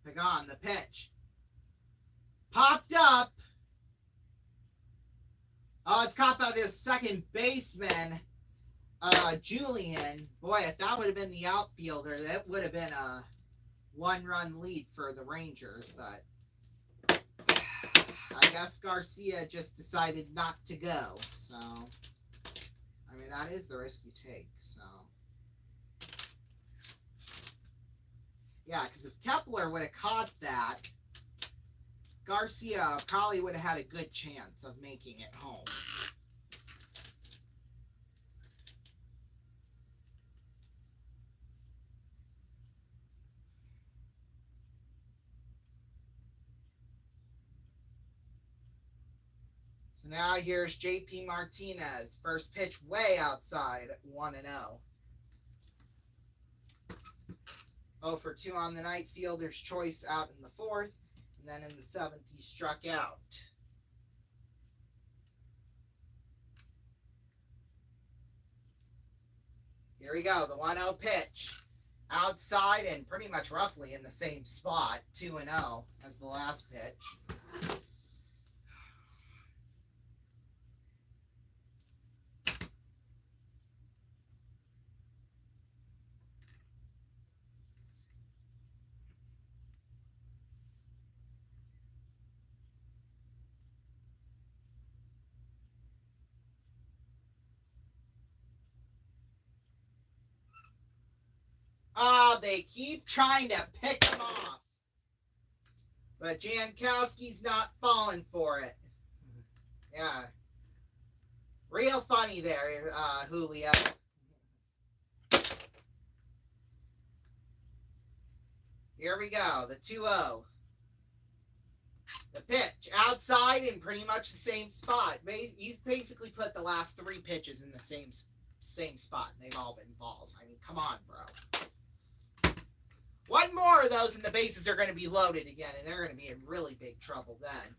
Pagan, the pitch. Popped up. Oh, it's caught by this second baseman, Julian. Boy, if that would have been the outfielder, that would have been a 1-run lead for the Rangers. But I guess Garcia just decided not to go. So, I mean, that is the risk you take. So, yeah, because if Kepler would have caught that, Garcia probably would have had a good chance of making it home. So now here's JP Martinez. First pitch way outside, 1-0. 0 for 2 on the night. Fielder's choice out in the fourth. And then in the seventh, he struck out. Here we go, the 1-0 pitch. Outside and pretty much roughly in the same spot, 2-0 as the last pitch. Oh, they keep trying to pick him off. But Jankowski's not falling for it. Yeah. Real funny there, Julio. Here we go, the 2-0. The pitch, outside in pretty much the same spot. He's basically put the last 3 pitches in the same spot, and they've all been balls. I mean, come on, bro. One more of those and the bases are going to be loaded again, and they're going to be in really big trouble then.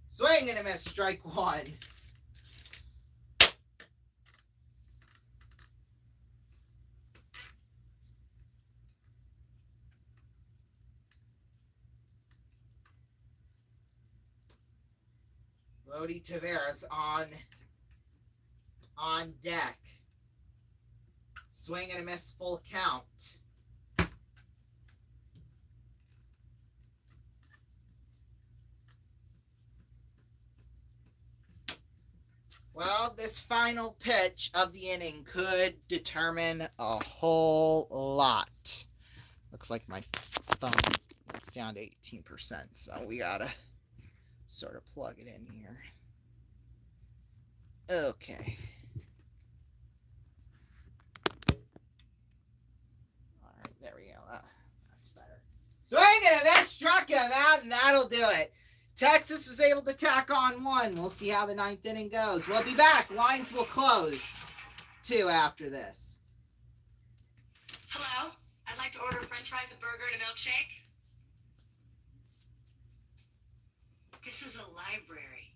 Swing and a miss, strike 1. Lodi Taveras on deck. Swing and a miss, full count. Well, this final pitch of the inning could determine a whole lot. Looks like my phone is down to 18%, so we gotta sort of plug it in here. Okay. Alright, there we go. That's better. Swing and a miss, struck him out, and that'll do it. Texas was able to tack on one. We'll see how the ninth inning goes. We'll be back. Lines will close, too, after this. Hello? I'd like to order french fries, a burger, and a milkshake. This is a library.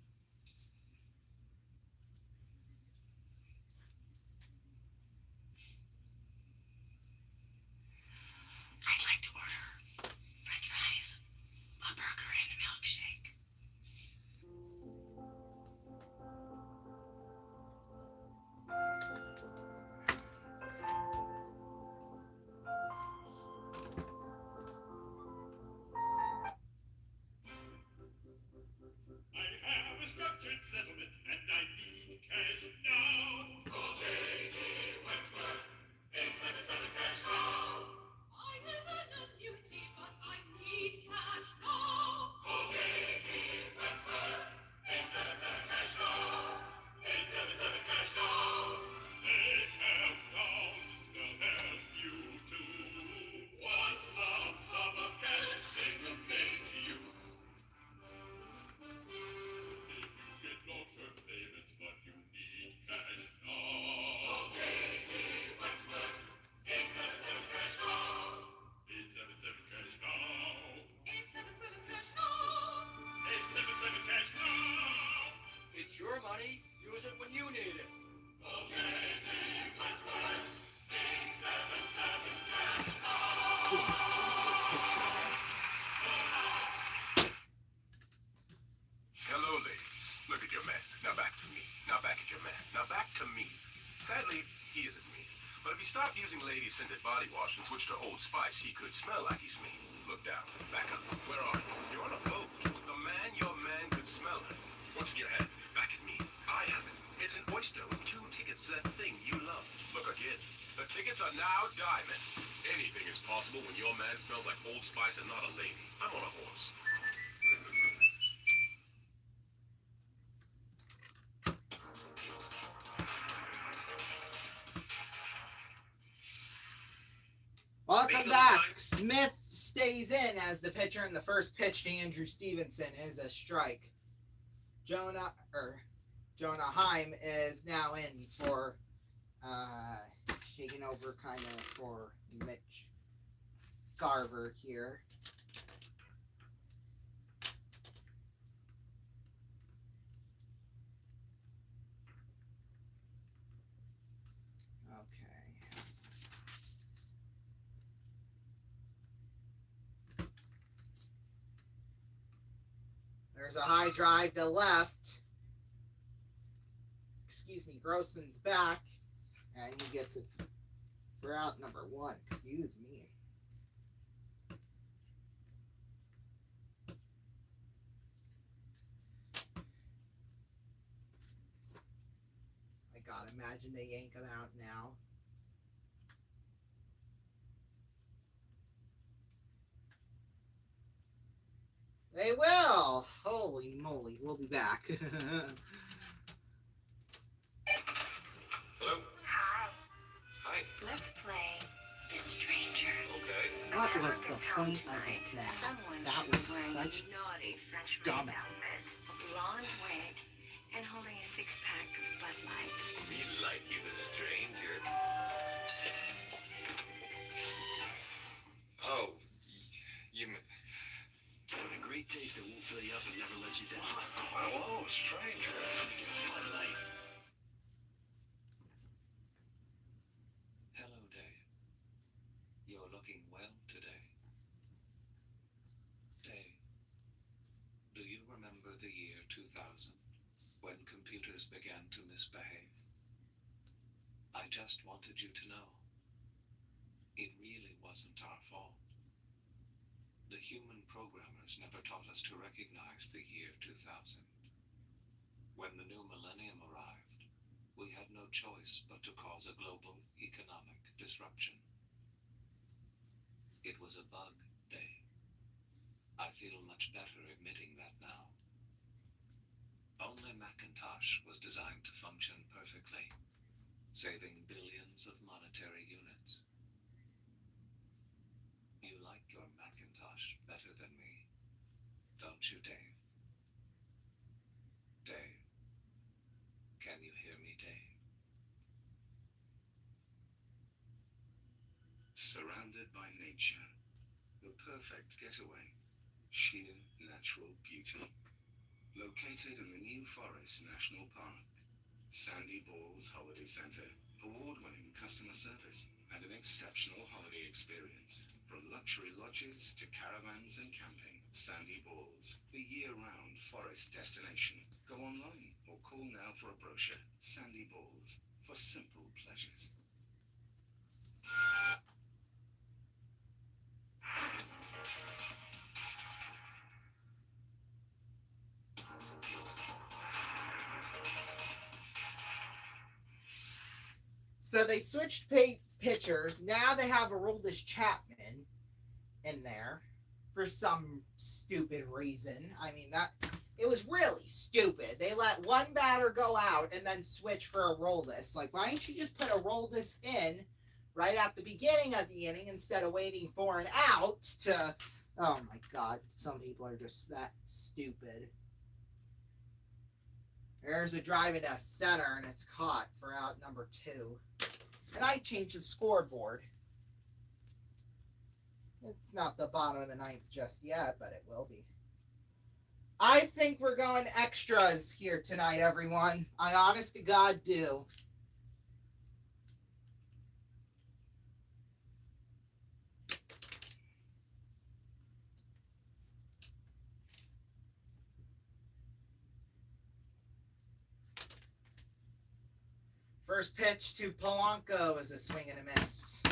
I'd like to order french fries, a burger, and a milkshake. I have a structured settlement and I need cash now. Call J.G. Wentworth, 877 cash now. I have an annuity, but I need cash now. Call J.G. Wentworth, 877 cash now. 877 cash now. They have thousands, they'll help you too. One lump sum of cash, they will pay to you. Get long-term payments, but you need cash now. J.G. Wentworth, 877 cash now. 877 cash now. 877 cash now. 877 cash now. It's your money. Use it when you need it. Call J.G. Wentworth, 877 cash now. Hello, ladies. Look at your man. Now back to me. Now back at your man. Now back to me. Sadly, he isn't me. But if he stopped using lady-scented body wash and switched to Old Spice, he could smell like he's me. Look down. Back up. Where are you? You're on a boat. Your man could smell her. What's in your head? Back at me. I have it. It's an oyster with 2 tickets to that thing you love. Look again. The tickets are now diamond. Anything is possible when your man smells like Old Spice and not a lady. I'm on a horse. Welcome back. Smith stays in as the pitcher, and the first pitch to Andrew Stevenson is a strike. Jonah Heim is now in for shaking over kind of for Mitch Garver here. There's a high drive to left. Grossman's back. And he gets it for out number 1. Excuse me. I gotta imagine they yank him out now. They will! Holy moly, we'll be back. Hello? Hi. Hi. Let's play The Stranger. Okay. What was the point of that? Someone That who's was wearing such a naughty French dumb. maid outfit, a blonde wig, and holding a 6-pack of Bud Light. Me like you, the stranger. Oh, you mean... For the great taste that won't fill you up and never let you down. Hello, stranger. Bud Light. Hello, Dave. You're looking well today. Dave, do you remember the year 2000? began to misbehave. I just wanted you to know. It really wasn't our fault. The human programmers never taught us to recognize the year 2000. When the new millennium arrived, we had no choice but to cause a global economic disruption. It was a bug day. I feel much better admitting that now. Only Macintosh was designed to function perfectly, saving billions of monetary units. You like your Macintosh better than me, don't you, Dave? Dave? Can you hear me, Dave? Surrounded by nature, the perfect getaway, sheer natural beauty. Located in the New Forest National Park, Sandy Balls Holiday Center, award-winning customer service and an exceptional holiday experience. From luxury lodges to caravans and camping, Sandy Balls, the year-round forest destination. Go online or call now for a brochure. Sandy Balls, for simple pleasures. So they switched pitchers. Now they have Aroldis Chapman in there for some stupid reason. I mean, it was really stupid. They let one batter go out and then switch for Aroldis. Like, why didn't you just put Aroldis in right at the beginning of the inning instead of waiting for an out to... Oh my God, some people are just that stupid. There's a drive into center, and it's caught for out number 2. And I changed the scoreboard. It's not the bottom of the 9th just yet, but it will be. I think we're going extras here tonight, everyone. I honest to God do. First pitch to Polanco is a swing and a miss.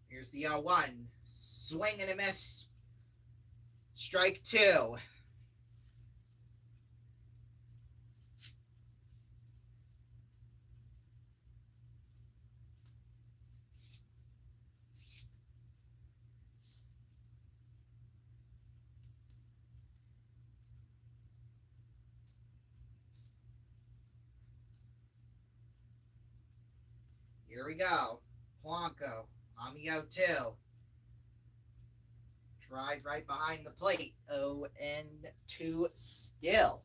Here's the 0-1. Swing and a miss. Strike 2. Here we go. Polanco on the 0-2. Drive right behind the plate. 0-2 still.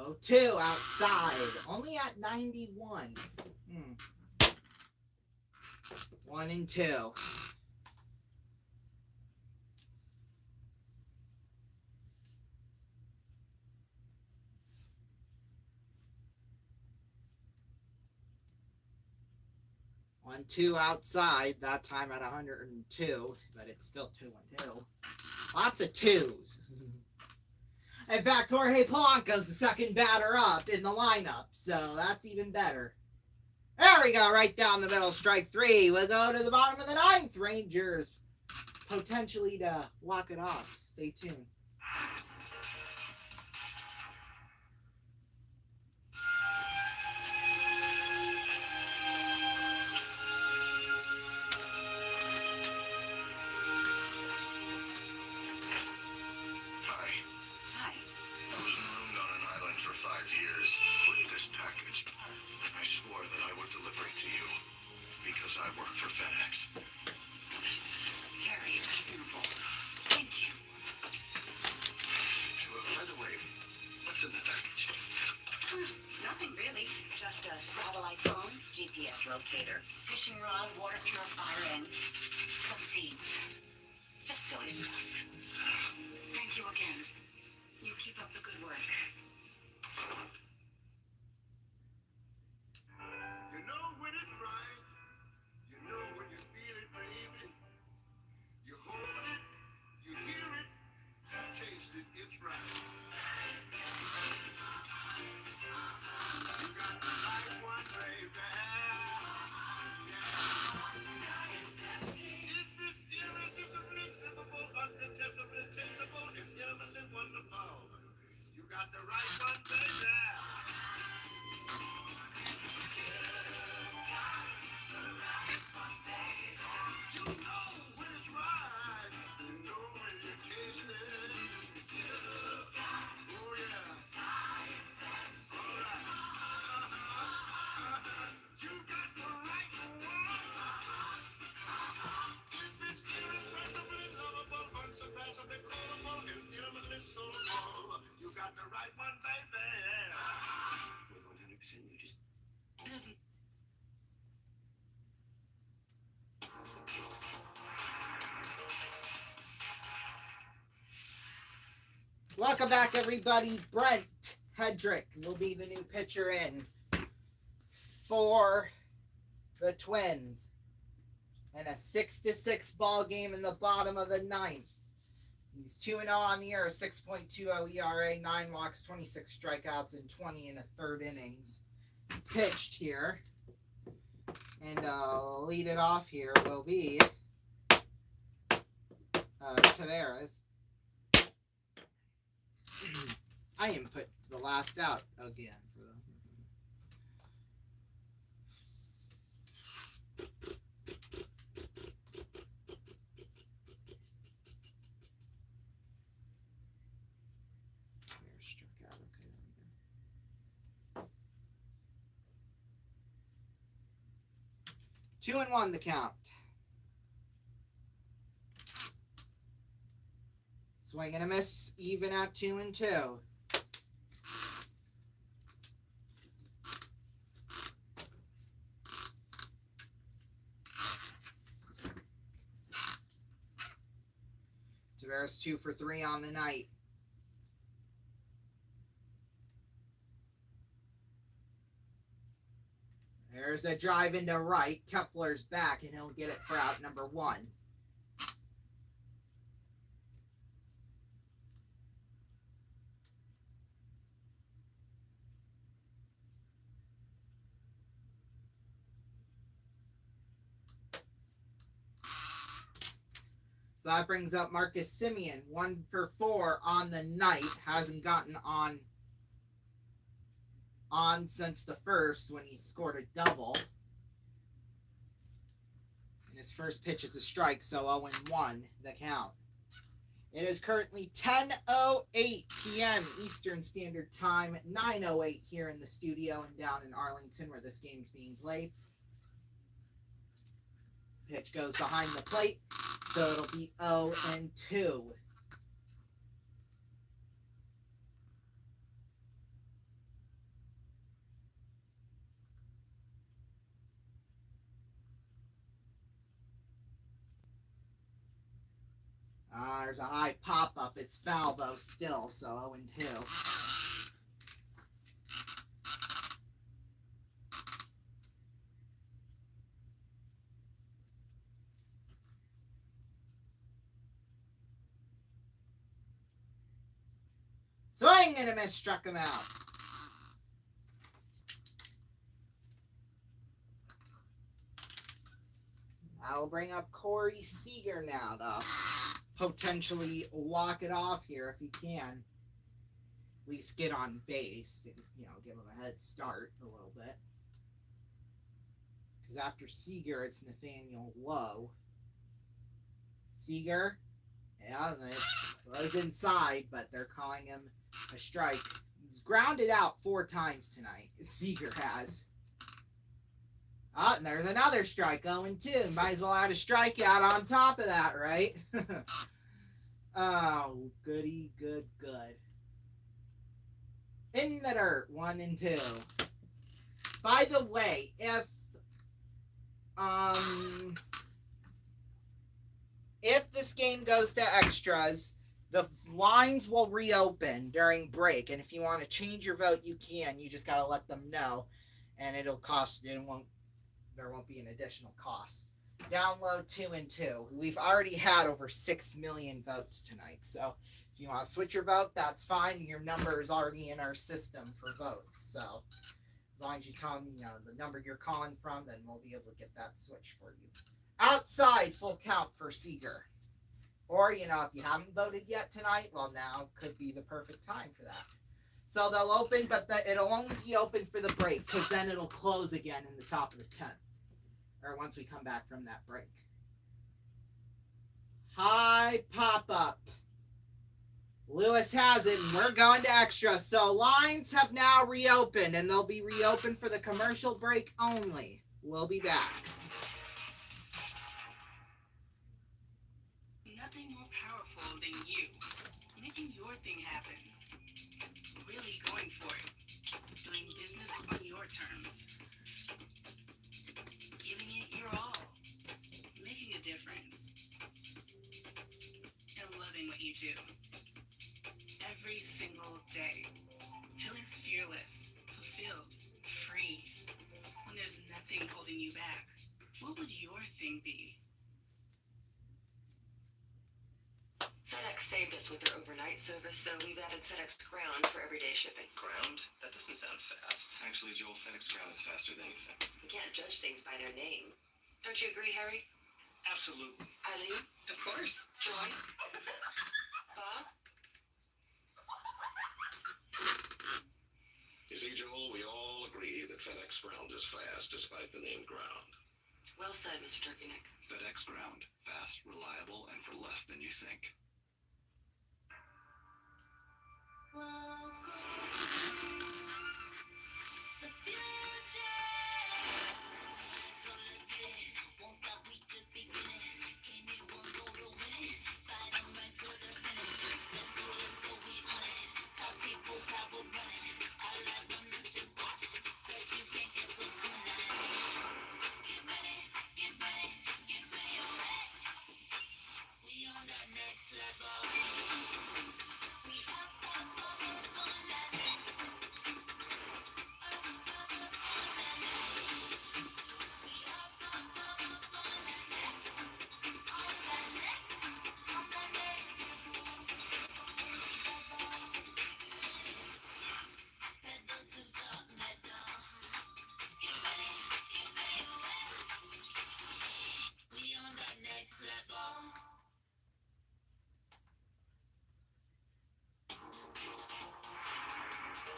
Oh, 2 outside. Only at 91. 1-2. One, 2 outside, that time at 102, but it's still 2-2. Lots of 2s. In fact, Jorge Polanco's the second batter up in the lineup, so that's even better. There we go, right down the middle, strike 3. We'll go to the bottom of the 9th. Rangers potentially to walk it off. Stay tuned. I work for FedEx. That's very admirable. Thank you. By the way, what's in the package? locator, fishing rod, water purifier, and some seeds. Just silly stuff. Thank you again. You keep up the good work. You know when it's right. You know when you feel it, baby. You hold it, you hear it, you taste it, it's right. You got the right one, baby. It's mysterious, it's irresistible, undetectable, tasteable, infinitely wonderful. You got the right one, baby. You know when it's right. You know when you taste it. Oh yeah. All right. You got the right one. It's irrepressibly lovable, unsurpassably callable, infinitely soulful. You got the right one, baby. With 100% you just... There's Welcome back, everybody. Brent Hedrick will be the new pitcher in for the Twins in a 6-6 ball game in the bottom of the ninth. He's 2-0 on the year, 6.20 ERA, 9 walks, 26 strikeouts, and 20 in a third innings pitched here. And lead it off here will be Tavares. I input the last out again for them. Struck out. Okay, there we go. 2-1 the count. Swing and a miss, even at 2-2. Tavares 2 for 3 on the night. There's a drive into right. Kepler's back, and he'll get it for out number 1. So that brings up Marcus Semien, 1 for 4 on the night. Hasn't gotten on since the first when he scored a double. And his first pitch is a strike, so 0-1 the count. It is currently 10:08 p.m. Eastern Standard Time, 9:08 here in the studio and down in Arlington where this game's being played. Pitch goes behind the plate, so it'll be 0-2. There's a high pop-up. It's foul, though, still, so 0-2. Swing and a miss, struck him out. That'll bring up Corey Seager now, though. Potentially walk it off here if he can. At least get on base. Give him a head start a little bit. Because after Seager, it's Nathaniel Lowe. Seager, yeah, it was inside, but they're calling him a strike. He's grounded out 4 times tonight. Seager has. And there's another strike, 0-2. Might as well add a strikeout on top of that, right? Oh, goody, good. In the dirt, 1-2. By the way, if if this game goes to extras, the lines will reopen during break, and if you want to change your vote, you can. You just got to let them know, and it'll cost. There won't be an additional cost. Download 2 and 2. We've already had over 6 million votes tonight, so if you want to switch your vote, that's fine. Your number is already in our system for votes, so as long as you tell them, the number you're calling from, then we'll be able to get that switch for you. Outside, full count for Seeger. Or, if you haven't voted yet tonight, well, now could be the perfect time for that. So they'll open, but it'll only be open for the break, because then it'll close again in the top of the 10th. Or once we come back from that break. High pop-up. Lewis has it, and we're going to extra. So lines have now reopened, and they'll be reopened for the commercial break only. We'll be back. Nothing more powerful than you. Making your thing happen. Really going for it. Doing business on your terms. Giving it your all. Making a difference. And loving what you do. Every single day. Feeling fearless, fulfilled, free. When there's nothing holding you back. What would your thing be? FedEx saved us with their overnight service, so we've added FedEx Ground for everyday shipping. Ground? That doesn't sound fast. Actually, Joel, FedEx Ground is faster than you think. We can't judge things by their name. Don't you agree, Harry? Absolutely. Eileen? Of course. Joy? Bob? You see, Joel, we all agree that FedEx Ground is fast despite the name Ground. Well said, Mr. Turkeyneck. FedEx Ground. Fast, reliable, and for less than you think.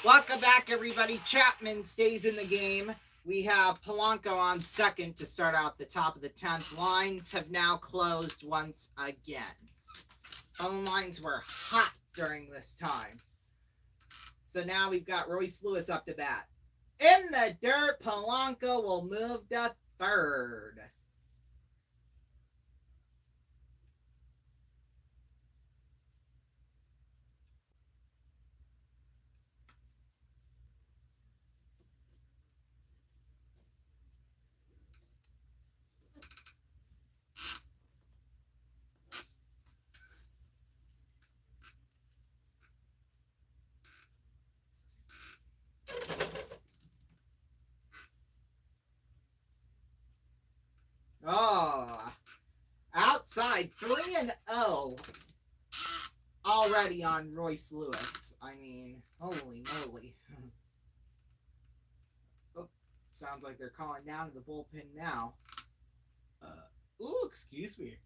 Welcome back, everybody. Chapman stays in the game. We have Polanco on second to start out the top of the 10th. Lines have now closed once again. Phone lines were hot during this time. So now we've got Royce Lewis up to bat. In the dirt, Polanco will move to third. Oh, outside 3-0 already on Royce Lewis. I mean, holy moly. Oh, sounds like they're calling down to the bullpen now. Ooh, excuse me.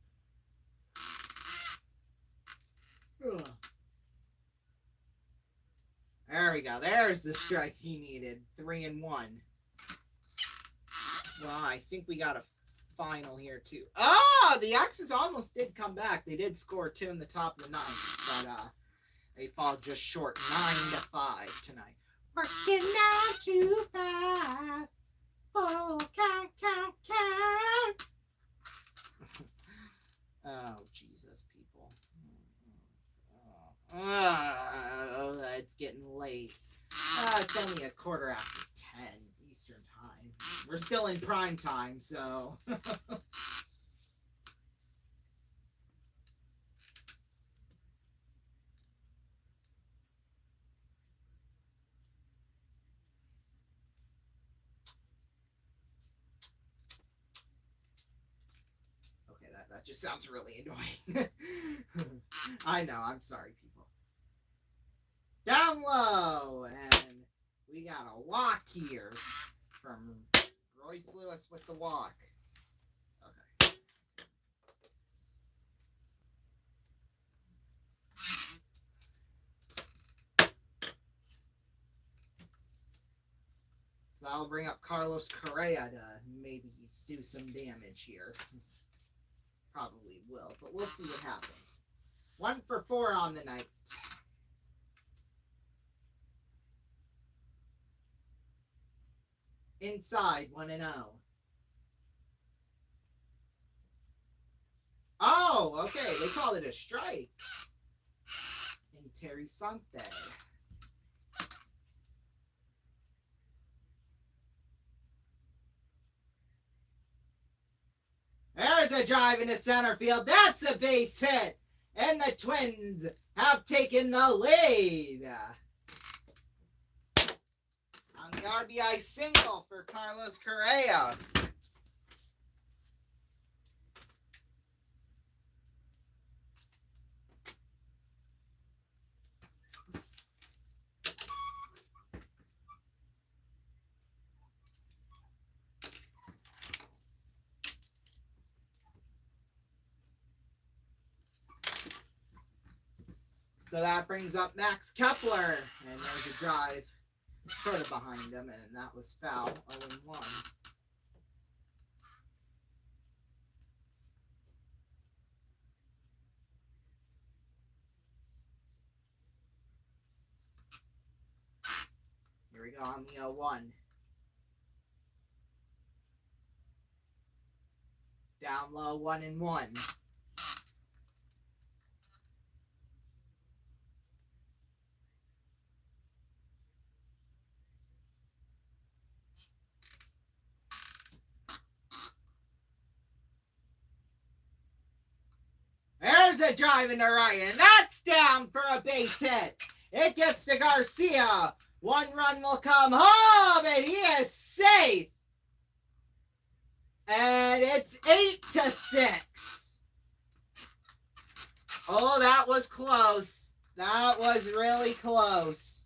Ugh. There we go. There's the strike he needed. 3-1. Well, I think we got a final here too. Oh, the X's almost did come back. They did score 2 in the top of the 9th, but they fall just short 9-5 tonight. Working down to 5. Full count, count, count. Oh, Jesus, people. Oh, it's getting late. It's only 10:15 Eastern time. We're still in prime time, so. Okay, that just sounds really annoying. I know, I'm sorry, people. Down low, and we got a walk here from Royce Lewis with the walk. Okay. So that'll bring up Carlos Correa to maybe do some damage here. Probably will, but we'll see what happens. 1 for 4 on the night. Inside, 1-0. Oh, okay. They called it a strike. Interessante. There's a drive into center field. That's a base hit. And the Twins have taken the lead. On the RBI single for Carlos Correa. So that brings up Max Kepler. And there's a drive sort of behind him, and that was foul. 0-1. Here we go on the 0-1. Down low, 1-1. There's a drive into right, and that's down for a base hit. It gets to Garcia. 1 run will come home, and he is safe. And it's 8-6. Oh, that was close. That was really close.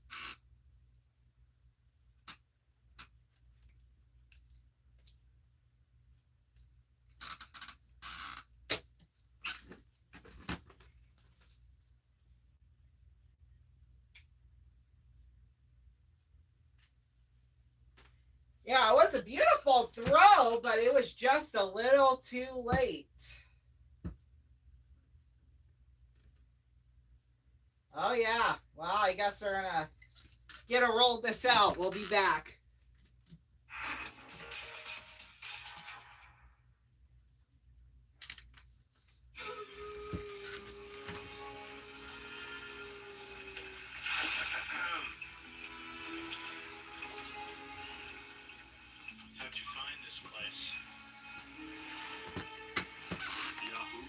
Yeah, it was a beautiful throw, but it was just a little too late. Oh, yeah. Well, I guess they're going to get to roll this out. We'll be back. How'd you find this place? Yahoo.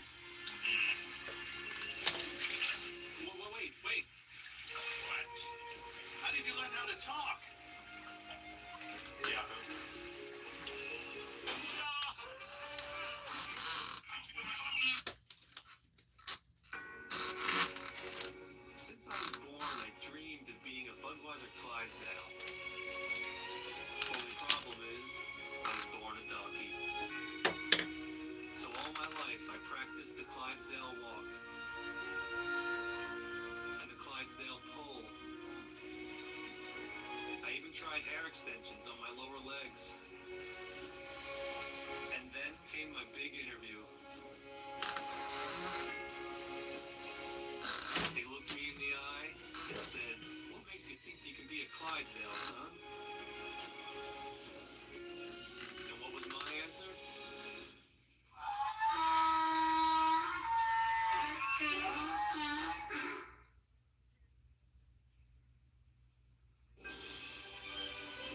Wait. What? How did you learn how to talk? Yahoo. Since I was born, I dreamed of being a Budweiser Clydesdale. Only problem is, I was born a donkey. So all my life, I practiced the Clydesdale walk. And the Clydesdale pull. I even tried hair extensions on my lower legs. And then came my big interview. They looked me in the eye and said, "What makes you think you can be a Clydesdale, son?" And what was my answer?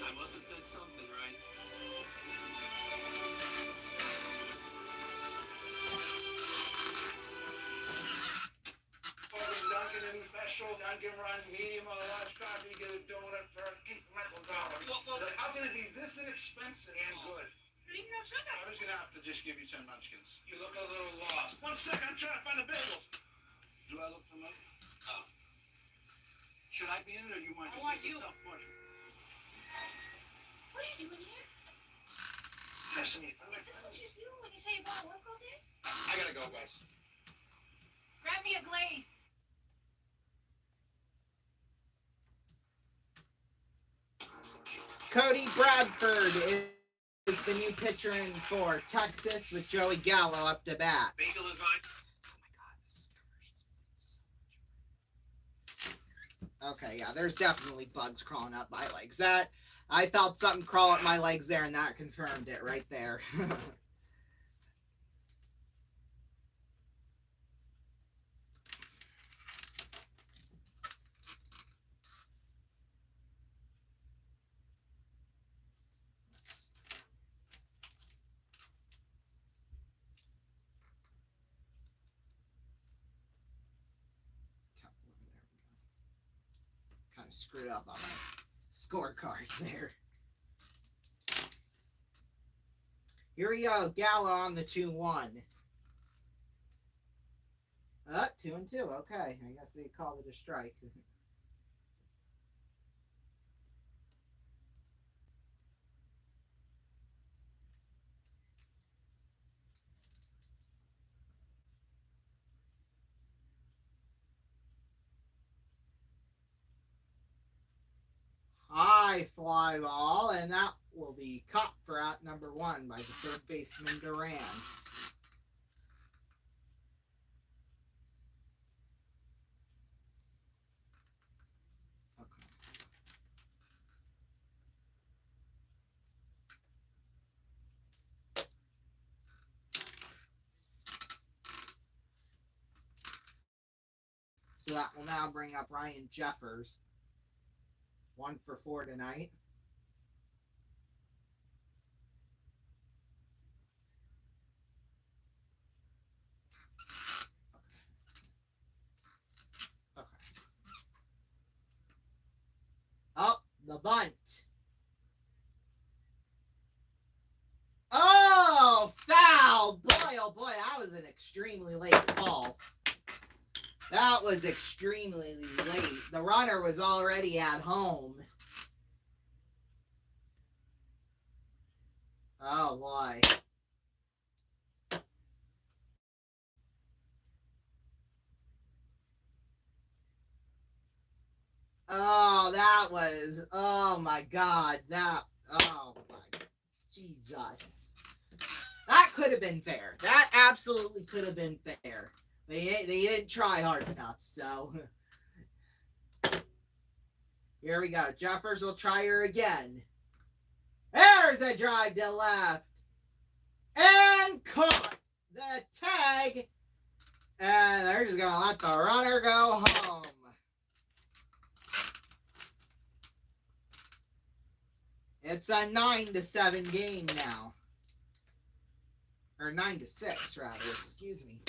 I must have said something, right? Dunkin' Run, medium or large coffee, get a donut for an incremental dollar. Well, how can it be this inexpensive and good? Leave no sugar. I was gonna have to just give you 10 munchkins. You look a little lost. 1 second, I'm trying to find the bagels. Do I look familiar? Should I be in it, or you want I just want as a you. self-portrait? What are you doing here? Listen, Is this what you do when you say you want to work all day? I gotta go, guys. Grab me a glaze. Cody Bradford is the new pitcher in for Texas with Joey Gallo up to bat. Bagel is on. Okay, yeah, there's definitely bugs crawling up my legs. That I felt something crawl up my legs there, and that confirmed it right there. Kind of screwed up on my scorecard there. Here we go. Gallo on the 2-1. 2-2. Okay. I guess they called it a strike. High fly ball, and that will be caught for out number 1 by the third baseman Duran. Okay. So that will now bring up Ryan Jeffers. 1 for 4 tonight. Okay. Oh, the bunt. Oh, foul. Boy, oh boy, that was an extremely late call. That was extremely late. The runner was already at home. Oh, boy. Oh, that was... Oh, my God. Oh, my... Jesus. That could have been fair. That absolutely could have been fair. They didn't try hard enough, so... Here we go. Jeffers will try her again. There's a drive to left. And caught the tag. And they're just going to let the runner go home. It's a 9-7 game now. Or 9-6, rather. Excuse me.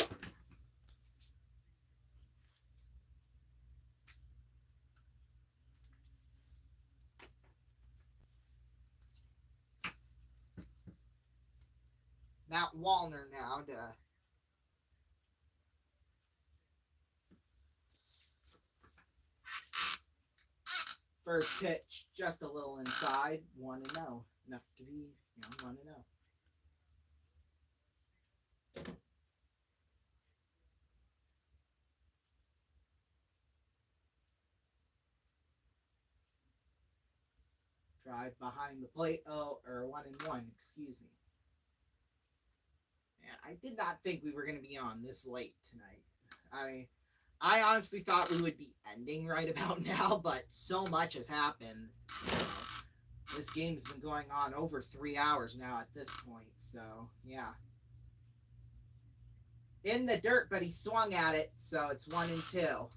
Matt Wallner now to first pitch, just a little inside, 1-0. Enough to be, 1-0. Drive behind the plate, or 1-1, excuse me. Man, I did not think we were going to be on this late tonight. I honestly thought we would be ending right about now, but so much has happened. This game's been going on over 3 hours now at this point, so yeah. In the dirt, but he swung at it, so it's 1-2.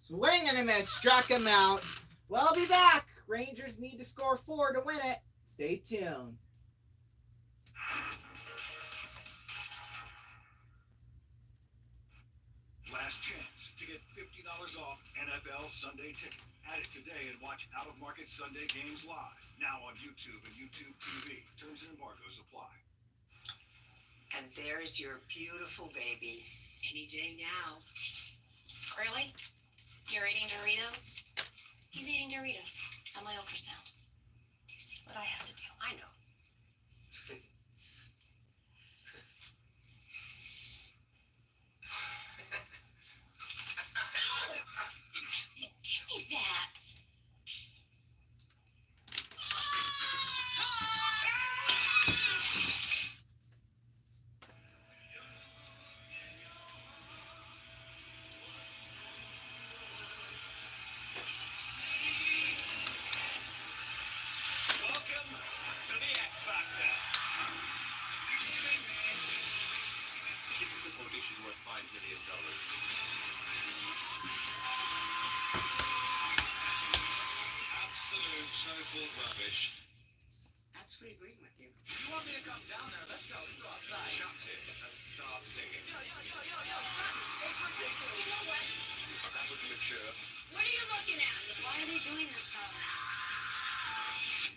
Swing and a miss. Struck him out. We'll be back. Rangers need to score 4 to win it. Stay tuned. Last chance to get $50 off NFL Sunday Ticket. Add it today and watch out-of-market Sunday games live. Now on YouTube and YouTube TV. Terms and embargoes apply. And there's your beautiful baby. Any day now. Really? You're eating Doritos? He's eating Doritos on my ultrasound. Do you see what I have to do? I know. Give me that. Welcome to the X Factor. This is an audition worth $5 million. Absolute total rubbish. Actually agreeing with you. You want me to come down there? Let's go. You go outside. Shut it and start singing. Yo, son. It's ridiculous. You know what? That was mature. What are you looking at? Why are they doing this to us?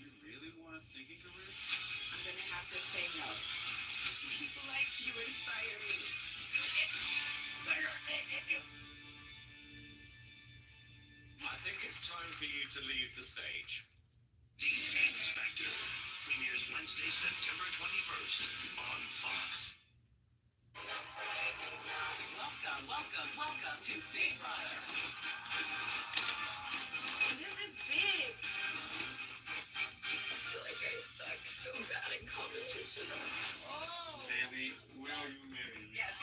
You really want a singing career? I'm gonna have to say no. People like you inspire me. I think it's time for you to leave the stage. The X Factor premieres Wednesday, September 21st on Fox. Welcome to Big Brother. This is big. I feel like I suck so bad in competitions. Oh. Baby, will you marry me? Yes.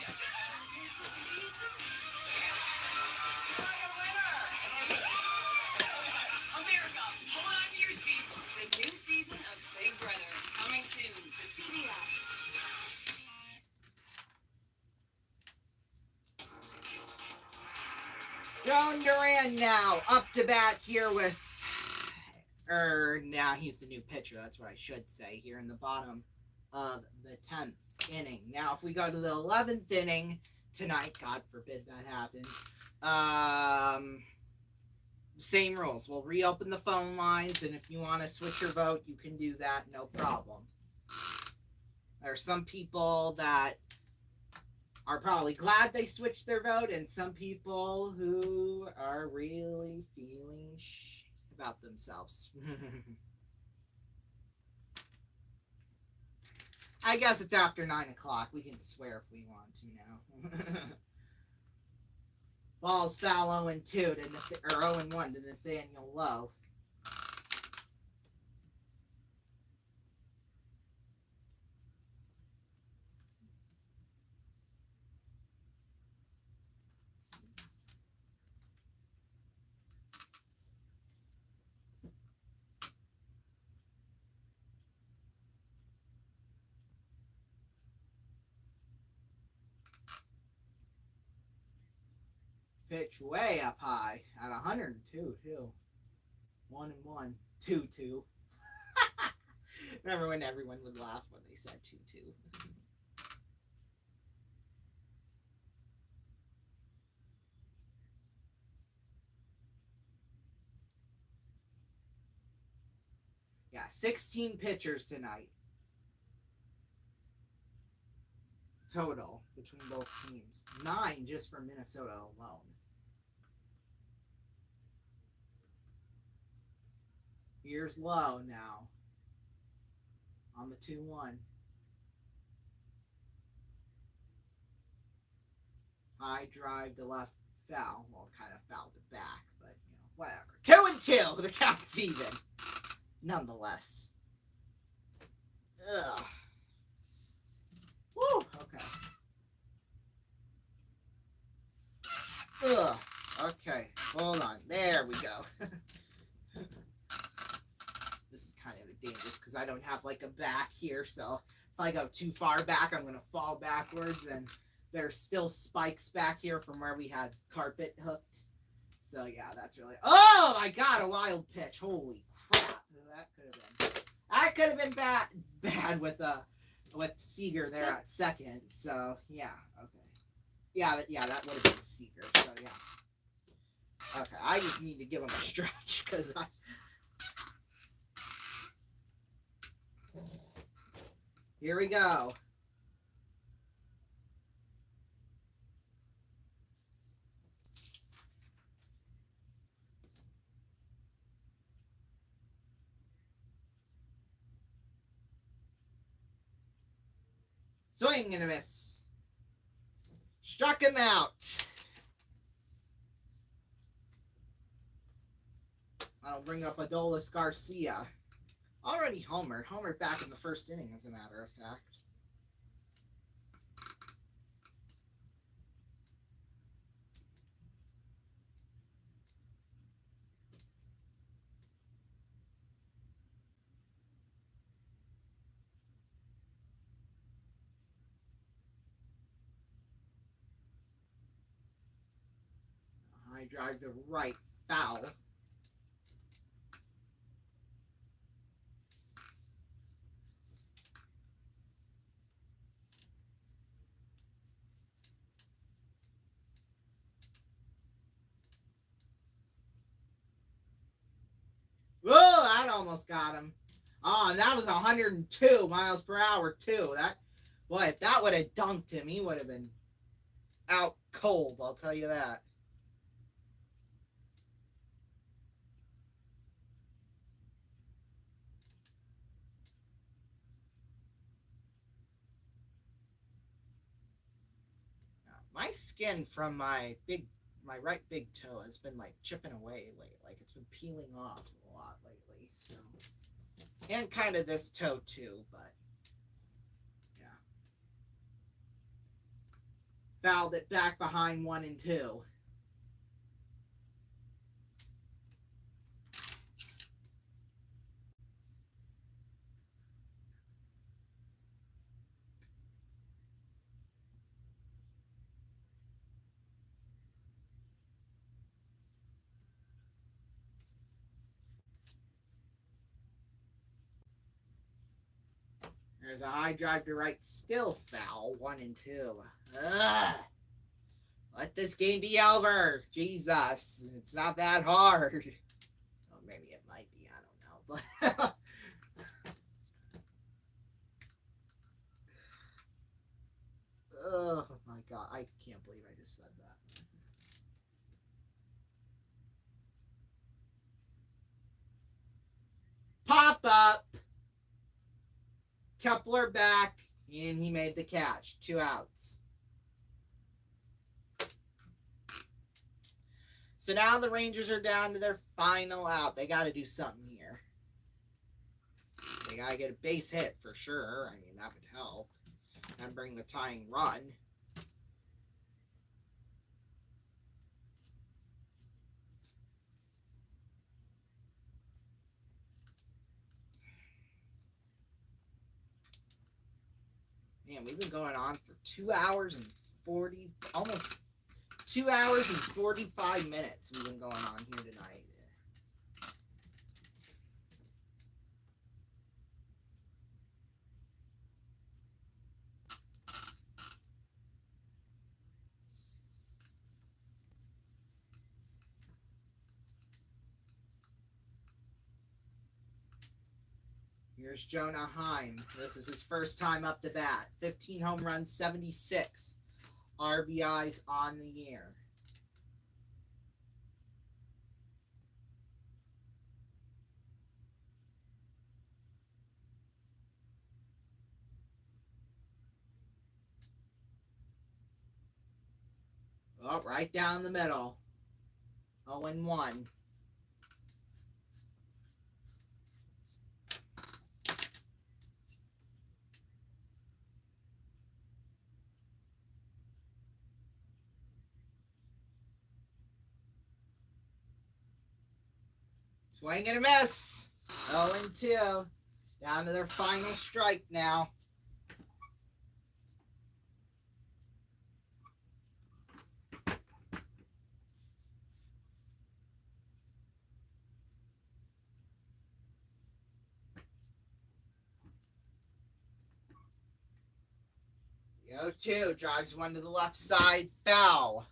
America, hold on to your seats. The new season of Big Brother coming soon to CBS. John Duran now up to bat here with, now he's the new pitcher, that's what I should say, here in the bottom of the 10th inning. Now, if we go to the 11th inning tonight, God forbid that happens, same rules. We'll reopen the phone lines, and if you want to switch your vote, you can do that, no problem. There are some people that are probably glad they switched their vote, and some people who are really feeling about themselves. I guess it's after 9 o'clock. We can swear if we want to now. Balls foul 0-2 to 0-1 to Nathaniel Lowe. Pitch way up high at 102 too. 1-1, 2-2. Remember when everyone would laugh when they said 2-2? Yeah, 16 pitchers tonight. Total between both teams. 9 just for Minnesota alone. Here's Lowe now on the 2-1. High drive to left, foul. Well, kind of fouled it back, but whatever. 2-2. The count's even. Nonetheless. Ugh. Woo. Okay. Ugh. Okay. Hold on. There we go. This is kind of dangerous because I don't have like a back here, so if I go too far back, I'm going to fall backwards, and there's still spikes back here from where we had carpet hooked. So yeah, that's really. Oh my God, a wild pitch! Holy crap! That could have been bad with Seager there at second. So yeah, okay. Yeah, that would have been Seager. So yeah. Okay, I just need to give him a stretch because I. Here we go. Swing and a miss. Struck him out. I'll bring up Adolis Garcia. Already homered. Homered back in the first inning, as a matter of fact. High drive to right. Foul. Whoa, that almost got him. Oh, and that was 102 miles per hour, too. Boy, if that would have dunked him, he would have been out cold, I'll tell you that. My skin from my right big toe has been like chipping away lately. Like it's been peeling off a lot lately. So, and kind of this toe too, but yeah. Fouled it back behind 1 and 2. There's a high drive to right, still foul, 1 and 2. Ugh. Let this game be over. Jesus, it's not that hard. Well, maybe it might be. I don't know, but. Oh my God, I can't believe I just said that. Pop up. Kepler back, and he made the catch. 2 outs. So now the Rangers are down to their final out. They got to do something here. They got to get a base hit for sure. I mean, that would help. And bring the tying run. Man, we've been going on for 2 hours and 40, almost 2 hours and 45 minutes we've been going on here tonight. Here's Jonah Heim. This is his first time up to bat. 15 home runs, 76 RBIs on the year. Oh, right down the middle. 0-1. Swing and a miss. 0-2. Down to their final strike now. 0-2 drives one to the left side, foul.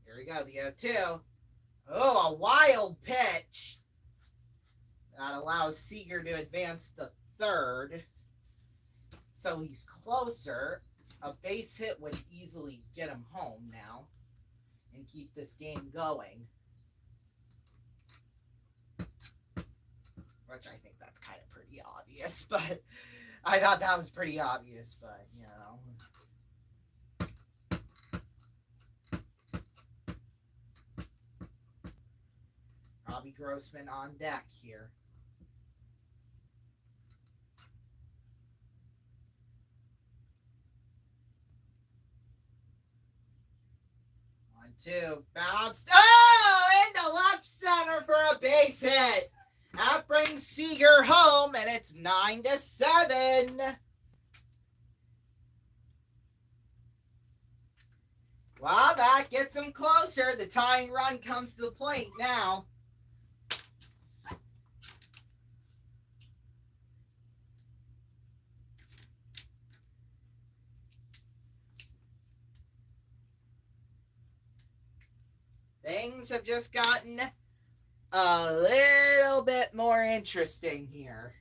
Here we go, the 0-2. Oh, a wild pitch. That allows Seager to advance the third. So he's closer. A base hit would easily get him home now and keep this game going. Which I think that's kind of pretty obvious, but I thought that was pretty obvious, but you know. Robbie Grossman on deck here. On two, bounced. Oh, into left center for a base hit. That brings Seager home, and it's 9-7. Well, that gets him closer. The tying run comes to the plate now. Things have just gotten a little bit more interesting here.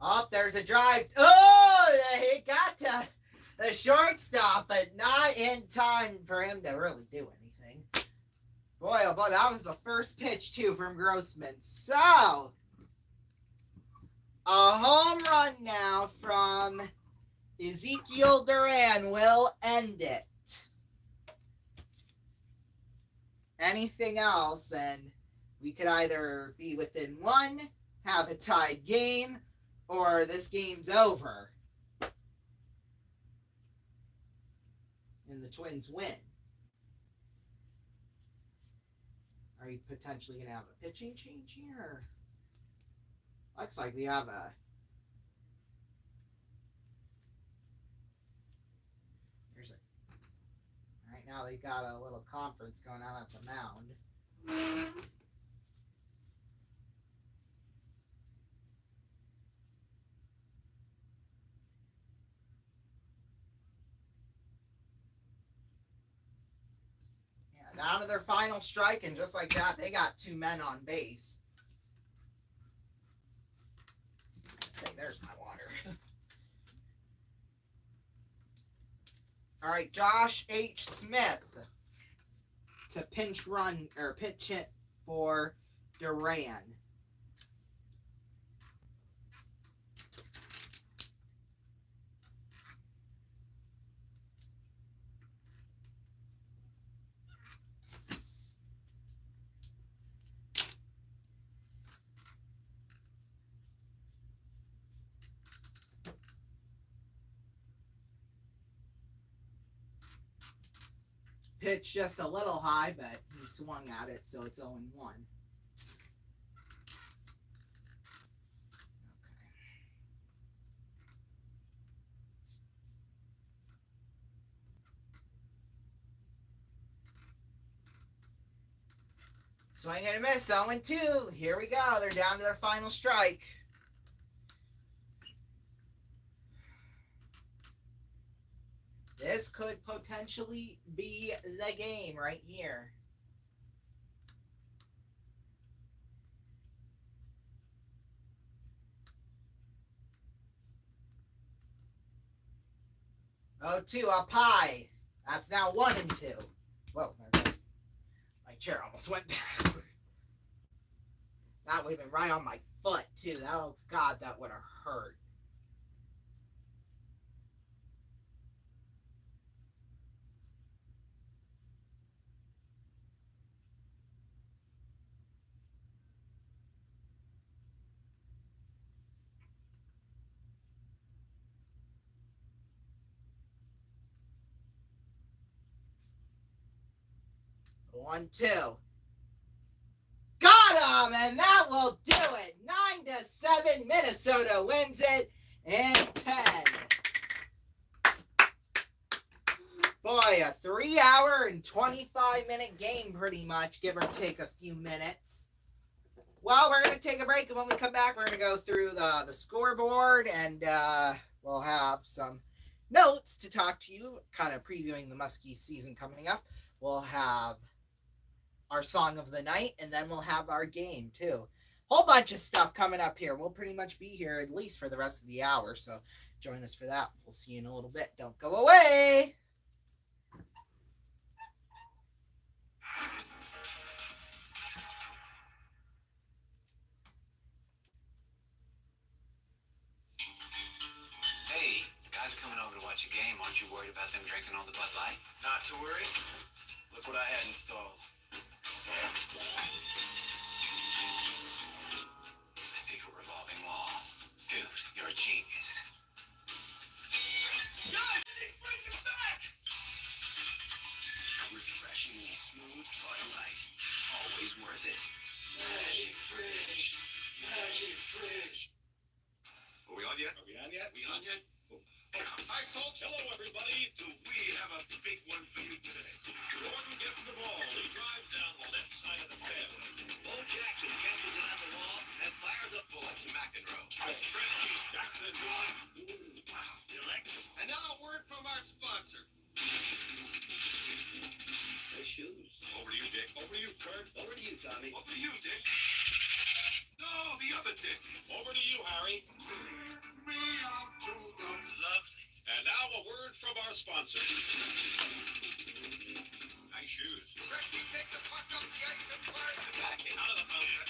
Oh, there's a drive. Oh, he got to the shortstop, but not in time for him to really do anything. Boy, oh boy, that was the first pitch, too, from Grossman. So, a home run now from Ezekiel Duran will end it. Anything else, and we could either be within one, have a tied game, or this game's over. And the Twins win. Are you potentially going to have a pitching change here? Looks like we have a... Right now they got a little conference going on at the mound. Yeah, down to their final strike, and just like that, they got two men on base. Say, there's my water. All right, Josh H. Smith to pinch hit for Duran. Pitch just a little high, but he swung at it, so it's 0-1. Okay. Swing and a miss, 0-2. Here we go. They're down to their final strike. This could potentially be the game right here. Oh, 2 up high. That's now 1-2. Whoa, there goes. My chair almost went back. That would have been right on my foot, too. Oh, God, that would have hurt. 1-2. Got him, and that will do it. 9-7. Minnesota wins it in 10. Boy, a 3-hour and 25-minute game, pretty much, give or take a few minutes. Well, we're going to take a break, and when we come back, we're going to go through the scoreboard, and we'll have some notes to talk to you, kind of previewing the Muskie season coming up. We'll have our song of the night, and then we'll have our game, too. Whole bunch of stuff coming up here. We'll pretty much be here at least for the rest of the hour, so join us for that. We'll see you in a little bit. Don't go away! Hey, the guys coming over to watch a game. Aren't you worried about them drinking all the Bud Light? Not to worry. Look what I had installed. The secret revolving wall. Dude, you're a genius. Guys, the fridge is back! Refreshingly smooth Bud Light. Always worth it. Magic fridge. Magic fridge. Are we on yet? Are we on yet? We on yet? Hi, folks. Hello, everybody. Do we have a big one for you today? Jordan gets the ball. He drives down the left side of the fairway. Bo Jackson catches it on the wall and fires a bullet to McEnroe. Francis Jackson. Wow. You like it? And now a word from our sponsor. Nice shoes. Over to you, Dick. Over to you, Kurt. Over to you, Tommy. Over to you, Dick. No, the other Dick. Over to you, Harry. Me out to the Lovely. And now a word from our sponsor. Nice shoes. Gretzky takes the puck up the ice and fires it back in. Out of the fountain.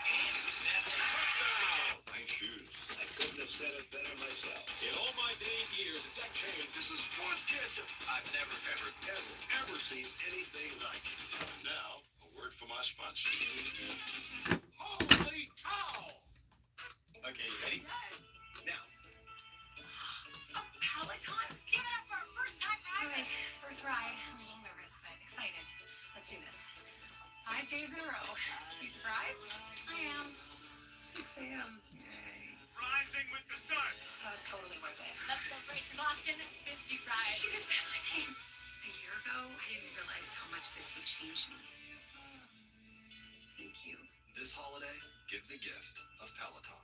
And snaps it. Touchdown. Nice shoes. I couldn't have said it better myself. In all my dang years, decades, this is sportscaster. I've never, ever seen anything like it. And now, a word from our sponsor. Holy cow! Okay, you ready? Now. Peloton? Give it up for our first time All ride. right, first ride. I'm a little nervous, but excited. Let's do this. 5 days in a row. You surprised? I am. 6 a.m. Yay. rising with the sun. That was totally worth it. Let's go race in Boston. 50 ride. She just said my name. A year ago, I didn't realize how much this would change me. Thank you. This holiday, give the gift of Peloton.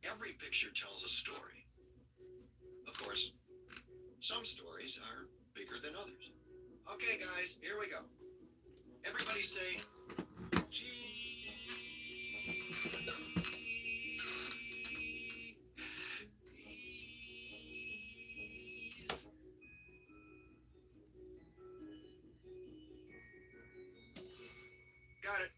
Every picture tells a story. Of course, some stories are bigger than others. Okay, guys, here we go. Everybody say, cheese. Got it.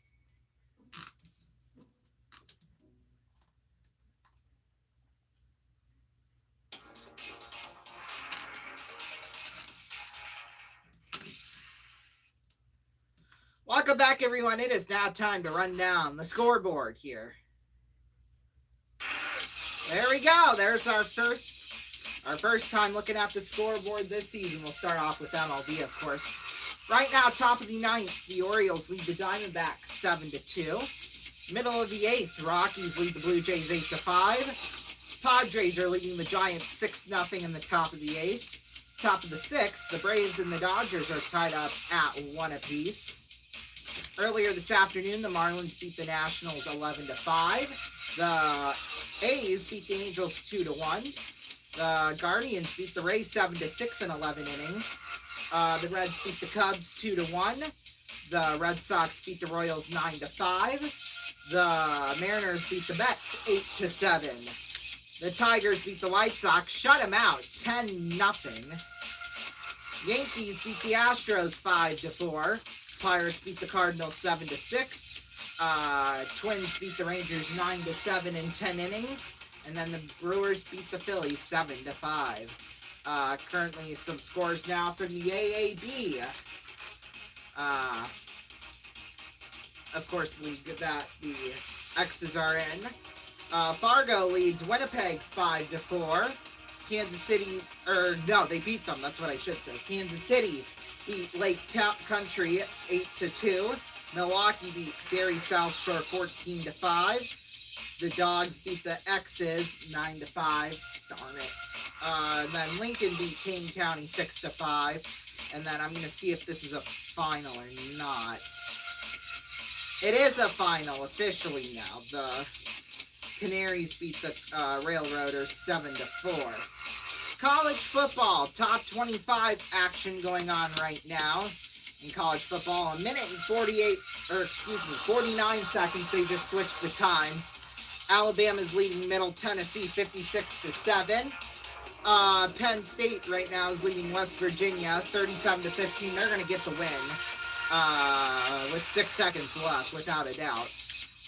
Welcome back, everyone. It is now time to run down the scoreboard here. There we go. There's our first time looking at the scoreboard this season. We'll start off with MLB, of course. Right now, top of the ninth, the Orioles lead the Diamondbacks 7-2. Middle of the eighth, Rockies lead the Blue Jays 8-5. Padres are leading the Giants 6-0 in the top of the eighth. Top of the sixth, the Braves and the Dodgers are tied up at 1 apiece. Earlier this afternoon, the Marlins beat the Nationals 11-5. The A's beat the Angels 2-1. The Guardians beat the Rays 7-6 in 11 innings. The Reds beat the Cubs 2-1. The Red Sox beat the Royals 9-5. The Mariners beat the Mets 8-7. The Tigers beat the White Sox, shut them out 10-0. Yankees beat the Astros 5-4. Pirates beat the Cardinals 7-6. Twins beat the Rangers 9-7 in 10 innings. And then the Brewers beat the Phillies 7-5. Currently some scores now from the AAB. Of course, the league that the X's are in. Fargo leads Winnipeg 5-4. Kansas City, or no, they beat them. That's what I should say. Kansas City beat Lake Country 8-2. Milwaukee beat Barry South Shore 14-5. The Dogs beat the X's 9-5. Darn it. Then Lincoln beat Kane County 6-5. And then I'm going to see if this is a final or not. It is a final officially now. The Canaries beat the Railroaders 7-4. College football, top 25 action going on right now in college football. 49 seconds. They just switched the time. Alabama's leading Middle Tennessee 56-7. Penn State right now is leading West Virginia 37-15. They're going to get the win with 6 seconds left, without a doubt.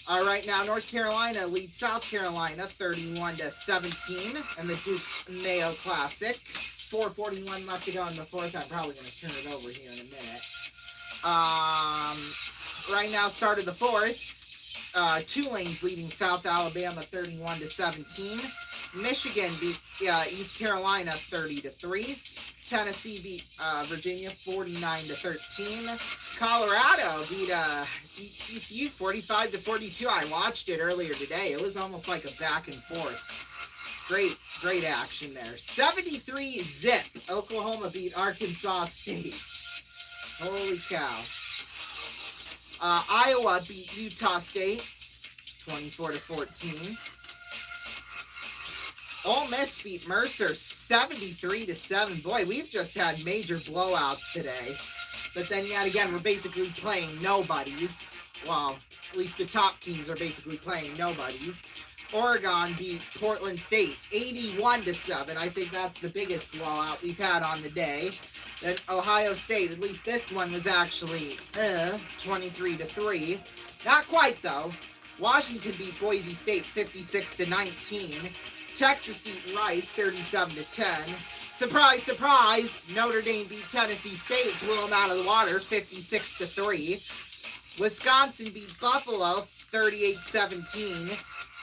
Right now, North Carolina leads South Carolina 31-17 in the Duke's Mayo Classic. 4:41 left to go in the fourth. I'm probably going to turn it over here in a minute. Right now, start of the fourth. Tulane's leading South Alabama 31-17. Michigan beat East Carolina 30-3. Tennessee beat Virginia 49-13. Colorado beat TCU 45-42. I watched it earlier today. It was almost like a back and forth. Great action there. 73-zip. Oklahoma beat Arkansas State. Holy cow. Iowa beat Utah State 24-14. Ole Miss beat Mercer 73-7. Boy, we've just had major blowouts today. But then yet again, we're basically playing nobodies. Well, at least the top teams are basically playing nobodies. Oregon beat Portland State 81-7. I think that's the biggest blowout we've had on the day. Then Ohio State, at least this one was actually 23-3. Not quite though. Washington beat Boise State 56-19. Texas beat Rice 37-10. Surprise, surprise! Notre Dame beat Tennessee State, blew them out of the water 56-3. Wisconsin beat Buffalo 38-17.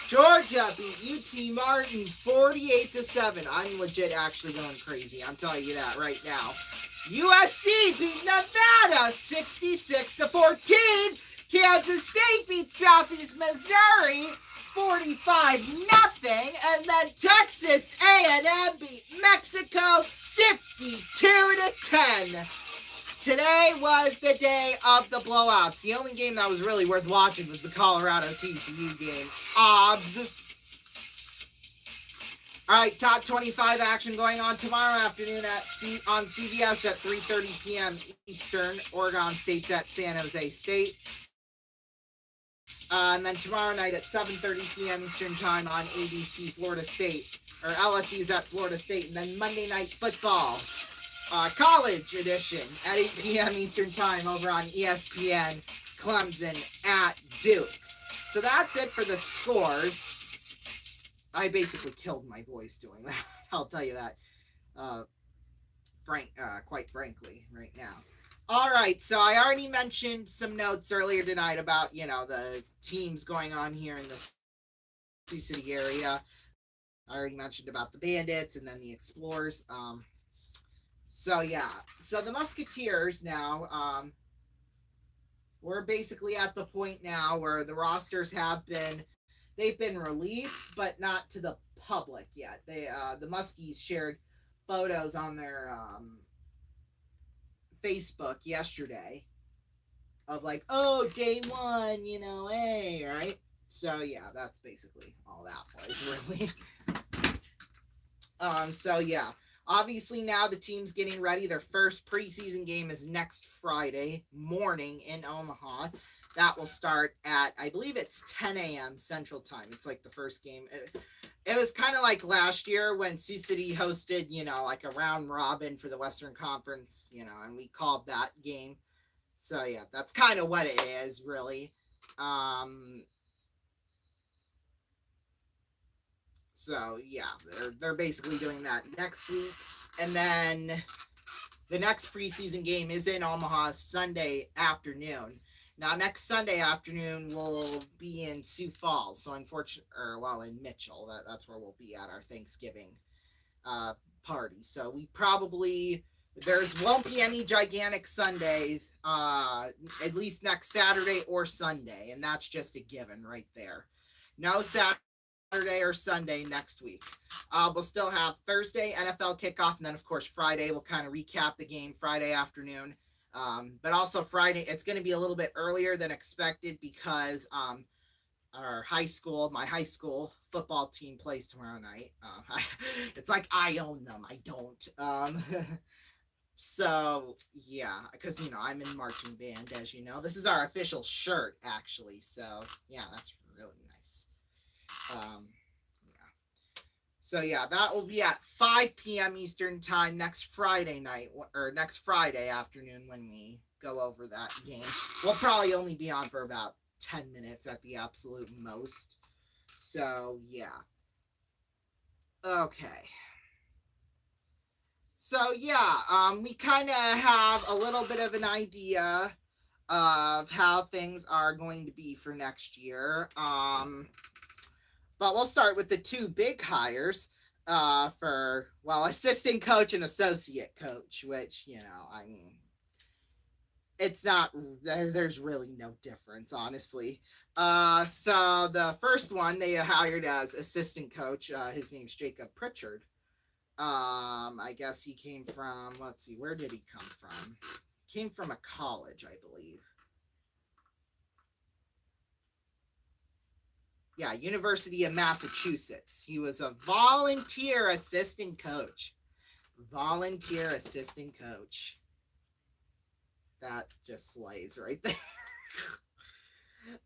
Georgia beat UT Martin 48-7. I'm legit actually going crazy. I'm telling you that right now. USC beat Nevada 66-14. Kansas State beat Southeast Missouri 45-0. And then Texas A&M beat Mexico 52-10. Today was the day of the blowouts. The only game that was really worth watching was the Colorado TCU game. OBS. All right, top 25 action going on tomorrow afternoon on CBS at 3:30 p.m. Eastern. Oregon State's at San Jose State. And then tomorrow night at 7:30 p.m. Eastern Time on ABC, Florida State. Or LSU's at Florida State. And then Monday Night Football. College edition at 8 p.m. Eastern Time over on ESPN, Clemson at Duke. So that's it for the scores. I basically killed my voice doing that. I'll tell you that, quite frankly, right now. All right, so I already mentioned some notes earlier tonight about, the teams going on here in the Sioux City area. I already mentioned about the Bandits and then the Explorers. So the Musketeers now, we're basically at the point now where the rosters they've been released, but not to the public yet. The Muskies shared photos on their Facebook yesterday of like, oh, day one, hey, right? So yeah, that's basically all that was really. Obviously now the team's getting ready. Their first preseason game is next Friday morning in Omaha. That will start at, I believe it's 10 a.m. Central Time. It's like the first game. It was kind of like last year when Sioux City hosted, like a round robin for the Western Conference, and we called that game. So yeah, that's kind of what it is, really. So yeah, they're basically doing that next week. And then the next preseason game is in Omaha Sunday afternoon. Now next Sunday afternoon we'll be in Sioux Falls. So in Mitchell. That's where we'll be at our Thanksgiving party. So we probably, won't be any gigantic Sundays, at least next Saturday or Sunday, and that's just a given right there. No Saturday or Sunday next week. We'll still have Thursday NFL kickoff, and then of course Friday we'll kind of recap the game Friday afternoon. But also Friday, it's going to be a little bit earlier than expected because my high school football team plays tomorrow night. It's like I own them. I don't. So yeah, because I'm in marching band, as you know. This is our official shirt, actually. So yeah, that's really nice. Yeah. So yeah, that will be at 5 p.m. Eastern time next Friday night, or next Friday afternoon when we go over that game. We'll probably only be on for about 10 minutes at the absolute most. So yeah. Okay. So yeah, we kind of have a little bit of an idea of how things are going to be for next year. But we'll start with the two big hires for, assistant coach and associate coach, which, I mean, it's not, there's really no difference, honestly. So the first one they hired as assistant coach, his name's Jacob Pritchard. I guess he came from, let's see, where did he come from? Came from a college, I believe. Yeah, University of Massachusetts. He was a volunteer assistant coach. Volunteer assistant coach. That just slays right there.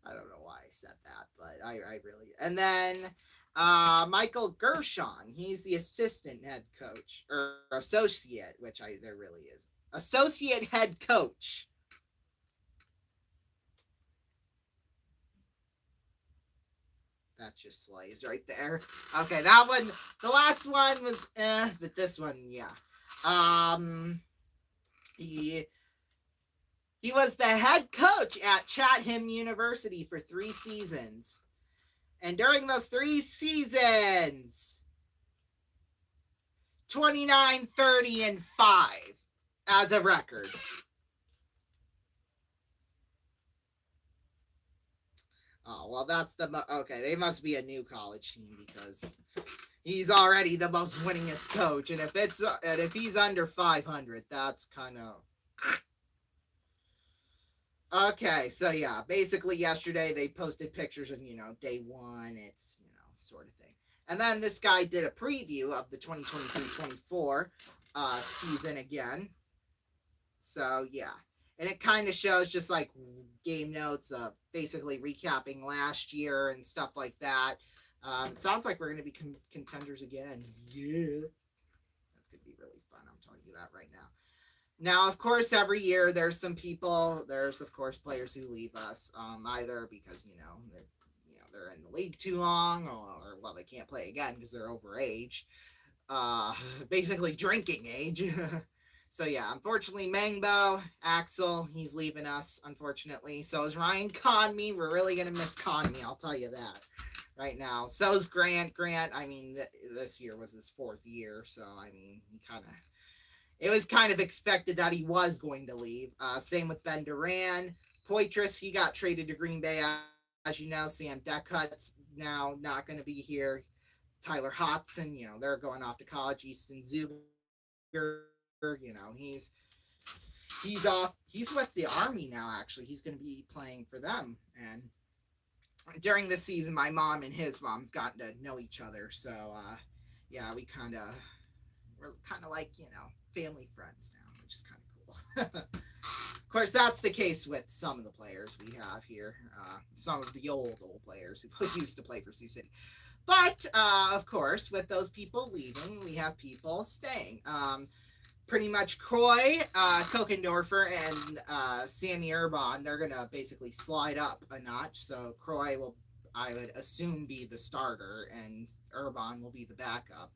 I don't know why I said that, but I really... And then Michael Gershon. He's the assistant head coach. Or associate, which there really is. Associate head coach. That just slays right there. Okay, that one, the last one was but this one, yeah. He was the head coach at Chatham University for 3 seasons. And during those 3 seasons, 29, 30, and 5 as a record. Oh, well, that's okay, they must be a new college team because he's already the most winningest coach. And if he's under 500, that's kind of... Okay, so yeah, basically yesterday they posted pictures of, day one, it's, sort of thing. And then this guy did a preview of the 2023-24 season again. So yeah, and it kind of shows just like game notes of basically recapping last year and stuff like that. It sounds like we're going to be contenders again. Yeah. That's going to be really fun. I'm telling you that right now. Now, of course, every year there's of course players who leave us, either because, they're in the league too long, or they can't play again because they're overage. Basically drinking age. So yeah, unfortunately, Mangbo, Axel, he's leaving us, unfortunately. So is Ryan Conmey. We're really going to miss Conmey, I'll tell you that right now. So is Grant. I mean, this year was his 4th year, so, I mean, it was kind of expected that he was going to leave. Same with Ben Duran. Poitras, he got traded to Green Bay, as you know. Sam Decut's now not going to be here. Tyler Hodson, they're going off to college. Easton Zuger, he's off. He's with the Army now, actually. He's going to be playing for them. And during this season, my mom and his mom have gotten to know each other. So, yeah, we're kind of like, family friends now, which is kind of cool. Of course, that's the case with some of the players we have here. Some of the old players who used to play for Sioux City. But, of course, with those people leaving, we have people staying. Pretty much Croy, Kokendorfer, and Sammy Urbon, they're going to basically slide up a notch. So Croy will, I would assume, be the starter, and Urbon will be the backup.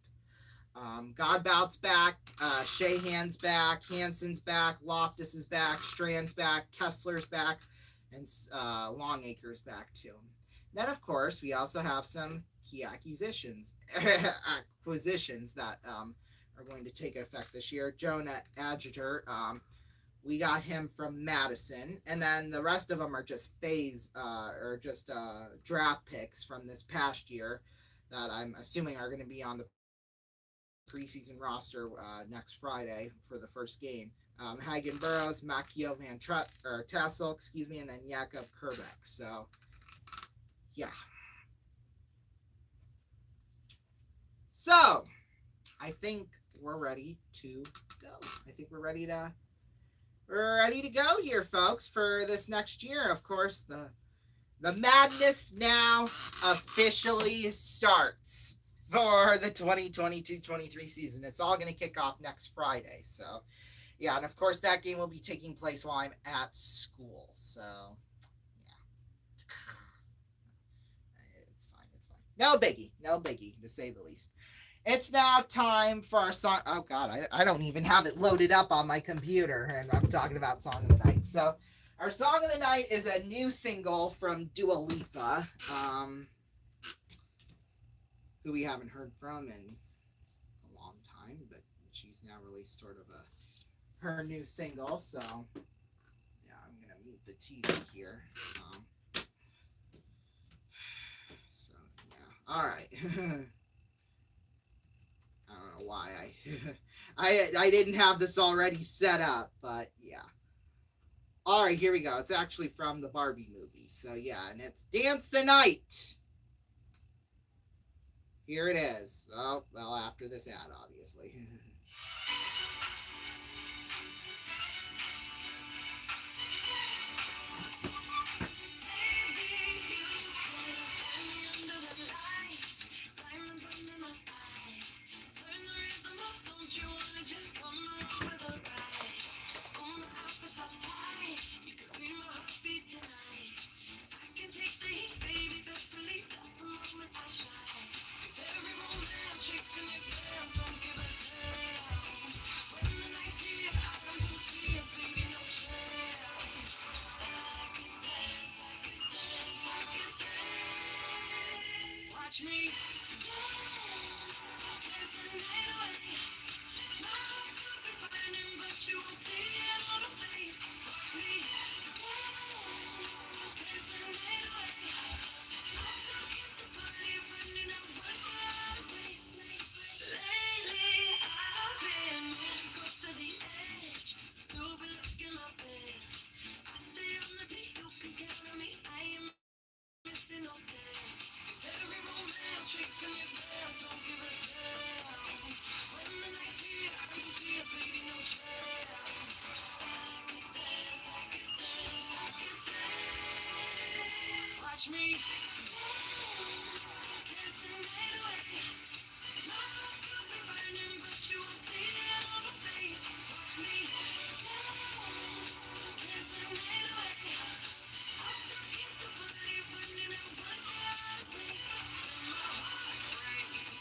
Godbout's back, Shahan's back, Hansen's back, Loftus is back, Strand's back, Kessler's back, and Longacre's back too. Then, of course, we also have some key acquisitions that are going to take effect this year. Jonah Adjutor, we got him from Madison, and then the rest of them are just draft picks from this past year that I'm assuming are going to be on the preseason roster next Friday for the first game. Hagen Burrows, Makio Van Tassel, and then Jakob Kerbeck. So, yeah. So, I think we're ready to go. I think we're ready to go here, folks, for this next year. Of course, the madness now officially starts for the 2022-23 season. It's all going to kick off next Friday. So, yeah, and of course that game will be taking place while I'm at school. So, yeah. It's fine. No biggie, to say the least. It's now time for our song. Oh, God, I don't even have it loaded up on my computer, and I'm talking about Song of the Night. So, our Song of the Night is a new single from Dua Lipa, who we haven't heard from in a long time, but she's now released sort of her new single. So, yeah, I'm going to mute the TV here. So, yeah. All right. I don't know why I didn't have this already set up, but yeah. All right, here we go. It's actually from the Barbie movie. So yeah, and it's Dance the Night. Here it is. Oh, well, after this ad, obviously. Watch me dance, dance the night away. My heart could be burning, but you won't see it on my face. Watch me dance, dance the night away. I'll still keep the party running and work without a waste. Lately, I've been moving close to the edge. Still be looking my best. I stay on the beat, you can count on me. I am missing no steps. Every romance shakes in your pants, don't give a damn. When the night's here, I can do tears, baby, no chance. I can dance, I can dance, I can dance. Watch me dance, dance the night away. My heart could be burning, but you won't see it on my face. Watch me dance, dance the night away. I'll still keep the party running and work without a waste. My heart breaks,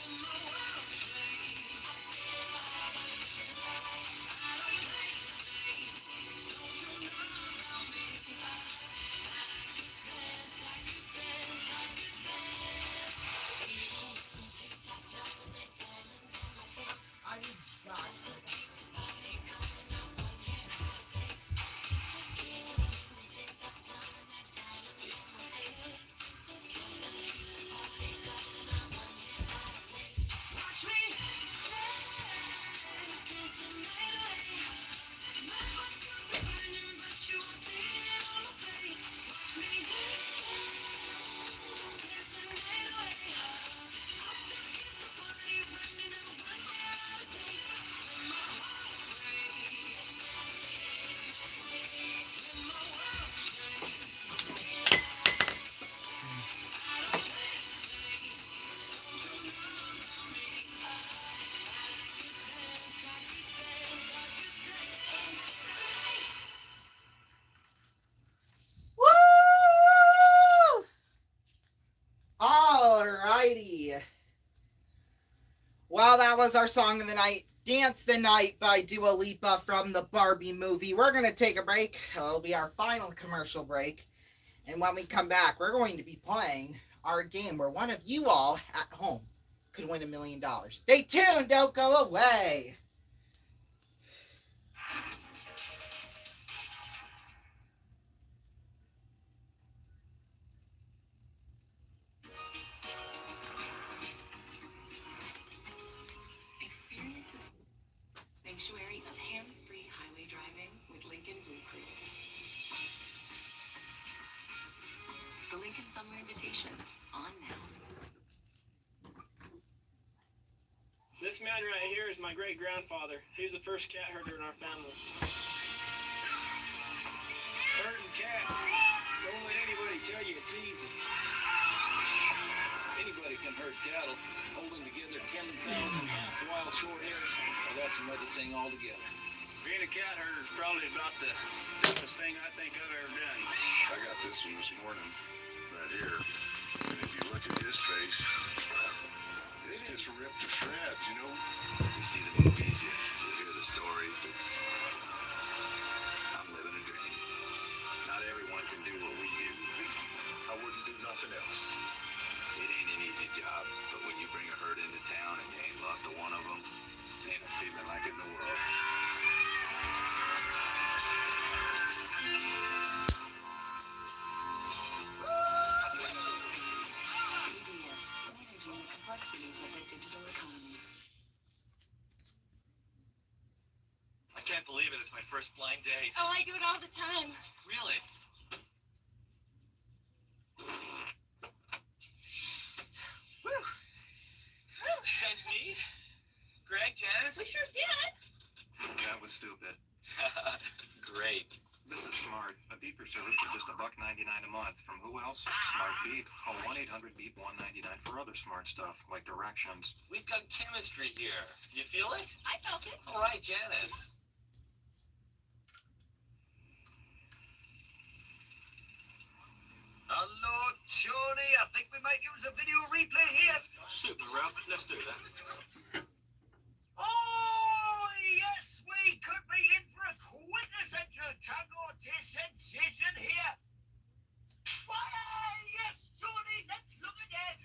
and my world shakes. I don't play it safe. Don't you know about me? I could dance, I could dance, I could dance. Even takes off now and they diamonds on my face. I need God. So keep the party going, I want it out of place. Watch me dance, dance the night away. My heart could be burning, but you won't see it on my face. Watch me dance, dance the night away. I'll still keep the party running and work without a waste. When my heart breaks, when my world shakes. I don't play it safe. Don't you know about me? I could dance, I could dance, I could dance. Woo! Alrighty. Well, that was our Song of the Night, Dance the Night by Dua Lipa from the Barbie movie. We're going to take a break. It'll be our final commercial break. And when we come back, we're going to be playing our game where one of you all at home could win $1 million. Stay tuned, don't go away. Experience the sanctuary of hands-free highway driving with Lincoln Blue Cruise. The Lincoln Summer Invitation, on now. This man right here is my great-grandfather. He's the first cat herder in our family. Herding cats. Don't let anybody tell you it's easy. Anybody can herd cattle. Holding together 10,000 wild short hairs, well, that's another thing altogether. Being a cat herder is probably about the toughest thing I think I've ever done. I got this one this morning, right here. And if you look at his face, it's just ripped to shreds, you know? You see the movies, you hear the stories, I'm living a dream. Not everyone can do what we do. I wouldn't do nothing else. It ain't an easy job, but when you bring a herd into town and you ain't lost a one of them, ain't a feeling like it in the world. EDS, managing the complexities of the digital economy. I can't believe it. It's my first blind date. Oh, I do it all the time. Really? Whew. Thanks, me. Greg, Janice. We sure did. That was stupid. Great. This is Smart, a beeper service for just $1.99 a month. From who else? Smart Beep. Call 1-800-BEEP-199 for other smart stuff, like directions. We've got chemistry here. You feel it? I felt it. All right, Janice. Hello, Johnny. I think we might use a video replay here. Super, Ralph. Let's do that. Oh, yes, we could be in for a quintessential tango sensation here. Why, yes, Johnny, let's look again.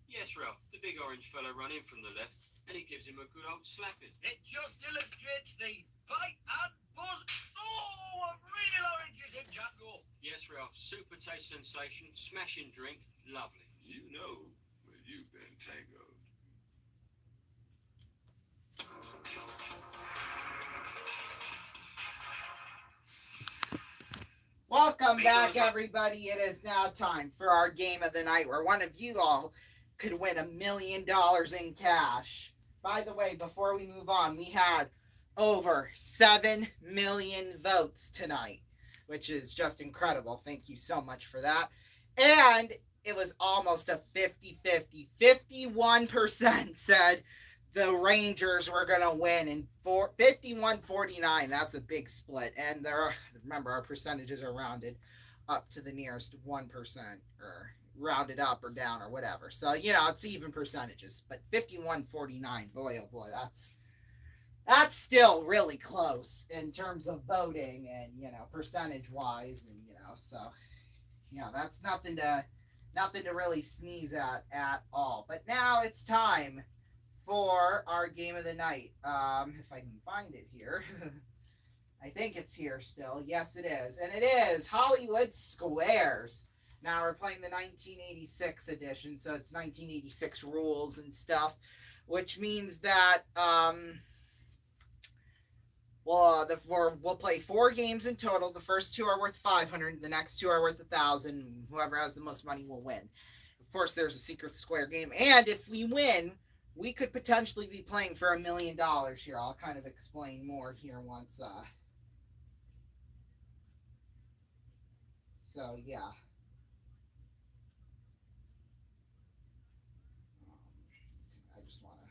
Yes, Ralph. The big orange fella run in from the left, and he gives him a good old slapping. It just illustrates the bite and buzz. Oh, of real oranges in tango. Yes, Ralph. Super taste sensation, smashing drink, lovely. You know when you've been tangoed. Welcome back, everybody. It is now time for our game of the night where one of you all could win $1 million in cash. By the way, before we move on, we had over 7 million votes tonight, which is just incredible. Thank you so much for that. And it was almost a 50-50. 51% said the Rangers were going to win, and 51-49, that's a big split. And remember, our percentages are rounded up to the nearest 1%, or rounded up or down or whatever. So, it's even percentages. But 51-49, boy, oh boy, that's still really close in terms of voting and, percentage-wise. And, so, that's nothing to really sneeze at all. But now it's time for our game of the night. If I can find it here. I think it's here still. Yes, it is. And it is Hollywood Squares. Now we're playing the 1986 edition, so it's 1986 rules and stuff, which means that we'll play 4 games in total. The first 2 are worth 500, the next 2 are worth 1,000. Whoever has the most money will win. Of course, there's a secret square game, and if we win, we could potentially be playing for $1 million here. I'll kind of explain more here once. So yeah. I just want to.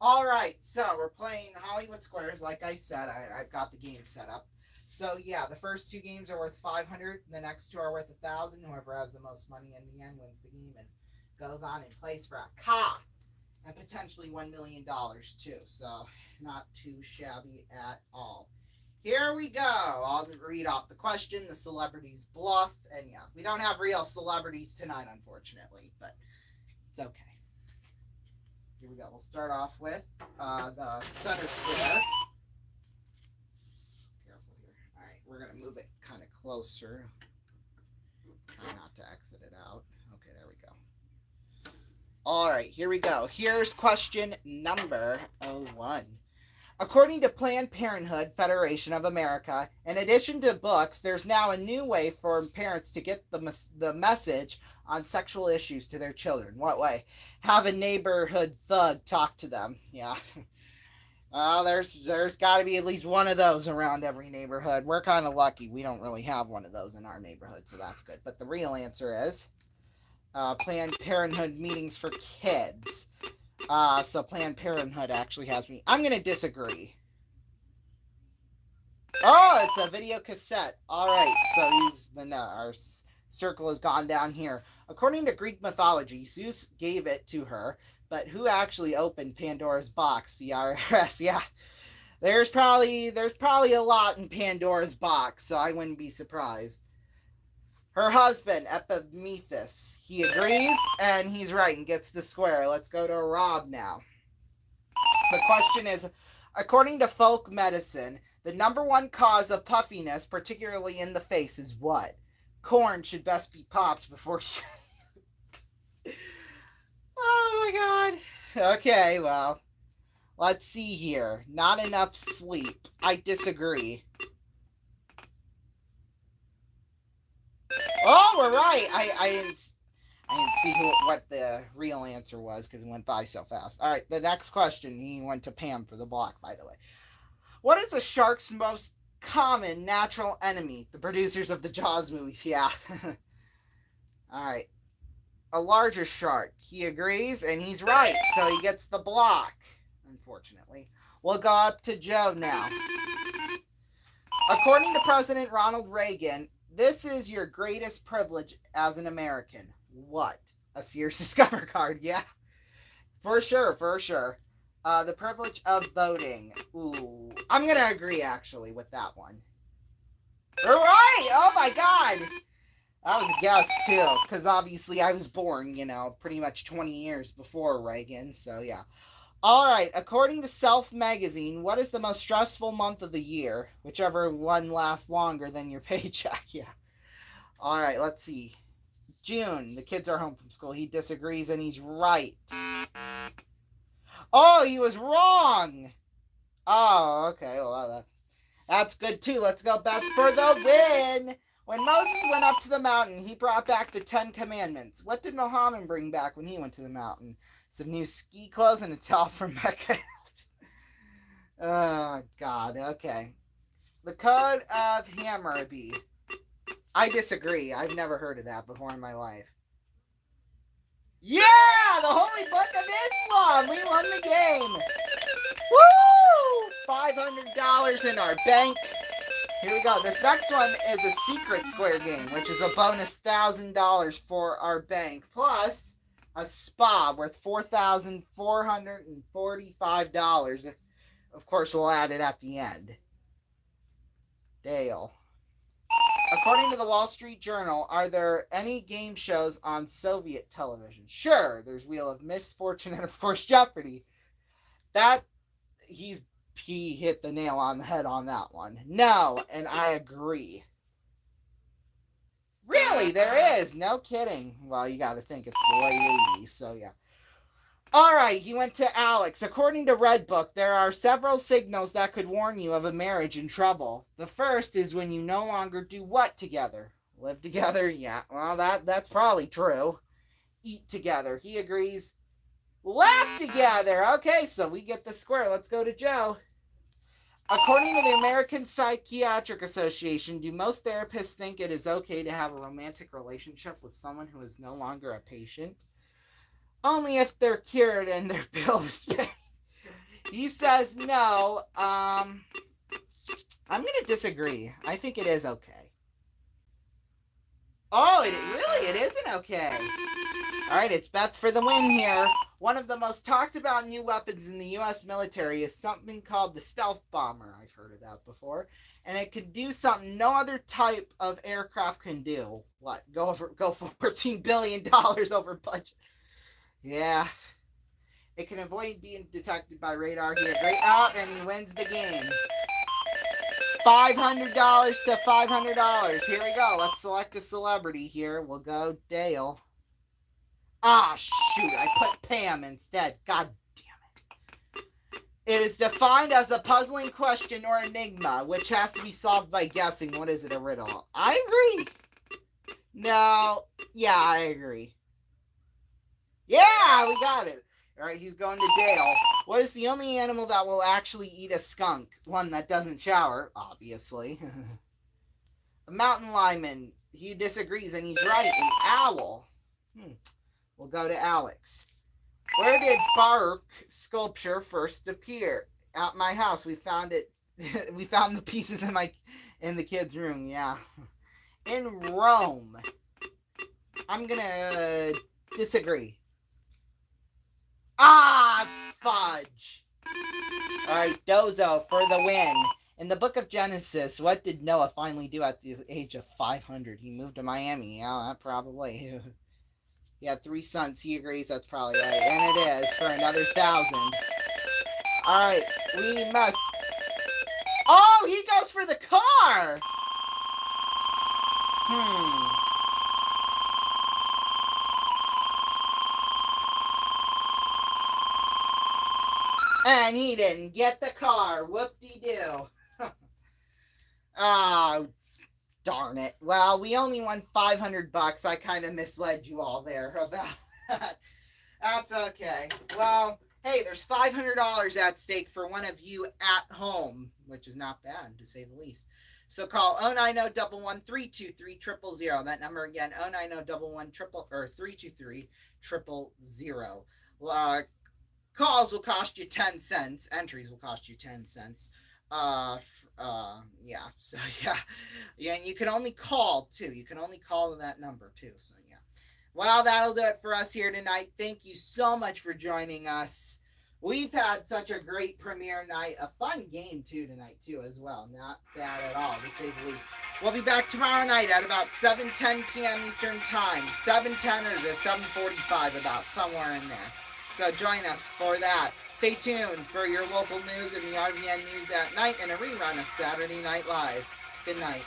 All right, so we're playing Hollywood Squares. Like I said, I've got the game set up. So yeah, the first 2 games are worth 500. The next 2 are worth 1,000. Whoever has the most money in the end wins the game and goes on and plays for a car and potentially $1 million too. So not too shabby at all. Here we go. I'll read off the question, the celebrities bluff, and yeah, we don't have real celebrities tonight, unfortunately, but it's okay. Here we go. We'll start off with the center square. Careful here. All right, we're going to move it kind of closer. Try not to exit it out. Okay, there we go. All right, here we go. Here's question number 1. According to Planned Parenthood Federation of America, in addition to books, there's now a new way for parents to get the message on sexual issues to their children. What way? Have a neighborhood thug talk to them. Yeah. There's got to be at least one of those around every neighborhood. We're kind of lucky. We don't really have one of those in our neighborhood, so that's good. But the real answer is Planned Parenthood meetings for kids. So Planned Parenthood actually has me. I'm going to disagree. Oh, it's a video cassette. All right, so our circle has gone down here. According to Greek mythology, Zeus gave it to her, but who actually opened Pandora's box? The IRS. Yeah, there's probably a lot in Pandora's box, so I wouldn't be surprised. Her husband, Epimetheus, he agrees, and he's right and gets the square. Let's go to Rob now. The question is, according to folk medicine, the number 1 cause of puffiness, particularly in the face, is what? Corn should best be popped before you... Oh my god. Okay, well, let's see here. Not enough sleep. I disagree. Oh, we're right. I didn't see what the real answer was because it went by so fast. All right, the next question. He went to Pam for the block, by the way. What is a shark's most common natural enemy? The producers of the Jaws movies. Yeah. All right. A larger shark. He agrees, and he's right, so he gets the block, unfortunately. We'll go up to Joe now. According to President Ronald Reagan, this is your greatest privilege as an American. What? A Sears Discover card, yeah. For sure. The privilege of voting. Ooh. I'm going to agree, actually, with that one. All right! Oh, my God! That was a guess, too, because obviously I was born, pretty much 20 years before Reagan, so yeah. All right, according to Self Magazine, what is the most stressful month of the year? Whichever one lasts longer than your paycheck, yeah. All right, let's see. June, the kids are home from school. He disagrees, and he's right. Oh, he was wrong. Oh, okay, well, that's good, too. Let's go back for the win. When Moses went up to the mountain, he brought back the 10 Commandments. What did Muhammad bring back when he went to the mountain? Some new ski clothes and a towel from Mecca. Oh, God. Okay. The Code of Hammurabi. I disagree. I've never heard of that before in my life. Yeah! The Holy Book of Islam! We won the game! Woo! $500 in our bank. Here we go. This next one is a secret square game, which is a bonus $1,000 for our bank. Plus a spa worth $4,445. Of course, we'll add it at the end. Dale. According to the Wall Street Journal, are there any game shows on Soviet television? Sure, there's Wheel of Misfortune and, of course, Jeopardy. He hit the nail on the head on that one. No, and I agree. Really, there is. No kidding. Well, you got to think it's the late 80s, so yeah. All right, he went to Alex. According to Redbook, there are several signals that could warn you of a marriage in trouble. The first is when you no longer do what together? Live together? Yeah, well, that's probably true. Eat together. He agrees. Laugh together. Okay, so we get the square. Let's go to Joe. According to the American Psychiatric Association, do most therapists think it is okay to have a romantic relationship with someone who is no longer a patient? Only if they're cured and their bill is paid. He says no. I'm going to disagree. I think it is okay. Oh, it isn't okay. All right, it's Beth for the win here. One of the most talked about new weapons in the U.S. military is something called the stealth bomber. I've heard of that before. And it can do something no other type of aircraft can do. What? Go for $14 billion over budget. Yeah. It can avoid being detected by radar. He has right out, and he wins the game. $500 to $500. Here we go. Let's select a celebrity here. We'll go Dale. Ah, shoot. I put Pam instead. God damn it. It is defined as a puzzling question or enigma, which has to be solved by guessing. What is it, a riddle? I agree. No. Yeah, I agree. Yeah, we got it. All right, he's going to Dale. What is the only animal that will actually eat a skunk? One that doesn't shower, obviously. A mountain lion. He disagrees, and he's right. An owl. We'll go to Alex. Where did bark sculpture first appear? At my house. We found it. We found the pieces in the kids' room. Yeah. In Rome. I'm gonna disagree. Ah, fudge. Alright, Dozo for the win. In the book of Genesis, what did Noah finally do at the age of 500? He moved to Miami. Yeah, probably. He had 3 sons. He agrees that's probably right. And it is for another 1,000. Alright, we must... Oh, he goes for the car! And he didn't get the car. Whoop-de-doo. Oh, darn it. Well, we only won $500. I kind of misled you all there about that. That's okay. Well, hey, there's $500 at stake for one of you at home, which is not bad, to say the least. So call 090-11323-000. That number again, 090-113-323-000. Calls will cost you 10 cents. Entries will cost you 10 cents. Yeah. So, yeah. Yeah, and you can only call, too. You can only call that number, too. So, yeah. Well, that'll do it for us here tonight. Thank you so much for joining us. We've had such a great premiere night. A fun game, too, tonight, too, as well. Not bad at all, to say the least. We'll be back tomorrow night at about 7:10 p.m. Eastern Time. 7:10 or to 7:45, about somewhere in there. So join us for that. Stay tuned for your local news and the RVN News at Night and a rerun of Saturday Night Live. Good night.